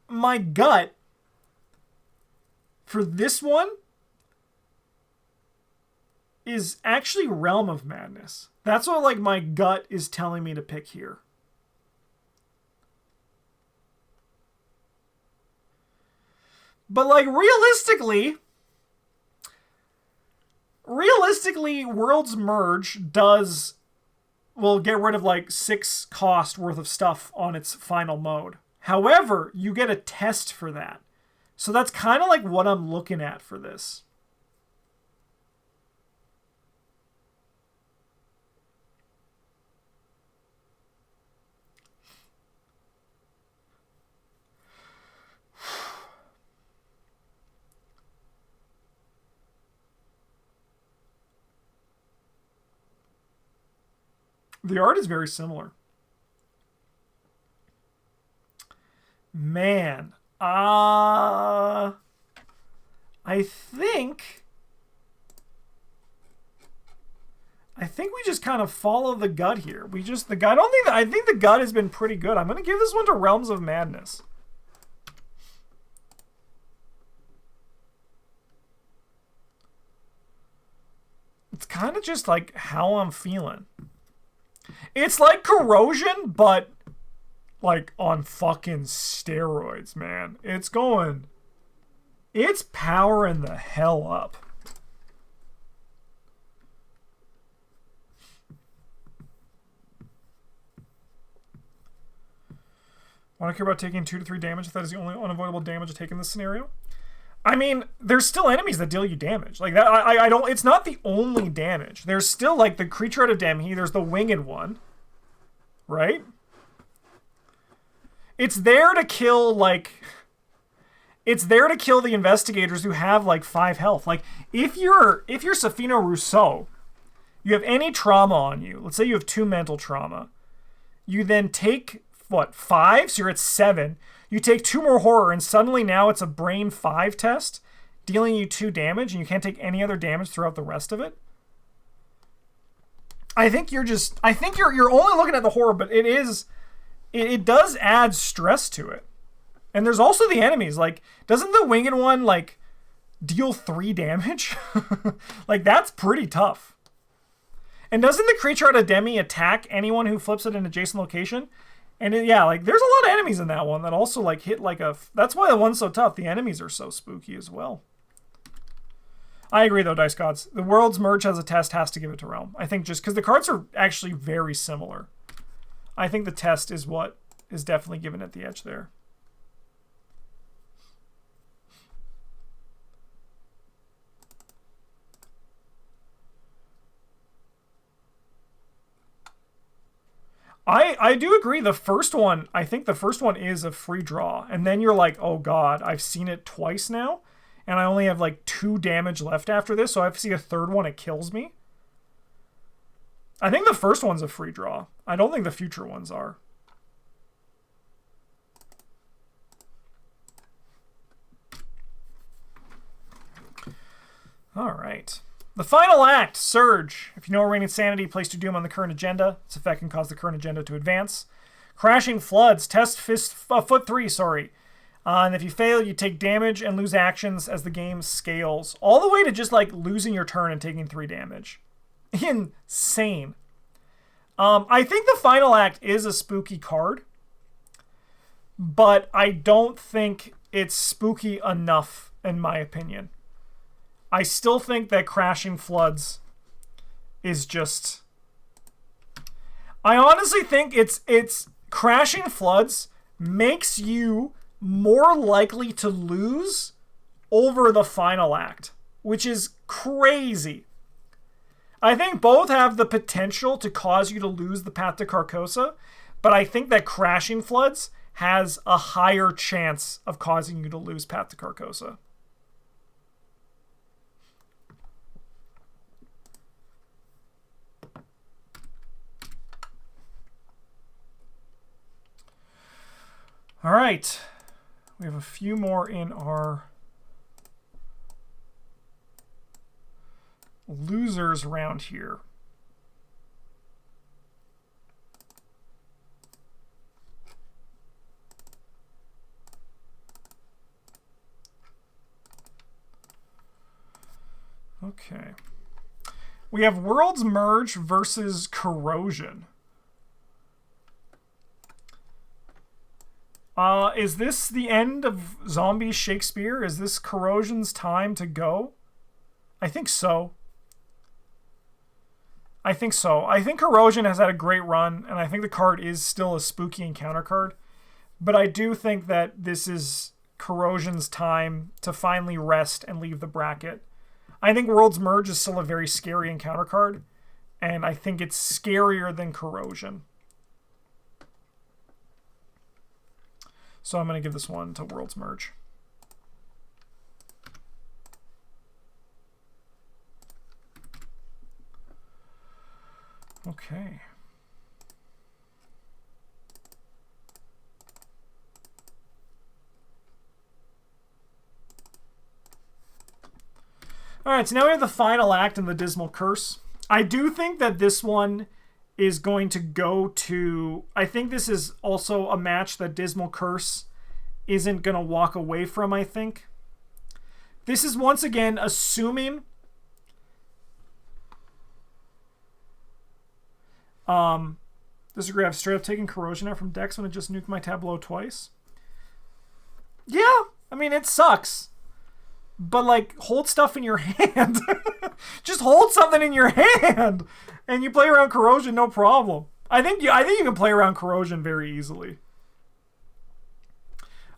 my gut for this one is actually Realm of Madness. That's what like my gut is telling me to pick here. But like realistically, Worlds Merge will get rid of like 6 cost worth of stuff on its final mode. However, you get a test for that. So that's kind of like what I'm looking at for this. The art is very similar. Man, I think we just kind of follow the gut here. I think the gut has been pretty good. I'm going to give this one to Realms of Madness. It's kind of just like how I'm feeling. It's like Corrosion, but like on fucking steroids, man. It's powering the hell up. Want to care about taking 2 to 3 damage if that is the only unavoidable damage to take in this scenario? I mean, there's still enemies that deal you damage. Like that, I don't. It's not the only damage. There's still like the Creature out of Demhi. There's the winged one, right? It's there to kill like. It's there to kill the investigators who have like 5 health. Like if you're Safino Rousseau, you have any trauma on you. Let's say you have 2 mental trauma. You then take what 5, so you're at 7. You take 2 more horror, and suddenly now it's a brain 5 test, dealing you 2 damage, and you can't take any other damage throughout the rest of it. I think you're only looking at the horror, but it does add stress to it. And there's also the enemies. Like, doesn't the winged one like deal 3 damage? Like that's pretty tough. And doesn't the Creature out of Demhi attack anyone who flips at an adjacent location? And yeah, like there's a lot of enemies in that one that also like hit like a. That's why the one's so tough. The enemies are so spooky as well. I agree though, Dice Gods. The World's Merge has a test, has to give it to Realm. I think just because the cards are actually very similar. I think the test is what is definitely giving it the edge there. I do agree. The first one, I think the first one is a free draw. And then you're like, oh God, I've seen it twice now. And I only have like 2 damage left after this. So if I see a third one, it kills me. I think the first one's a free draw. I don't think the future ones are. All right. The final act, Surge. If you know Reign Insanity, place 2 Doom on the current agenda. Its effect can cause the current agenda to advance. Crashing Floods, test foot 3, sorry. And if you fail, you take damage and lose actions as the game scales. All the way to just like losing your turn and taking 3 damage. Insane. I think the final act is a spooky card. But I don't think it's spooky enough, in my opinion. I still think that Crashing Floods is just... I honestly think it's Crashing Floods makes you more likely to lose over the final act, which is crazy. I think both have the potential to cause you to lose the path to Carcosa, but I think that Crashing Floods has a higher chance of causing you to lose path to Carcosa. All right, we have a few more in our losers round here. Okay. We have World's Merge versus Corrosion. Is this the end of Zombie Shakespeare? Is this Corrosion's time to go? I think so. I think Corrosion has had a great run, and I think the card is still a spooky encounter card. But I do think that this is Corrosion's time to finally rest and leave the bracket. I think World's Merge is still a very scary encounter card, and I think it's scarier than Corrosion. So I'm going to give this one to World's Merge. Okay. All right, so now we have the final act in the Dismal Curse. I do think that this one is going to go to... I think this is also a match that Dismal Curse isn't going to walk away from, I think. This is once again assuming Disagree. I've straight up taken Corrosion out from decks when it just nuked my tableau twice. Yeah, I mean, it sucks. But, like, hold stuff in your hand. Just hold something in your hand. And you play around Corrosion, no problem. I think you can play around Corrosion very easily.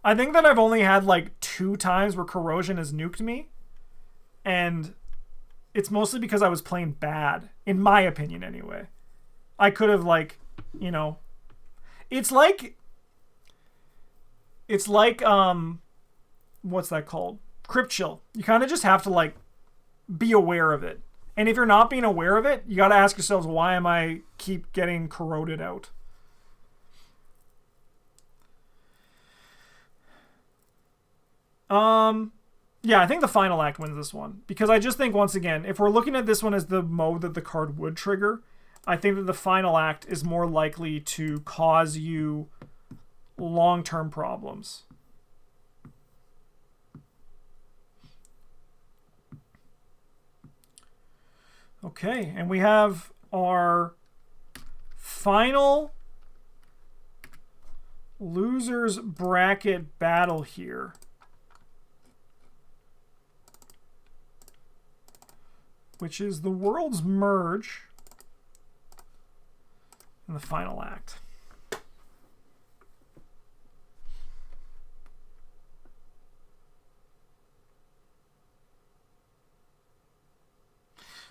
I think that I've only had, like, 2 times where Corrosion has nuked me. And it's mostly because I was playing bad. In my opinion, anyway. I could have, like, you know... It's like, what's that called? Crypt Chill. You kind of just have to, like, be aware of it. And if you're not being aware of it, you got to ask yourselves, why am I keep getting corroded out? Yeah, I think the final act wins this one. Because I just think, once again, if we're looking at this one as the mode that the card would trigger, I think that the final act is more likely to cause you long-term problems. Okay, and we have our final losers bracket battle here. Which is the World's Merge in the final act.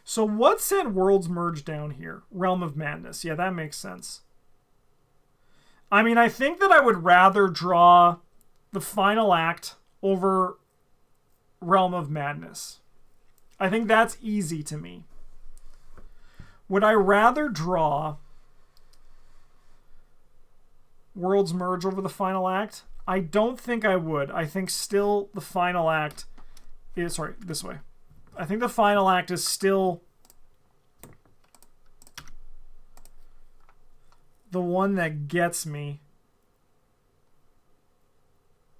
So what sent World's Merge down here? Realm of Madness. Yeah, that makes sense. I mean, I think that I would rather draw the final act over Realm of Madness. I think that's easy to me. Would I rather draw World's Merge over the final act? I don't think I would. I think still the final act is... Sorry, this way. I think the final act is still the one that gets me.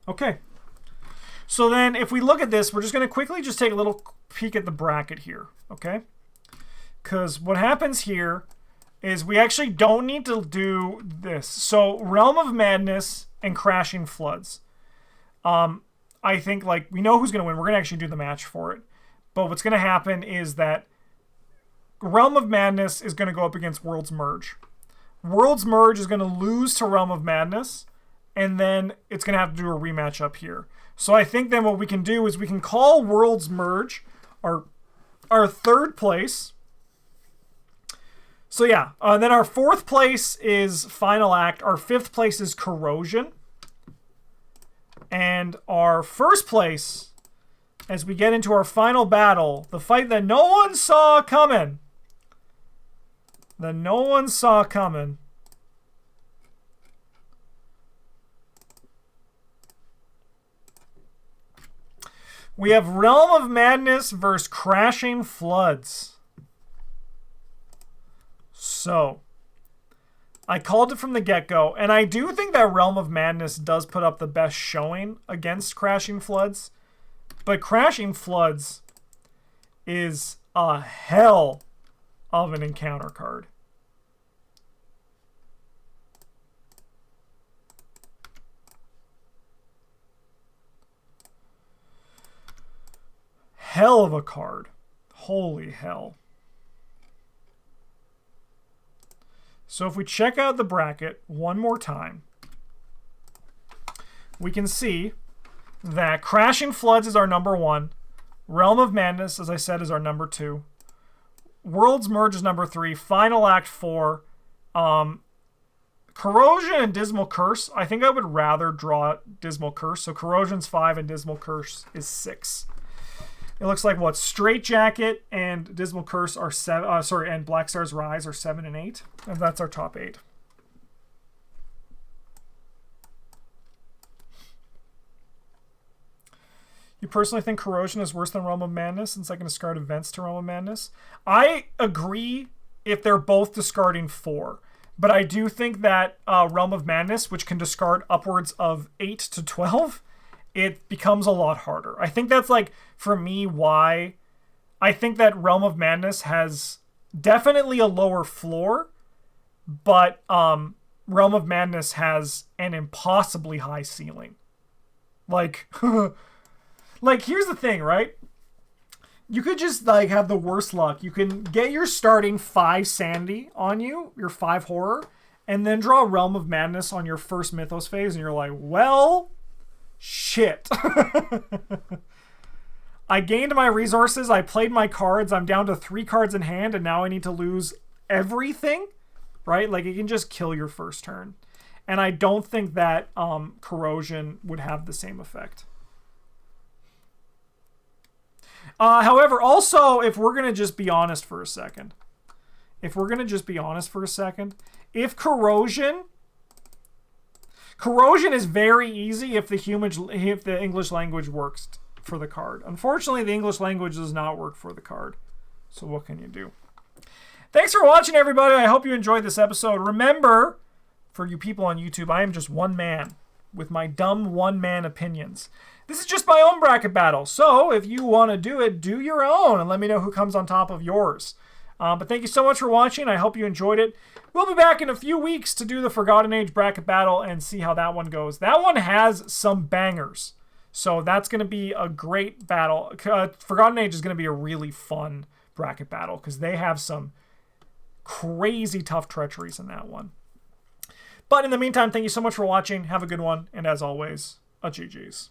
Okay. So then if we look at this, we're just going to quickly just take a little peek at the bracket here, okay? Because what happens here is we actually don't need to do this. So Realm of Madness and Crashing Floods. I think, like, we know who's going to win. We're going to actually do the match for it. But what's going to happen is that Realm of Madness is going to go up against World's Merge. World's Merge is going to lose to Realm of Madness, and then it's going to have to do a rematch up here. So I think then what we can do is we can call World's Merge our third place. So yeah, then our fourth place is Final Act. Our fifth place is Corrosion. And our first place, as we get into our final battle, the fight that no one saw coming. That no one saw coming. We have Realm of Madness versus Crashing Floods. So, I called it from the get-go, and I do think that Realm of Madness does put up the best showing against Crashing Floods. But Crashing Floods is a hell of an encounter card. Hell of a card. Holy hell. So if we check out the bracket one more time, we can see that Crashing Floods is our number 1. Realm of Madness, as I said, is our number 2. World's Merge is number 3. Final Act 4. Corrosion and Dismal Curse. I think I would rather draw Dismal Curse. So Corrosion's 5 and Dismal Curse is 6. It looks like what? Straight Jacket and Dismal Curse are 7. And Black Star's Rise are 7 and 8. And that's our top 8. You personally think Corrosion is worse than Realm of Madness since I can discard events to Realm of Madness? I agree if they're both discarding 4. But I do think that Realm of Madness, which can discard upwards of 8 to 12, it becomes a lot harder. I think that's, like, for me, why I think that Realm of Madness has definitely a lower floor, but Realm of Madness has an impossibly high ceiling. Like, like here's the thing, right? You could just like have the worst luck. You can get your starting 5 sanity on you, your 5 horror, and then draw Realm of Madness on your first Mythos phase, and you're like, well, shit. I gained my resources, I played my cards, I'm down to 3 cards in hand, and now I need to lose everything, right? Like, it can just kill your first turn. And I don't think that Corrosion would have the same effect. However, also, if we're going to just be honest for a second, if Corrosion is very easy if the English language works for the card. Unfortunately, the English language does not work for the card. So what can you do? Thanks for watching, everybody. I hope you enjoyed this episode. Remember, for you people on YouTube, I am just one man with my dumb one-man opinions. This is just my own bracket battle. So if you want to do it, do your own and let me know who comes on top of yours. But thank you so much for watching. I hope you enjoyed it. We'll be back in a few weeks to do the Forgotten Age bracket battle and see how that one goes. That one has some bangers. So that's going to be a great battle. Forgotten Age is going to be a really fun bracket battle because they have some crazy tough treacheries in that one. But in the meantime, thank you so much for watching. Have a good one. And as always, a GG's.